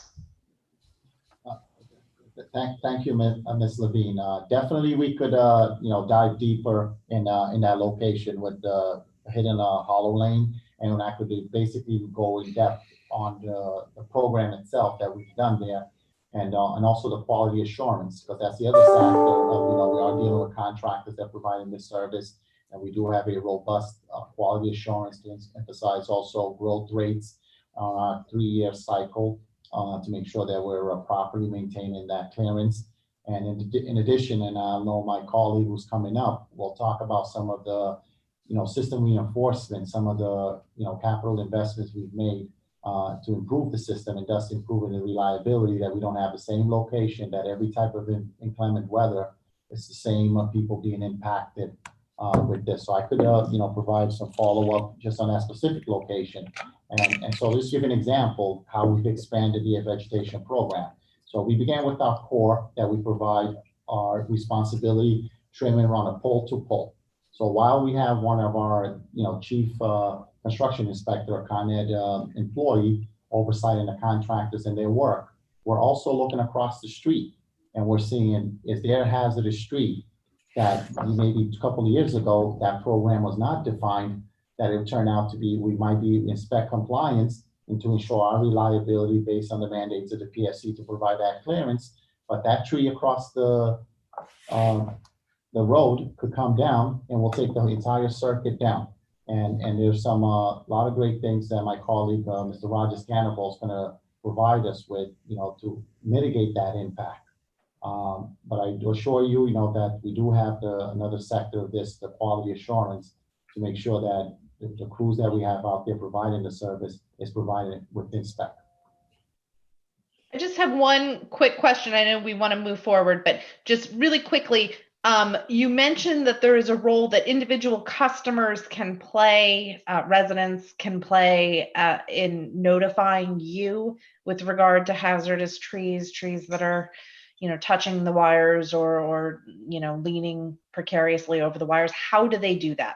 Thank you, Ms. Levine. Definitely, we could, dive deeper in that location with the Hidden Hollow Lane, and I could basically go in depth on the program itself that we've done there, and also the quality assurance, because that's the other factor of, we are dealing with contractors that providing this service, and we do have a robust quality assurance to emphasize also growth rates on a 3-year cycle to make sure that we're properly maintaining that clearance. And in addition, and I know my colleague who's coming up will talk about some of the, system reinforcement, some of the, capital investments we've made to improve the system and thus improving the reliability, that we don't have the same location, that every type of inclement weather, it's the same people being impacted with this. So I could, provide some follow-up just on that specific location. And so let's give an example how we've expanded the vegetation program. So we began with our core that we provide our responsibility trimming around a pole to pole. So while we have one of our, chief construction inspector or Con Ed employee oversighting the contractors and their work, we're also looking across the street and we're seeing, is there a hazardous street that maybe a couple of years ago, that program was not defined, that it would turn out to be, we might be inspect compliance and to ensure our reliability based on the mandates of the PSC to provide that clearance. But that tree across the road could come down and we'll take the entire circuit down. And there's some lot of great things that my colleague, Mr. Roger Scanable, is going to provide us with, to mitigate that impact. But I assure you, that we do have another sector of this, the quality assurance, to make sure that the crews that we have out there providing the service is provided within spec. I just have one quick question. I know we want to move forward, but just really quickly, you mentioned that there is a role that individual customers can play, residents can play in notifying you with regard to hazardous trees that are, touching the wires or leaning precariously over the wires. How do they do that?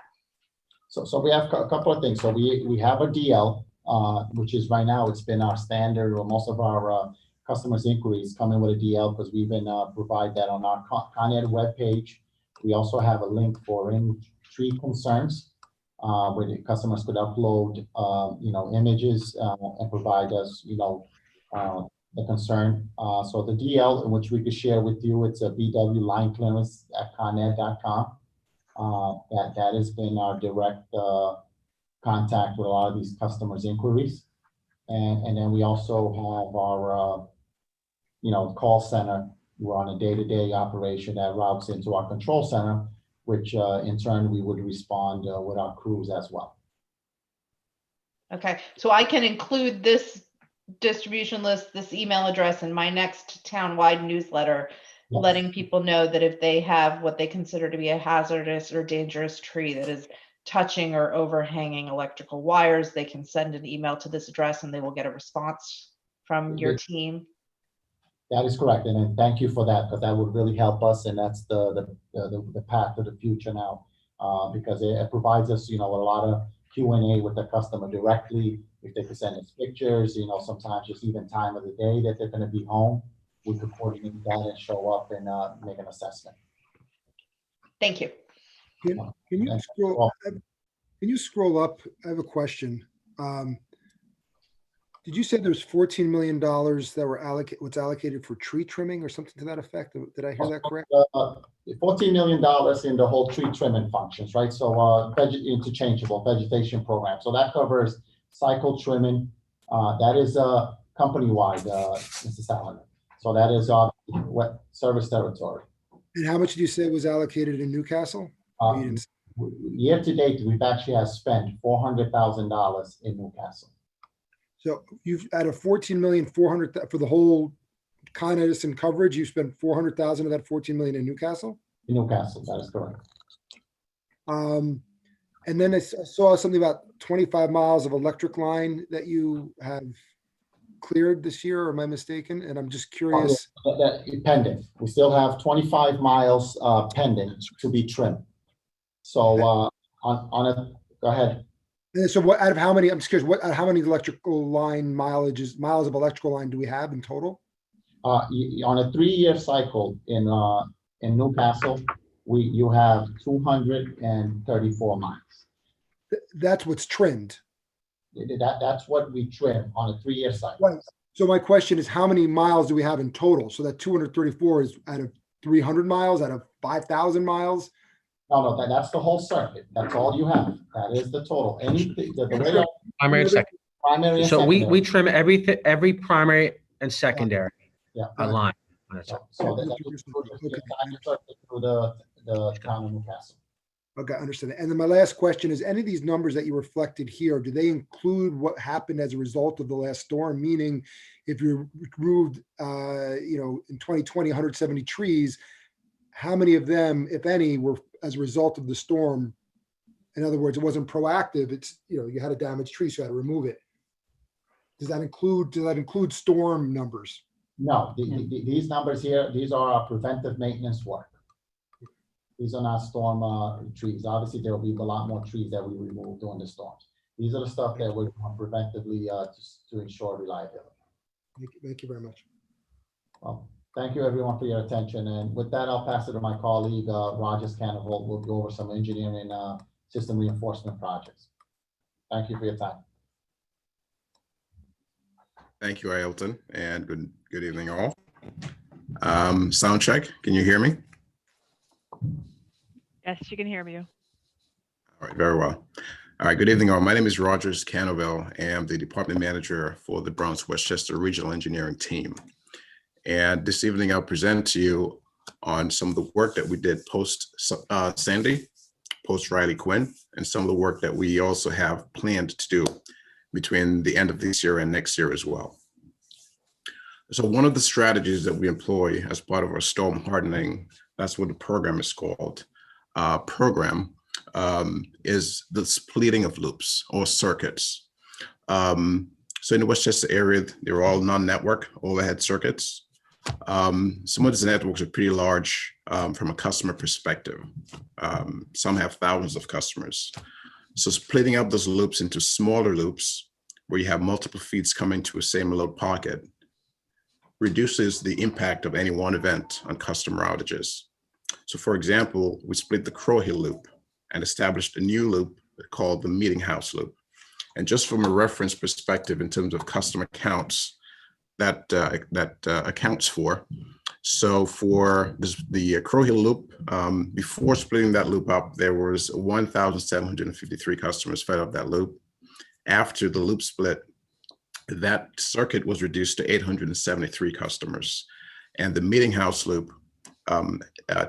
So we have a couple of things. So we have a DL, which is right now, it's been our standard, or most of our customers' inquiries come in with a DL because we've been provide that on our Con Ed webpage. We also have a link for any tree concerns where the customers could upload, images and provide us, the concern. So the DL, in which we could share with you, it's a BW line clearance at coned.com. That has been our direct contact with a lot of these customers' inquiries. And then we also have our, call center. We're on a day-to-day operation that routes into our control center, which in turn we would respond with our crews as well. Okay, so I can include this distribution list, this email address in my next town-wide newsletter, yes, letting people know that if they have what they consider to be a hazardous or dangerous tree that is touching or overhanging electrical wires, they can send an email to this address and they will get a response from your team. That is correct, and thank you for that, because that would really help us, and that's the path to the future now, because it provides us, a lot of Q&A with the customer directly. If they could send us pictures, sometimes just even time of the day that they're going to be home, we could coordinate that and show up and make an assessment. Thank you. Can you scroll up? I have a question. Did you say there's $14 million that were allocated for tree trimming or something to that effect? Did I hear that correct? $14 million in the whole tree trimming functions, right? So interchangeable vegetation program. So that covers cycle trimming. That is company-wide, Mr. Salaman. So that is our service territory. And how much did you say was allocated in Newcastle? Year to date, we've actually have spent $400,000 in Newcastle. So you've out of 14,400,000 for the whole Con Edison coverage, you spent 400,000 of that 14 million in Newcastle? In Newcastle, that is correct. And then I saw something about 25 miles of electric line that you have cleared this year, or am I mistaken? And I'm just curious. Pending. We still have 25 miles pending to be trimmed. So on it, go ahead. And so what out of how many, I'm just curious, how many electrical line miles of electrical line do we have in total? On a 3-year cycle in Newcastle, you have 234 miles. That's what's trimmed. That's what we trim on a 3-year cycle. Right. So my question is, how many miles do we have in total? So that 234 is out of 300 miles, out of 5,000 miles? No, that's the whole circuit. That's all you have. That is the total. Anything, the way I- Primary and secondary. primary and So we secondary. trim every primary and secondary Yeah. line. So that includes the entire circuit through the town of Newcastle. Okay, understood. And then my last question is, any of these numbers that you reflected here, do they include what happened as a result of the last storm? Meaning, if you removed, in 2020, 170 trees, how many of them, if any, were as a result of the storm? In other words, it wasn't proactive. It's, you had a damaged tree, so you had to remove it. Does that include storm numbers? No, these numbers here, these are our preventive maintenance work. These are not storm trees. Obviously, there will be a lot more trees that we remove during the storms. These are the stuff that we're doing preventively to ensure reliability. Thank you very much. Well, thank you everyone for your attention. And with that, I'll pass it to my colleague, Rogers Cannavale. We'll go over some engineering system reinforcement projects. Thank you for your time. Thank you, Ailton, and good evening all. Sound check, can you hear me? Yes, you can hear me. All right, very well. All right, good evening all. My name is Rogers Cannavale, and I'm the department manager for the Bronx Westchester Regional Engineering Team. And this evening I'll present to you on some of the work that we did post Sandy, post Riley Quinn, and some of the work that we also have planned to do between the end of this year and next year as well. So one of the strategies that we employ as part of our storm hardening, that's what the program is called, is the splitting of loops or circuits. So in the Westchester area, they're all non-network overhead circuits. Some of these networks are pretty large from a customer perspective. Some have thousands of customers. So splitting up those loops into smaller loops where you have multiple feeds coming to a same load pocket reduces the impact of any one event on customer outages. So for example, we split the Crow Hill loop and established a new loop called the Meeting House loop. And just from a reference perspective in terms of customer counts, that accounts for. So for the Crow Hill loop, before splitting that loop up, there was 1,753 customers fed up that loop. After the loop split, that circuit was reduced to 873 customers. And the Meeting House loop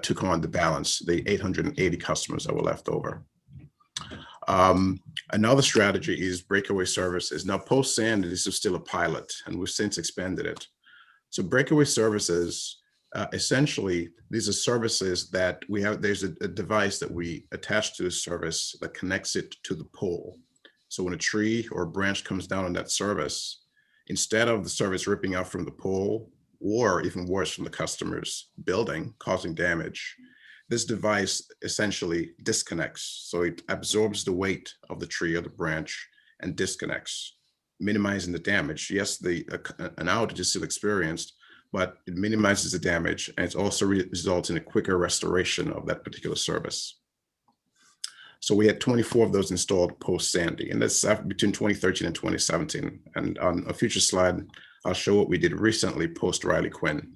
took on the balance, the 880 customers that were left over. Another strategy is breakaway services. Now, post Sandy, this is still a pilot, and we've since expanded it. So breakaway services, essentially, these are services that we have. There's a device that we attach to the service that connects it to the pole. So when a tree or a branch comes down on that service, instead of the service ripping out from the pole, or even worse, from the customer's building, causing damage, this device essentially disconnects. So it absorbs the weight of the tree or the branch and disconnects, minimizing the damage. Yes, an outage is still experienced, but it minimizes the damage, and it also results in a quicker restoration of that particular service. So we had 24 of those installed post Sandy, and that's between 2013 and 2017. And on a future slide, I'll show what we did recently post Riley Quinn.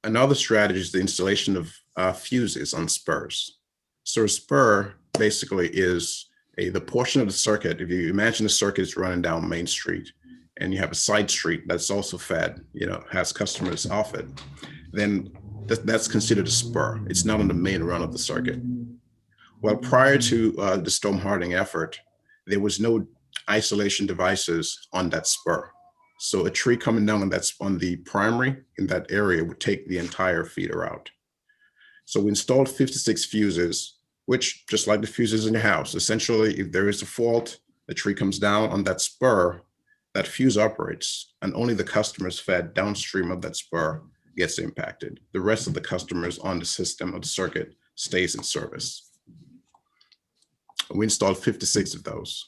Another strategy is the installation of fuses on spurs. So a spur basically is the portion of the circuit. If you imagine the circuit is running down Main Street and you have a side street that's also fed, has customers off it, then that's considered a spur. It's not on the main run of the circuit. Well, prior to the storm hardening effort, there was no isolation devices on that spur. So a tree coming down that's on the primary in that area would take the entire feeder out. So we installed 56 fuses, which, just like the fuses in your house, essentially, if there is a fault, the tree comes down on that spur, that fuse operates, and only the customers fed downstream of that spur gets impacted. The rest of the customers on the system of the circuit stays in service. We installed 56 of those.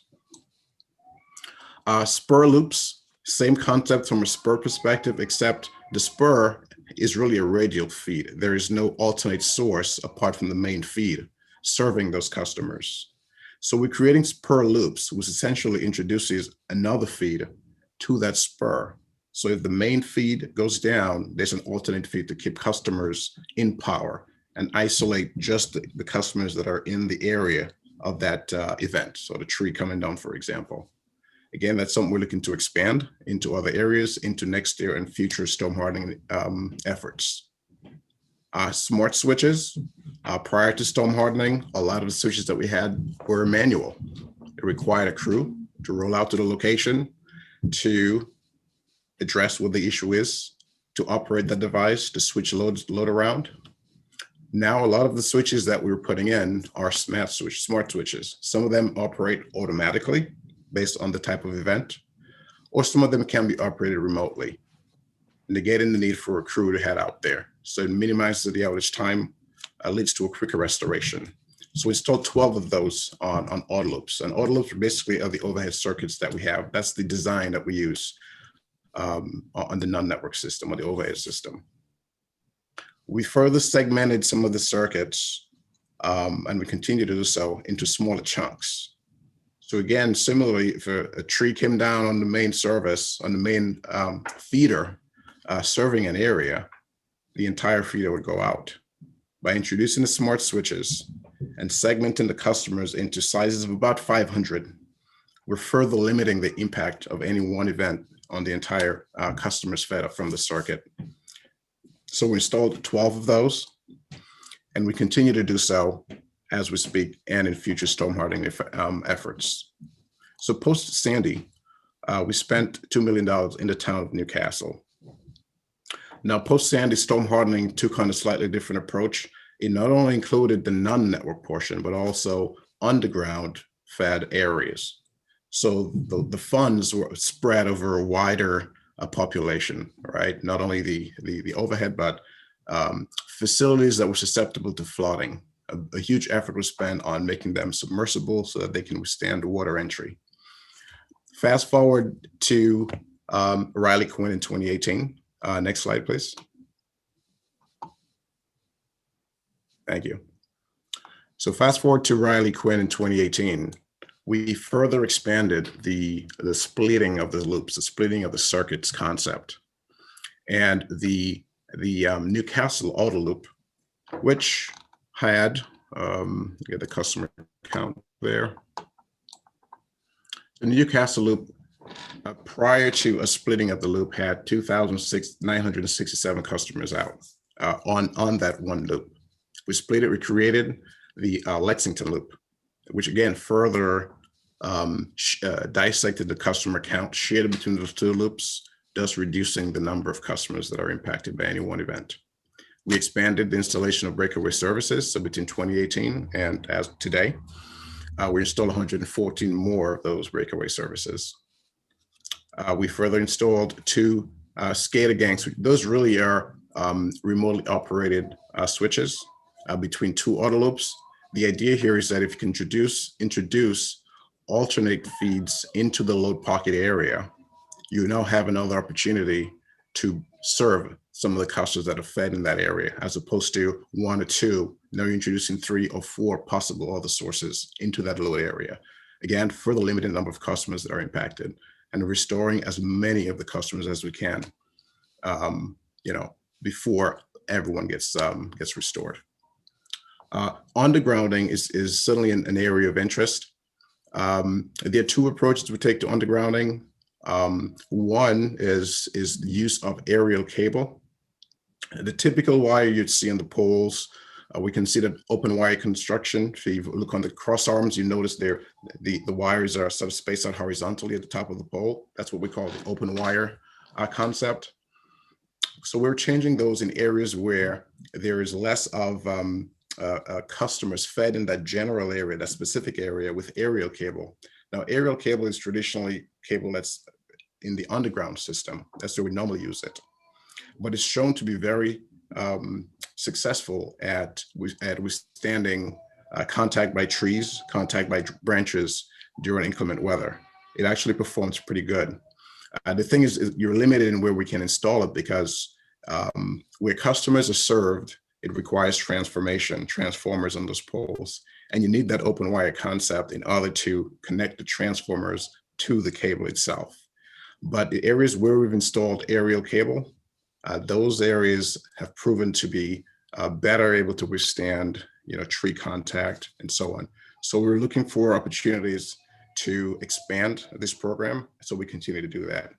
Spur loops, same concept from a spur perspective, except the spur is really a radial feed. There is no alternate source apart from the main feed serving those customers. So we're creating spur loops, which essentially introduces another feed to that spur. So if the main feed goes down, there's an alternate feed to keep customers in power and isolate just the customers that are in the area of that event. So the tree coming down, for example. Again, that's something we're looking to expand into other areas into next year and future storm hardening efforts. Smart switches. Prior to storm hardening, a lot of the switches that we had were manual. It required a crew to roll out to the location, to address what the issue is, to operate the device, to switch load around. Now, a lot of the switches that we're putting in are smart switches. Some of them operate automatically based on the type of event, or some of them can be operated remotely, negating the need for a crew to head out there. So it minimizes the outage time, leads to a quicker restoration. So we installed 12 of those on auto loops. And auto loops basically are the overhead circuits that we have. That's the design that we use on the non-network system or the overhead system. We further segmented some of the circuits, and we continue to do so, into smaller chunks. So again, similarly, if a tree came down on the main service, on the main feeder serving an area, the entire feeder would go out. By introducing the smart switches and segmenting the customers into sizes of about 500, we're further limiting the impact of any one event on the entire customers fed up from the circuit. So we installed 12 of those, and we continue to do so as we speak and in future storm hardening efforts. So post Sandy, we spent $2 million in the town of Newcastle. Now, post Sandy, storm hardening took on a slightly different approach. It not only included the non-network portion, but also underground fed areas. So the funds were spread over a wider population, right? Not only the overhead, but facilities that were susceptible to flooding. A huge effort was spent on making them submersible so that they can withstand water entry. Fast forward to Riley Quinn in 2018. Next slide, please. Thank you. So fast forward to Riley Quinn in 2018. We further expanded the splitting of the loops, the splitting of the circuits concept. And the Newcastle auto loop, which had, get the customer count there. The Newcastle loop, prior to a splitting of the loop, had 2,967 customers out on that one loop. We split it, we created the Lexington loop, which again further dissected the customer count, shared between those two loops, thus reducing the number of customers that are impacted by any one event. We expanded the installation of breakaway services. So between 2018 and as today, we installed 114 more of those breakaway services. We further installed 2 SCADA gangs. Those really are remotely operated switches between 2 auto loops. The idea here is that if you can introduce alternate feeds into the load pocket area, you now have another opportunity to serve some of the customers that are fed in that area, as opposed to 1 or 2. Now you're introducing 3 or 4 possible other sources into that load area. Again, further limiting the number of customers that are impacted and restoring as many of the customers as we can, before everyone gets restored. Undergrounding is certainly an area of interest. There are 2 approaches we take to undergrounding. One is the use of aerial cable. The typical wire you'd see on the poles, we consider open wire construction. If you look on the cross arms, you notice the wires are sort of spaced out horizontally at the top of the pole. That's what we call the open wire concept. So we're changing those in areas where there is less of customers fed in that general area, that specific area, with aerial cable. Now, aerial cable is traditionally cable that's in the underground system. That's where we normally use it. But it's shown to be very successful at withstanding contact by trees, contact by branches during inclement weather. It actually performs pretty good. The thing is you're limited in where we can install it, because where customers are served, it requires transformers on those poles. And you need that open wire concept in order to connect the transformers to the cable itself. But the areas where we've installed aerial cable, those areas have proven to be better able to withstand, tree contact and so on. So we're looking for opportunities to expand this program, so we continue to do that.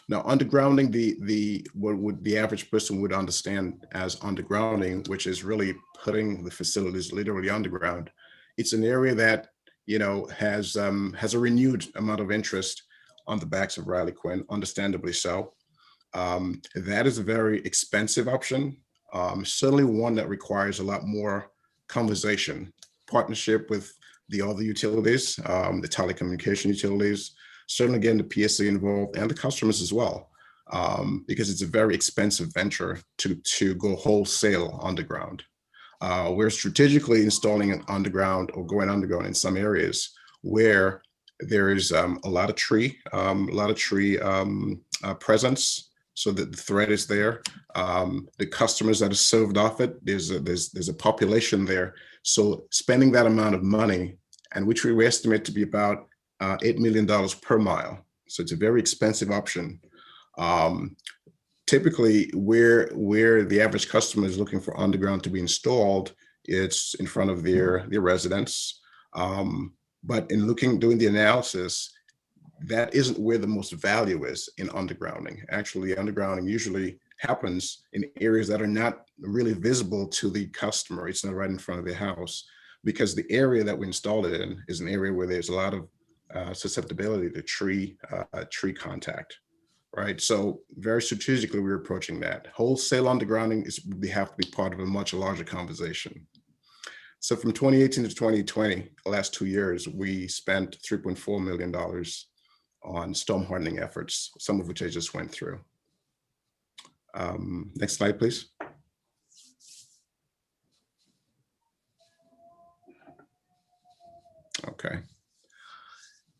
Now, undergrounding, what the average person would understand as undergrounding, which is really putting the facilities literally underground. It's an area that has a renewed amount of interest on the backs of Riley Quinn, understandably so. That is a very expensive option, certainly one that requires a lot more conversation, partnership with the other utilities, the telecommunication utilities, certainly getting the PSC involved and the customers as well, because it's a very expensive venture to go wholesale underground. We're strategically installing an underground or going underground in some areas where there is a lot of tree presence, so that the threat is there. The customers that are served off it, there's a population there. So spending that amount of money, and which we estimate to be about $8 million per mile. So it's a very expensive option. Typically, where the average customer is looking for underground to be installed, it's in front of their residence. But in doing the analysis, that isn't where the most value is in undergrounding. Actually, undergrounding usually happens in areas that are not really visible to the customer. It's not right in front of their house, because the area that we installed it in is an area where there's a lot of susceptibility to tree contact, right? So very strategically, we're approaching that. Wholesale undergrounding have to be part of a much larger conversation. So from 2018 to 2020, the last 2 years, we spent $3.4 million on storm hardening efforts, some of which I just went through. Next slide, please. Okay.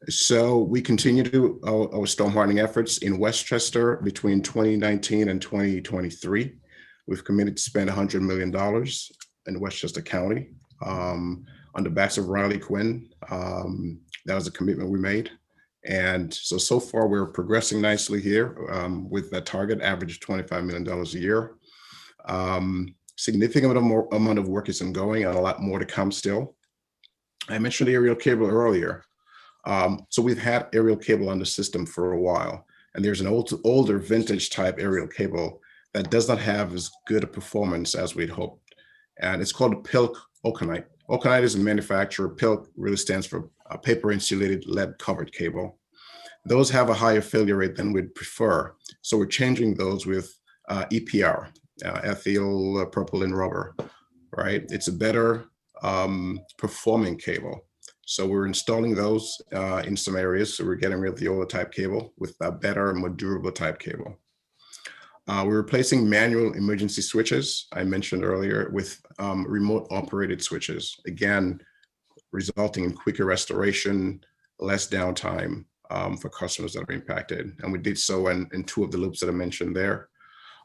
So we continue to do our storm hardening efforts in Westchester between 2019 and 2023. We've committed to spend $100 million in Westchester County on the backs of Riley Quinn. That was a commitment we made. And so far we're progressing nicely here with that target average of $25 million a year. Significant amount of work is ongoing and a lot more to come still. I mentioned aerial cable earlier. So we've had aerial cable on the system for a while, and there's an older vintage type aerial cable that does not have as good a performance as we'd hoped. And it's called a PILC Oconite. Oconite is a manufacturer. PILC really stands for paper insulated lead covered cable. Those have a higher failure rate than we'd prefer. So we're changing those with EPR, ethyl propylene rubber, right? It's a better performing cable. So we're installing those in some areas. So we're getting rid of the older type cable with a better, more durable type cable. We're replacing manual emergency switches, I mentioned earlier, with remote operated switches, again, resulting in quicker restoration, less downtime for customers that are impacted. And we did so in 2 of the loops that I mentioned there.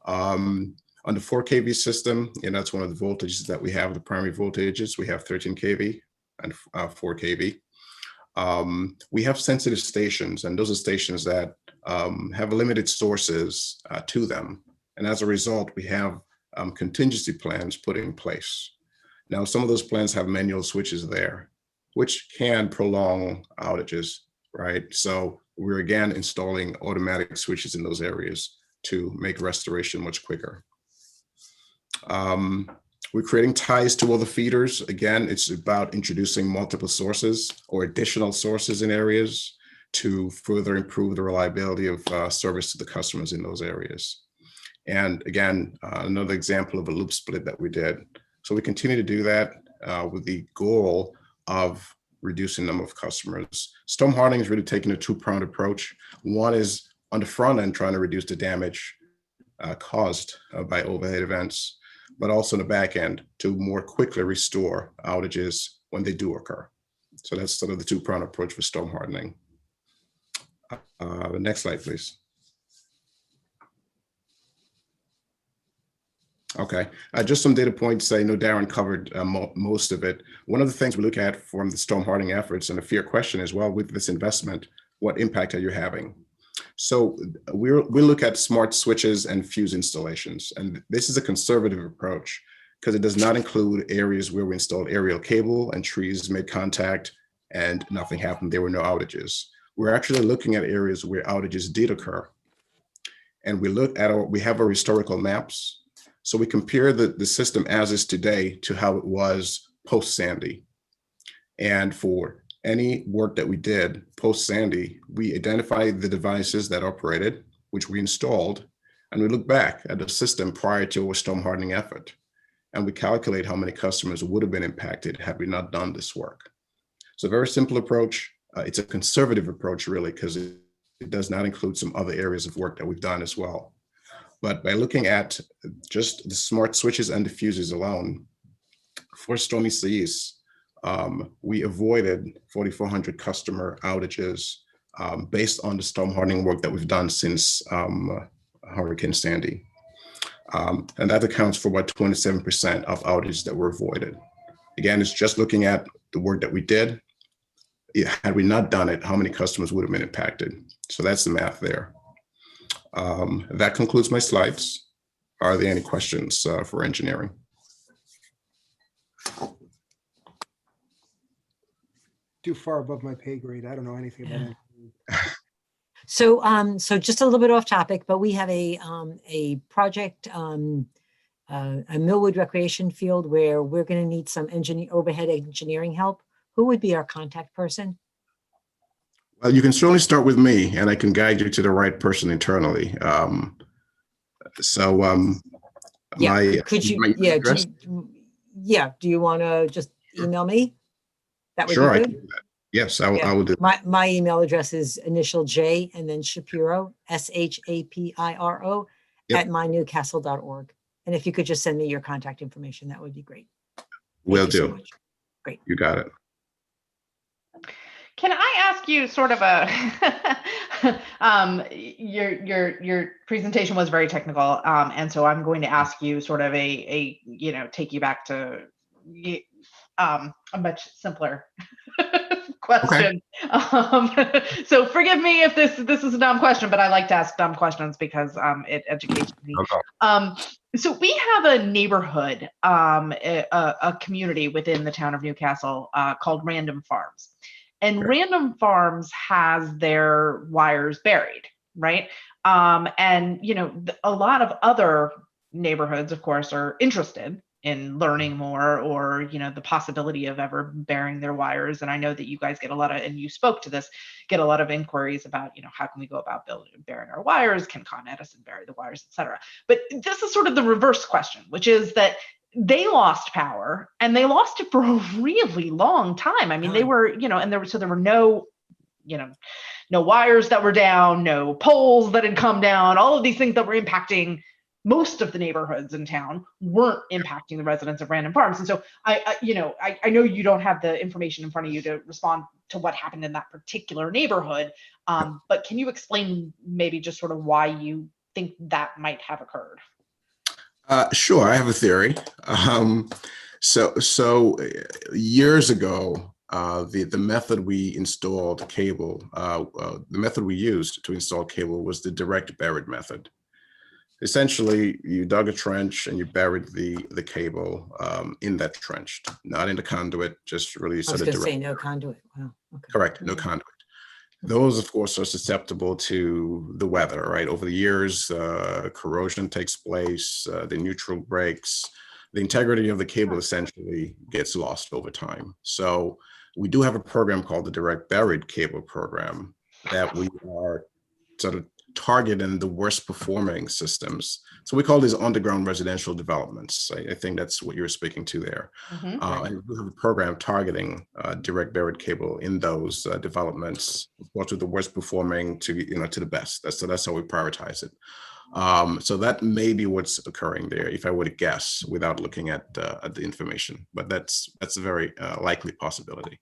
On the 4 kV system, that's one of the voltages that we have, the primary voltages. We have 13 kV and 4 kV. We have sensitive stations, and those are stations that have limited sources to them. And as a result, we have contingency plans put in place. Now, some of those plans have manual switches there, which can prolong outages, right? So we're again installing automatic switches in those areas to make restoration much quicker. We're creating ties to other feeders. Again, it's about introducing multiple sources or additional sources in areas to further improve the reliability of service to the customers in those areas. And again, another example of a loop split that we did. So we continue to do that with the goal of reducing the number of customers. Storm hardening is really taking a 2-pronged approach. One is on the front end, trying to reduce the damage caused by overhead events, but also in the back end to more quickly restore outages when they do occur. So that's sort of the 2-pronged approach for storm hardening. The next slide, please. Okay, just some data points. I know Darren covered most of it. One of the things we look at from the storm hardening efforts, and a fair question as well, with this investment, what impact are you having? So we look at smart switches and fuse installations, and this is a conservative approach because it does not include areas where we installed aerial cable and trees made contact and nothing happened. There were no outages. We're actually looking at areas where outages did occur, and we have our historical maps. So we compare the system as is today to how it was post-Sandy. And for any work that we did post-Sandy, we identified the devices that operated, which we installed, and we look back at the system prior to our storm hardening effort. And we calculate how many customers would have been impacted had we not done this work. So a very simple approach. It's a conservative approach, really, because it does not include some other areas of work that we've done as well. But by looking at just the smart switches and diffusers alone, for stormy seas, we avoided 4,400 customer outages based on the storm hardening work that we've done since Hurricane Sandy. And that accounts for about 27% of outages that were avoided. Again, it's just looking at the work that we did. Had we not done it, how many customers would have been impacted? So that's the math there. That concludes my slides. Are there any questions for engineering? Too far above my pay grade. I don't know anything about it. So, so just a little bit off topic, but we have a project, a Millwood Recreation Field where we're going to need some overhead engineering help. Who would be our contact person? Well, you can certainly start with me, and I can guide you to the right person internally. Yeah, could you? Yeah, do you want to just email me? That would sure, be good. I can do that. Yes, I will do. My email address is initial J and then Shapiro, SHAPIRO at mynewcastle.org. And if you could just send me your contact information, that would be great. Will do. So much. Great. You got it. Can I ask you sort of a your presentation was very technical, and so I'm going to ask you sort of a take you back to a much simpler question. Okay. So forgive me if this is a dumb question, but I like to ask dumb questions because it educates me. Okay. So we have a neighborhood, a community within the town of Newcastle called Random Farms. And Random Farms has their wires buried, right? And a lot of other neighborhoods, of course, are interested in learning more or the possibility of ever burying their wires. And I know that you guys get a lot of, and you spoke to this, get a lot of inquiries about how can we go about burying our wires? Can Con Edison bury the wires, et cetera? But this is sort of the reverse question, which is that they lost power and they lost it for a really long time. I mean, they were, and there were no, no wires that were down, no poles that had come down, all of these things that were impacting most of the neighborhoods in town weren't impacting the residents of Random Farms. And so I know you don't have the information in front of you to respond to what happened in that particular neighborhood. But can you explain maybe just sort of why you think that might have occurred? Sure, I have a theory. So years ago, the method we installed cable, the method we used to install cable was the direct buried method. Essentially, you dug a trench and you buried the cable in that trench, not in the conduit, just really. I was going to say no conduit. Wow. Okay. Correct, no conduit. Those, of course, are susceptible to the weather, right? Over the years, corrosion takes place, the neutral breaks, the integrity of the cable essentially gets lost over time. So we do have a program called the Direct Buried Cable Program that we are sort of targeting the worst performing systems. So we call these underground residential developments. I think that's what you're speaking to there. And we have a program targeting direct buried cable in those developments, of course, with the worst performing to the best. That's how we prioritize it. So that may be what's occurring there, if I were to guess, without looking at the information. But that's a very likely possibility.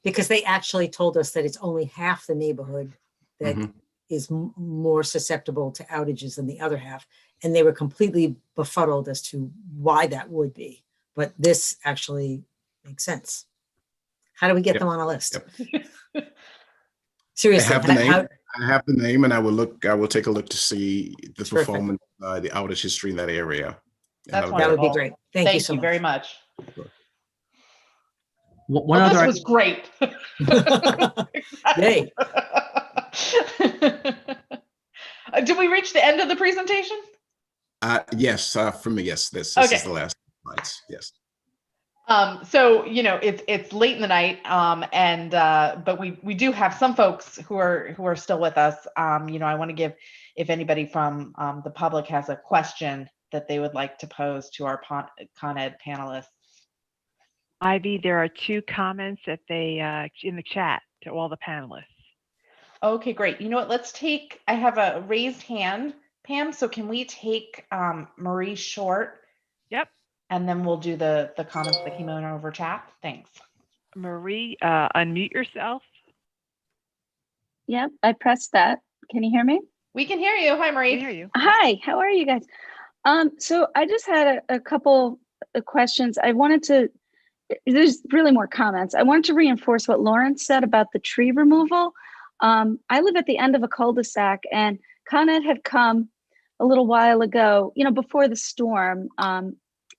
Because they actually told us that it's only half the neighborhood that is more susceptible to outages than the other half. and they were completely befuddled as to why that would be. But this actually makes sense. How do we get them on a list? Seriously, I have the name, and I will take a look to see the performance, the outage history in that area. That's that would be great. Thank you so much. very much. One Well, other. this was great. Yay. Did we reach the end of the presentation? Yes, for me, yes. This Okay. is the last slides. Yes. So it's late in the night, but we do have some folks who are still with us. I want to give, if anybody from the public has a question that they would like to pose to our Con Ed panelists. Ivy, there are 2 comments that they in the chat to all the panelists. Okay, great. You know what? I have a raised hand, Pam. So can we take Marie Short? Yep. And then we'll do the comments that came in over chat. Thanks. Marie, unmute yourself. Yep, I pressed that. Can you hear me? We can hear you. Hi, Marie. We hear you. Hi, how are you guys? So I just had a couple of questions. There's really more comments. I wanted to reinforce what Lawrence said about the tree removal. I live at the end of a cul-de-sac, and Con Ed had come a little while ago, before the storm,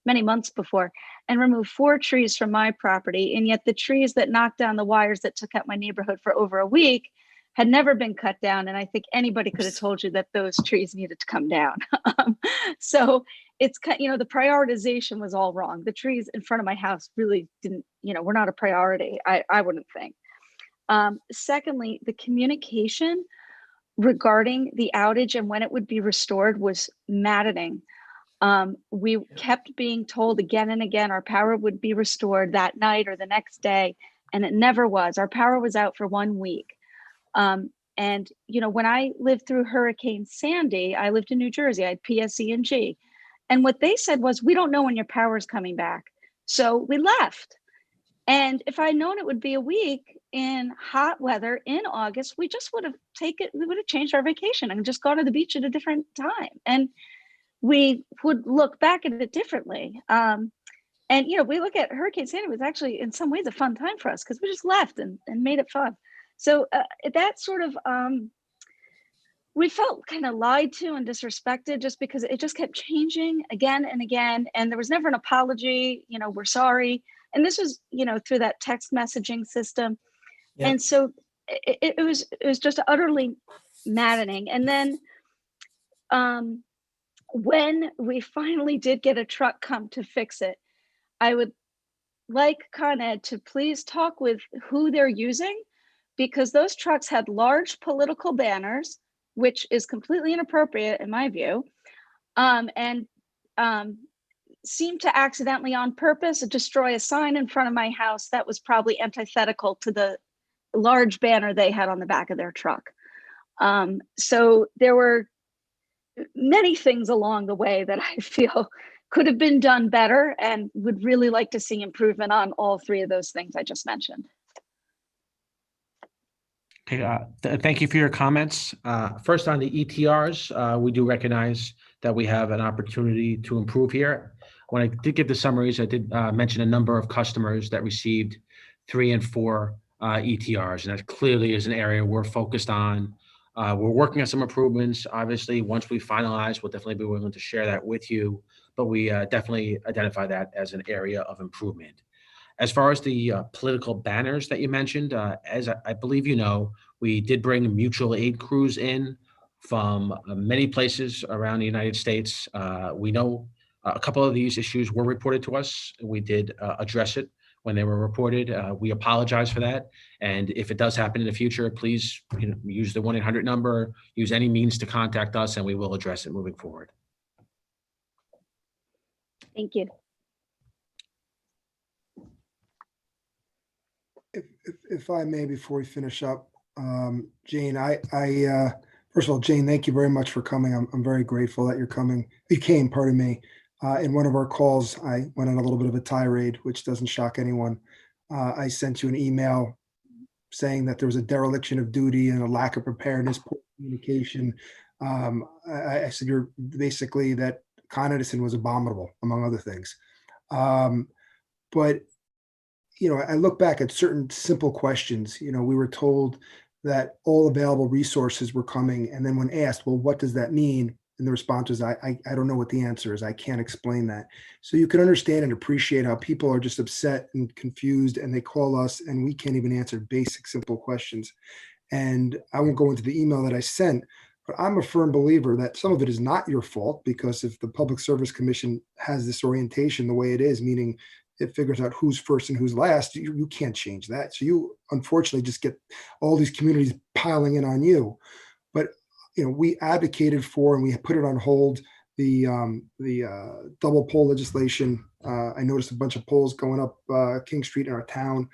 many months before, and removed 4 trees from my property. And yet the trees that knocked down the wires that took out my neighborhood for over a week had never been cut down. And I think anybody could have told you that those trees needed to come down. So it's, the prioritization was all wrong. The trees in front of my house really didn't, were not a priority, I wouldn't think. Secondly, the communication regarding the outage and when it would be restored was maddening. We kept being told again and again our power would be restored that night or the next day, and it never was. Our power was out for 1 week. And when I lived through Hurricane Sandy, I lived in New Jersey. I had PSE&G, and what they said was, "We don't know when your power is coming back," so we left. And if I'd known it would be a week in hot weather in August, we just would have changed our vacation and just gone to the beach at a different time. And we would look back at it differently. And, we look at Hurricane Sandy was actually in some ways a fun time for us because we just left and made it fun. So that sort of, we felt kind of lied to and disrespected just because it just kept changing again and again. And there was never an apology, we're sorry. And this was, through that text messaging system. Yep. And so it was just utterly maddening. And then when we finally did get a truck come to fix it, I would like Con Ed to please talk with who they're using, because those trucks had large political banners, which is completely inappropriate in my view, and seemed to accidentally on purpose destroy a sign in front of my house that was probably antithetical to the large banner they had on the back of their truck. So there were many things along the way that I feel could have been done better, and would really like to see improvement on all 3 of those things I just mentioned. Okay, thank you for your comments. First, on the ETRs, we do recognize that we have an opportunity to improve here. When I did give the summaries, I did mention a number of customers that received 3 and 4 ETRs, and that clearly is an area we're focused on. We're working on some improvements. Obviously, once we finalize, we'll definitely be willing to share that with you, but we definitely identify that as an area of improvement. As far as the political banners that you mentioned, as I believe we did bring mutual aid crews in from many places around the United States. We know a couple of these issues were reported to us. We did address it when they were reported. We apologize for that. And if it does happen in the future, please use the 1-800 number, use any means to contact us, and we will address it moving forward. Thank you. If I may, before we finish up, Jane, first of all, Jane, thank you very much for coming. I'm very grateful that you're coming. You came, pardon me. In one of our calls, I went on a little bit of a tirade, which doesn't shock anyone. I sent you an email saying that there was a dereliction of duty and a lack of preparedness, poor communication, I said, you're basically that Con Edison was abominable, among other things. But, I look back at certain simple questions. We were told that all available resources were coming. And then when asked, well, what does that mean? And the response was, I don't know what the answer is. I can't explain that. So you can understand and appreciate how people are just upset and confused, and they call us and we can't even answer basic, simple questions. And I won't go into the email that I sent, but I'm a firm believer that some of it is not your fault, because if the Public Service Commission has this orientation the way it is, meaning it figures out who's first and who's last, you can't change that. So you unfortunately just get all these communities piling in on you. But we advocated for, and we put it on hold, the double pole legislation. I noticed a bunch of poles going up King Street in our town.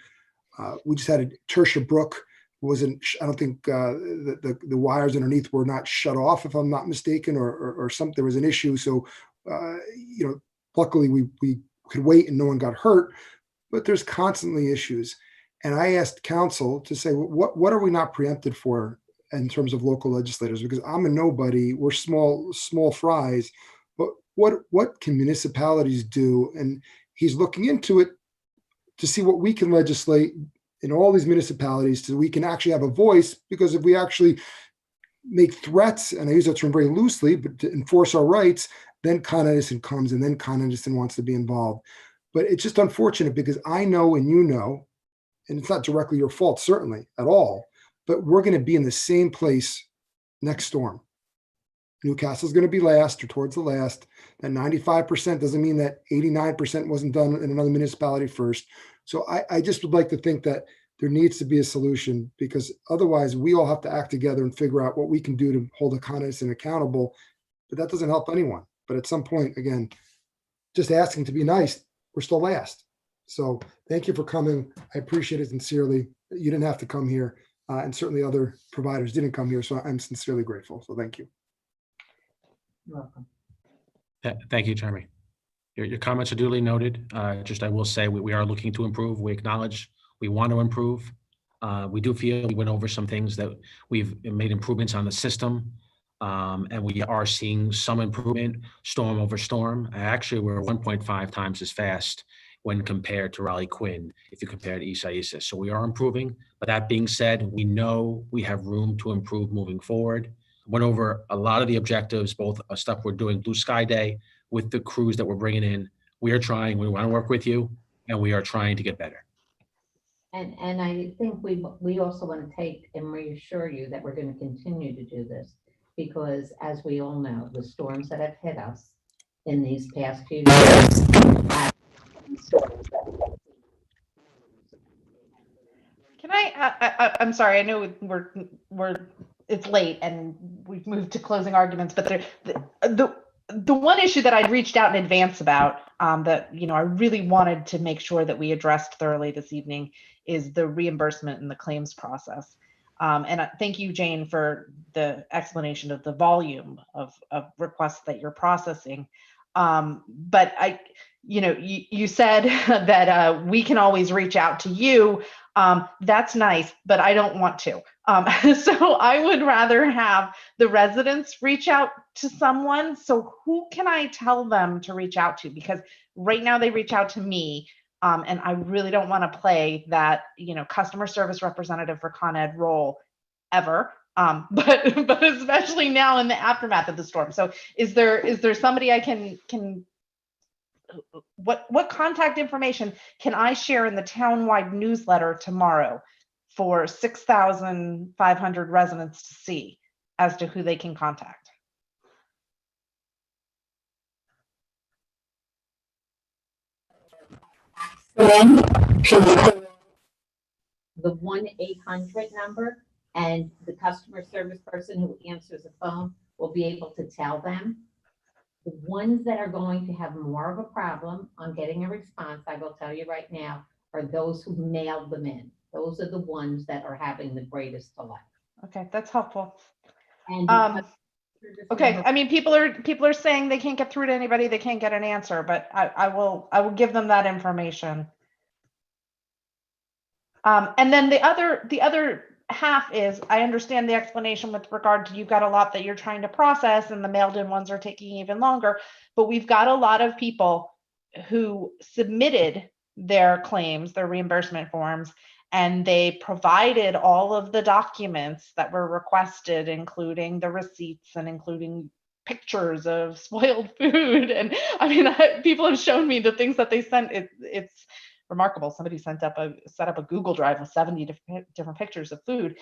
We just had a Tertia Brook. I don't think the wires underneath were not shut off, if I'm not mistaken, or something. There was an issue. So, luckily we could wait and no one got hurt, but there's constantly issues. And I asked council to say, what are we not preempted for in terms of local legislators? Because I'm a nobody, we're small fries, but what can municipalities do? And he's looking into it to see what we can legislate in all these municipalities so we can actually have a voice. Because if we actually make threats, and I use that term very loosely, but to enforce our rights, then Con Edison comes, and then Con Edison wants to be involved. But it's just unfortunate, because I know, and and it's not directly your fault, certainly at all, but we're going to be in the same place next storm. Newcastle's going to be last, or towards the last. That 95% doesn't mean that 89% wasn't done in another municipality first. So I just would like to think that there needs to be a solution, because otherwise we all have to act together and figure out what we can do to hold a Con Edison accountable. But that doesn't help anyone. But at some point, again, just asking to be nice, we're still last. So thank you for coming. I appreciate it sincerely. You didn't have to come here, and certainly other providers didn't come here. So I'm sincerely grateful. So thank you. You're welcome. Thank you, Jeremy. Your comments are duly noted. I will say we are looking to improve. We acknowledge we want to improve. We do feel we went over some things that we've made improvements on the system, and we are seeing some improvement storm over storm. Actually, we're 1.5 times as fast when compared to Raleigh Quinn, if you compare to East Isis. So we are improving. But that being said, we know we have room to improve moving forward. Went over a lot of the objectives, both stuff we're doing Blue Sky Day with the crews that we're bringing in. We are trying, we want to work with you, and we are trying to get better. And I think we also want to take and reassure you that we're going to continue to do this, because as we all know, the storms that have hit us in these past few years. Can I'm sorry, I know it's late and we've moved to closing arguments, but the one issue that I'd reached out in advance about that I really wanted to make sure that we addressed thoroughly this evening is the reimbursement and the claims process. And thank you, Jane, for the explanation of the volume of requests that you're processing. But you said that we can always reach out to you. That's nice, but I don't want to. So I would rather have the residents reach out to someone. So who can I tell them to reach out to? Because right now they reach out to me, and I really don't want to play that, customer service representative for Con Ed role ever. But especially now in the aftermath of the storm. So is there somebody I can what contact information can I share in the townwide newsletter tomorrow for 6,500 residents to see as to who they can contact? The 1-800 number, and the customer service person who answers the phone will be able to tell them. The ones that are going to have more of a problem on getting a response, I will tell you right now, are those who mailed them in. Those are the ones that are having the greatest delay. Okay, that's helpful. And okay, I mean, people are saying they can't get through to anybody, they can't get an answer, but I will give them that information. And then the other half is, I understand the explanation with regard to you've got a lot that you're trying to process and the mailed in ones are taking even longer, but we've got a lot of people who submitted their claims, their reimbursement forms, and they provided all of the documents that were requested, including the receipts and including pictures of spoiled food. And I mean, people have shown me the things that they sent. It's remarkable. Somebody set up a Google Drive with 70 different pictures of food.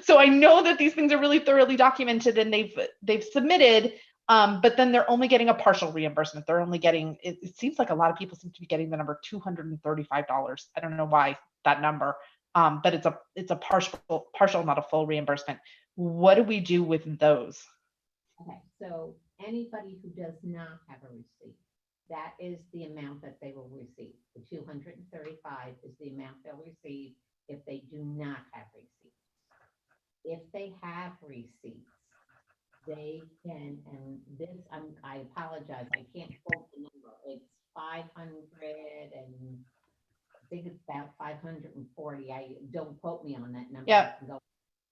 So I know that these things are really thoroughly documented and they've submitted, but then they're only getting a partial reimbursement. They're only getting, it seems like a lot of people seem to be getting the number $235. I don't know why that number, but it's a partial, not a full reimbursement. What do we do with those? Okay, so anybody who does not have a receipt, that is the amount that they will receive. The 235 is the amount they'll receive if they do not have receipts. If they have receipts, they can, and this, I apologize, I can't quote the number. It's 500 and I think it's about 540. I don't quote me on that number. Yeah.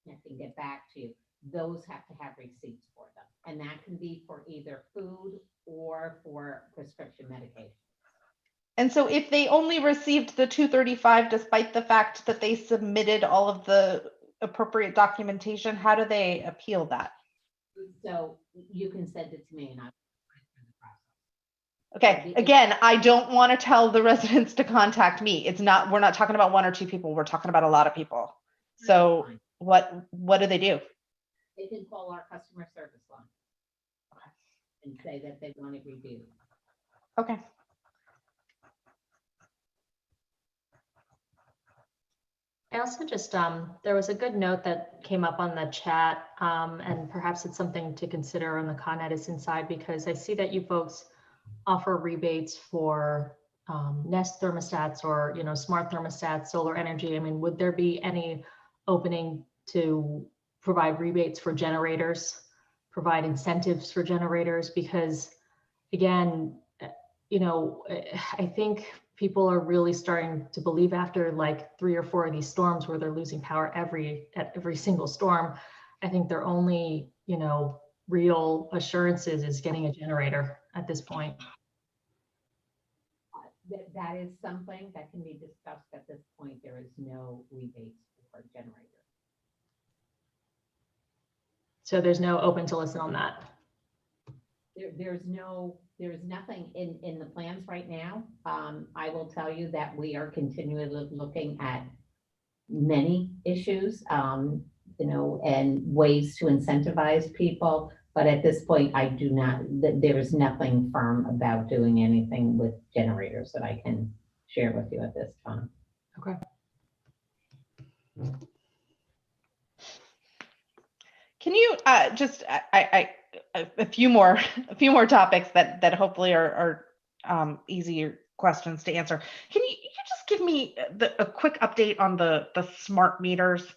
I can get back to you. Those have to have receipts for them. And that can be for either food or for prescription medication. And so if they only received the 235, despite the fact that they submitted all of the appropriate documentation, how do they appeal that? So you can send it to me and I. Okay, again, I don't want to tell the residents to contact me. We're not talking about one or two people. We're talking about a lot of people. So what do they do? They can call our customer service line and say that they want it reviewed. Okay. I also just, there was a good note that came up on the chat, and perhaps it's something to consider on the Con Edison side, because I see that you folks offer rebates for Nest thermostats or, smart thermostats, solar energy. I mean, would there be any opening to provide rebates for generators, provide incentives for generators? Because again, I think people are really starting to believe after like 3 or 4 of these storms where they're losing power at every single storm. I think their only, real assurances is getting a generator at this point. That is something that can be discussed at this point. There is no rebates for generators. So there's no open to listen on that. There's nothing in the plans right now. I will tell you that we are continually looking at many issues, and ways to incentivize people. But at this point, there is nothing firm about doing anything with generators that I can share with you at this time. Okay. Can you just a few more topics that hopefully are easier questions to answer. Can you just give me a quick update on the smart meters?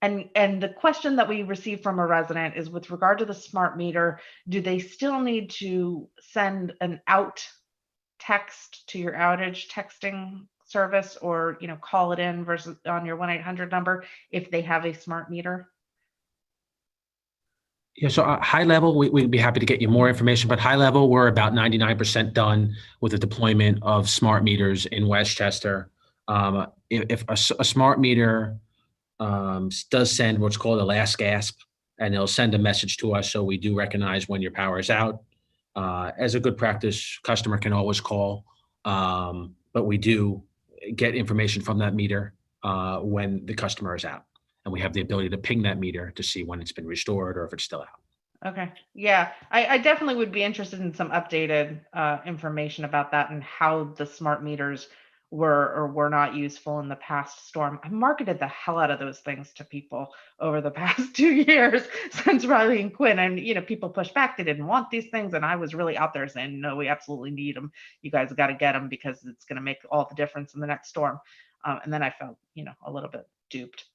And the question that we received from a resident is with regard to the smart meter, do they still need to send an out text to your outage texting service, or call it in versus on your 1-800 number if they have a smart meter? Yeah, so high level, we'd be happy to get you more information, but high level, we're about 99% done with the deployment of smart meters in Westchester. If a smart meter does send what's called a last gasp, and it'll send a message to us, so we do recognize when your power is out. As a good practice, customer can always call, but we do get information from that meter when the customer is out. And we have the ability to ping that meter to see when it's been restored or if it's still out. Okay. Yeah, I definitely would be interested in some updated information about that and how the smart meters were or were not useful in the past storm. I marketed the hell out of those things to people over the past 2 years since Riley and Quinn, and people pushed back. They didn't want these things, and I was really out there saying, no, we absolutely need them. You guys got to get them because it's going to make all the difference in the next storm. And then I felt, a little bit duped.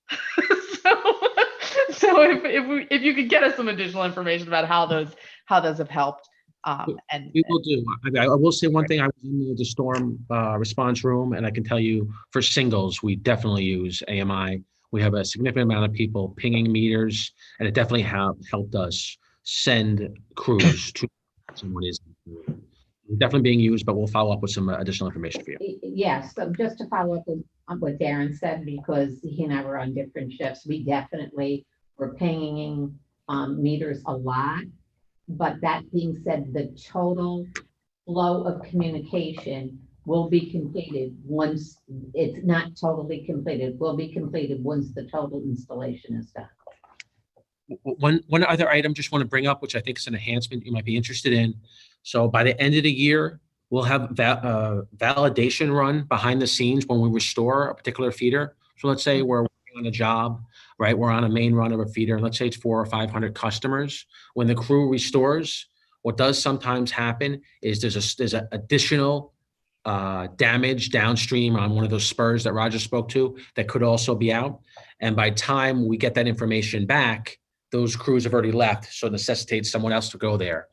So if you could get us some additional information about how those have helped, and we will do. I will say one thing. I was in the storm response room, and I can tell you for singles, we definitely use AMI. We have a significant amount of people pinging meters, and it definitely helped us send crews to someone is definitely being used, but we'll follow up with some additional information for you. Yes, so just to follow up on what Darren said, because he and I were on different shifts, we definitely were pinging meters a lot. But that being said, the total flow of communication will be completed once it's not totally completed, will be completed once the total installation is done. One other item just want to bring up, which I think is an enhancement you might be interested in. So by the end of the year, we'll have validation run behind the scenes when we restore a particular feeder. So let's say we're working on a job, right? We're on a main run of a feeder. Let's say it's 400 or 500 customers. When the crew restores, what does sometimes happen is there's an additional damage downstream on one of those spurs that Roger spoke to that could also be out. And by time we get that information back, those crews have already left, so it necessitates someone else to go there.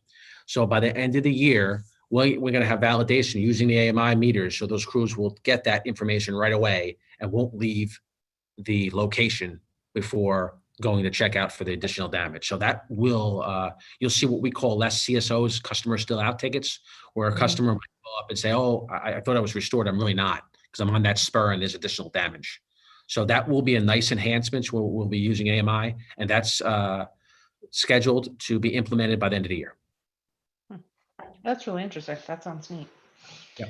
So by the end of the year, we're going to have validation using the AMI meters, so those crews will get that information right away and won't leave the location before going to check out for the additional damage. So that will, you'll see what we call less CSOs, customer still out tickets, where a customer might call up and say, oh, I thought I was restored. I'm really not, because I'm on that spur and there's additional damage. So that will be a nice enhancement. We'll be using AMI, and that's scheduled to be implemented by the end of the year. That's really interesting. That sounds neat. Yeah.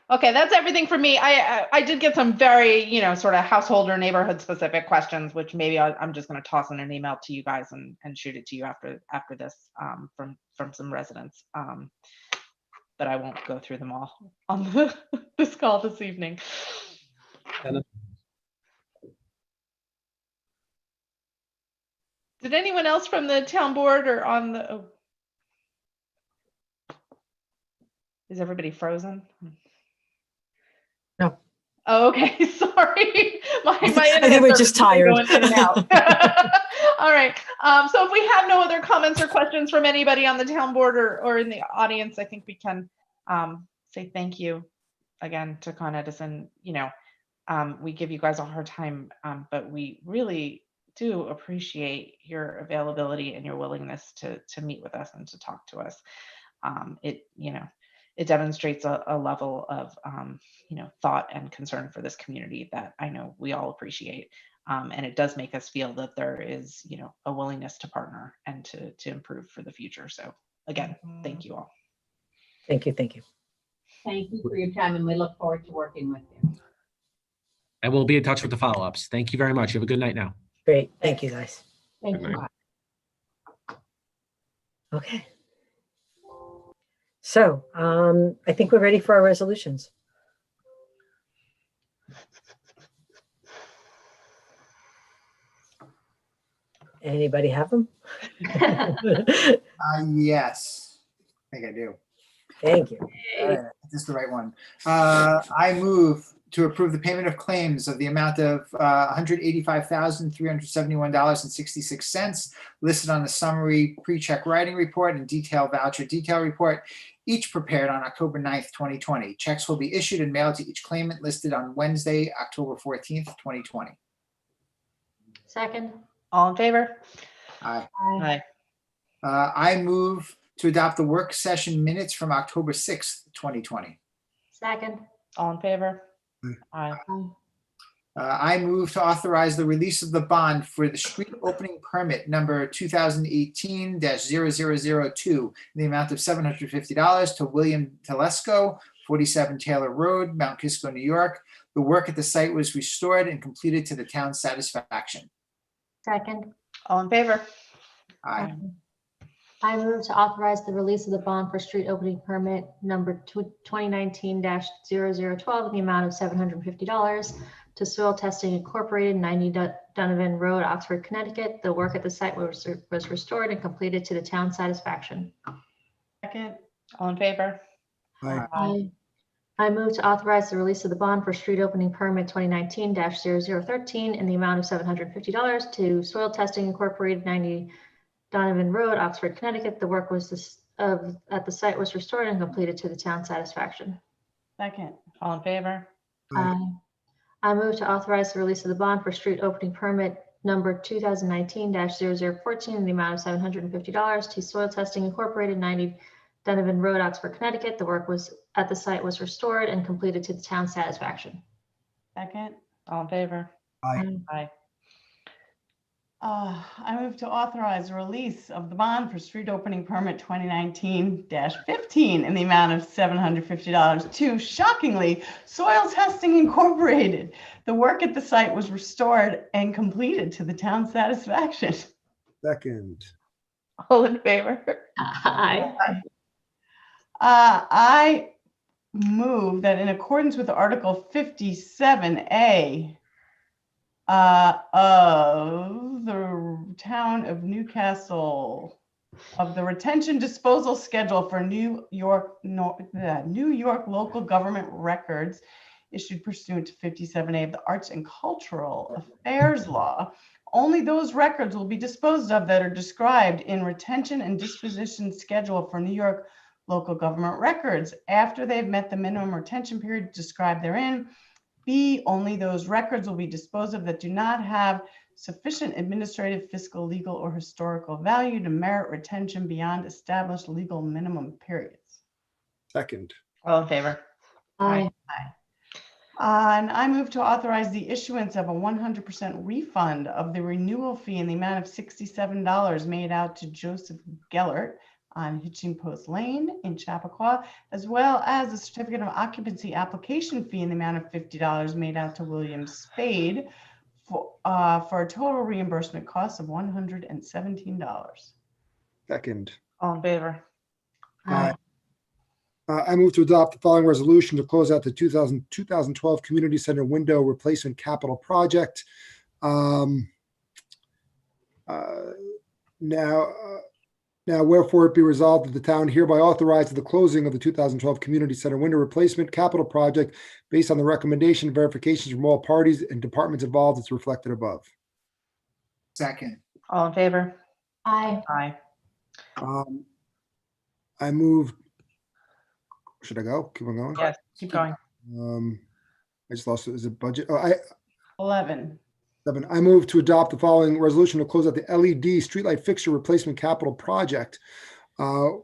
Okay, that's everything for me. I did get some very, sort of household or neighborhood specific questions, which maybe I'm just going to toss in an email to you guys and shoot it to you after this from some residents. But I won't go through them all on this call this evening. Did anyone else from the town board or on the? Oh. Is everybody frozen? No. Oh, okay, sorry. My I think we're just tired. Going in and out. All right. So if we have no other comments or questions from anybody on the town board or in the audience, I think we can say thank you again to Con Edison. We give you guys a hard time, but we really do appreciate your availability and your willingness to meet with us and to talk to us. It demonstrates a level of thought and concern for this community that I know we all appreciate, and it does make us feel that there is a willingness to partner and to improve for the future. So again, thank you all. Thank you. Thank you for your time, and we look forward to working with you. And we'll be in touch with the follow-ups. Thank you very much. You have a good night now. Great. Thank you, guys. Thank you. Okay. So I think we're ready for our resolutions. Anybody have them? Yes, I think I do. Thank you. All right, this is the right one. I move to approve the payment of claims of the amount of $185,371.66 listed on the summary pre-check writing report and detailed voucher detail report, each prepared on October 9th, 2020. Checks will be issued and mailed to each claimant listed on Wednesday, October 14th, 2020. Second. All in favor? Aye. Aye. I move to adopt the work session minutes from October 6th, 2020. Second. All in favor? Aye. I move to authorize the release of the bond for the street opening permit number 2018-0002 in the amount of $750 to William Telesco, 47 Taylor Road, Mount Kisco, New York. The work at the site was restored and completed to the town's satisfaction. Second. All in favor? Aye. I move to authorize the release of the bond for street opening permit number 2019-0012 in the amount of $750 to Soil Testing Incorporated, 90 Donovan Road, Oxford, Connecticut. The work at the site was restored and completed to the town's satisfaction. Second. All in favor? Aye. I move to authorize the release of the bond for street opening permit 2019-0013 in the amount of $750 to Soil Testing Incorporated, 90 Donovan Road, Oxford, Connecticut. The work was at the site was restored and completed to the town's satisfaction. Second. All in favor? Aye. I move to authorize the release of the bond for street opening permit number 2019-0014 in the amount of $750 to Soil Testing Incorporated, 90 Donovan Road, Oxford, Connecticut. The work was at the site was restored and completed to the town's satisfaction. Second. All in favor? Aye. Aye. I move to authorize the release of the bond for street opening permit 2019-15 in the amount of $750 to, shockingly, Soil Testing Incorporated. The work at the site was restored and completed to the town's satisfaction. Second. All in favor? Aye. I move that in accordance with Article 57A of the Town of Newcastle, of the retention disposal schedule for New York local government records issued pursuant to 57A of the Arts and Cultural Affairs Law, only those records will be disposed of that are described in retention and disposition schedule for New York local government records after they've met the minimum retention period described therein. B, only those records will be disposed of that do not have sufficient administrative, fiscal, legal, or historical value to merit retention beyond established legal minimum periods. Second. All in favor? Aye. And I move to authorize the issuance of a 100% refund of the renewal fee in the amount of $67 made out to Joseph Gellert on Hitching Post Lane in Chappaqua, as well as a certificate of occupancy application fee in the amount of $50 made out to William Spade for a total reimbursement cost of $117. Second. All in favor? Aye. I move to adopt the following resolution to close out the 2012 Community Center Window Replacement Capital Project. Now, wherefore it be resolved that the town hereby authorizes the closing of the 2012 Community Center Window Replacement Capital Project based on the recommendation and verifications from all parties and departments involved as reflected above. Second. All in favor? Aye. Aye. I move. Should I go? Keep on going? Yes, keep going. I just lost it. Is it budget? 11. 7. I move to adopt the following resolution to close out the LED streetlight fixture replacement capital project.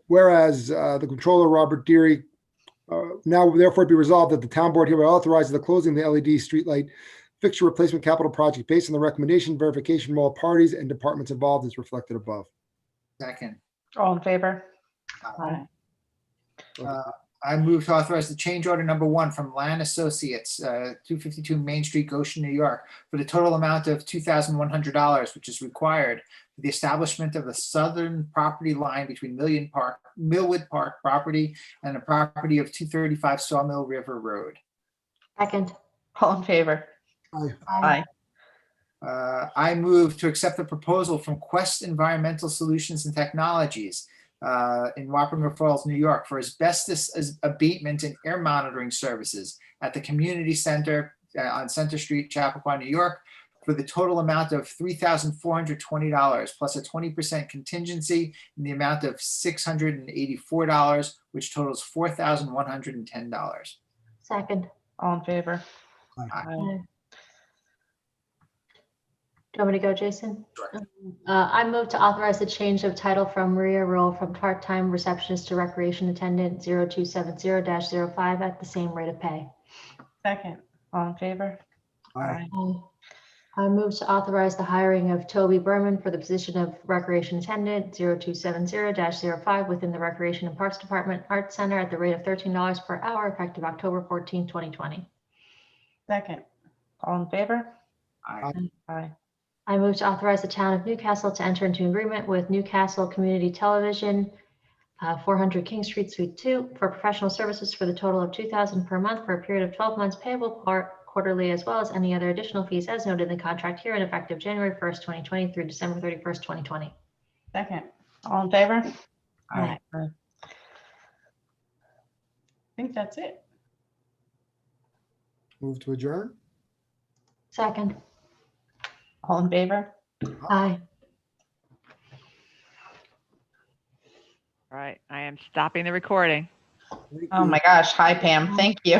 Whereas the controller, Robert Deary, now therefore be resolved that the town board hereby authorizes the closing of the LED streetlight fixture replacement capital project based on the recommendation verification from all parties and departments involved as reflected above. Second. All in favor? Aye. I move to authorize the change order number 1 from Land Associates, 252 Main Street, Goshen, New York, for the total amount of $2,100, which is required for the establishment of the southern property line between Millwood Park property and the property of 235 Sawmill River Road. Second. All in favor? Aye. Aye. I move to accept the proposal from Quest Environmental Solutions and Technologies in Wappinger Falls, New York, for asbestos abatement and air monitoring services at the community center on Center Street, Chappaqua, New York, for the total amount of $3,420 plus a 20% contingency in the amount of $684, which totals $4,110. Second. All in favor? Aye. Do you want me to go, Jason? Sure. I move to authorize the change of title from Maria role from part-time receptionist to recreation attendant 0270-05 at the same rate of pay. Second. All in favor? Aye. I move to authorize the hiring of Toby Berman for the position of recreation attendant 0270-05 within the Recreation and Parks Department Arts Center at the rate of $13 per hour effective October 14, 2020. Second. All in favor? Aye. Aye. I move to authorize the town of Newcastle to enter into agreement with Newcastle Community Television, 400 King Street, Suite 2, for professional services for the total of $2,000 per month for a period of 12 months payable quarterly, as well as any other additional fees as noted in the contract herein effective January 1st, 2020 through December 31st, 2020. Second. All in favor? Aye. I think that's it. Move to adjourn. Second. All in favor? Aye. All right, I am stopping the recording. Oh my gosh. Hi, Pam. Thank you.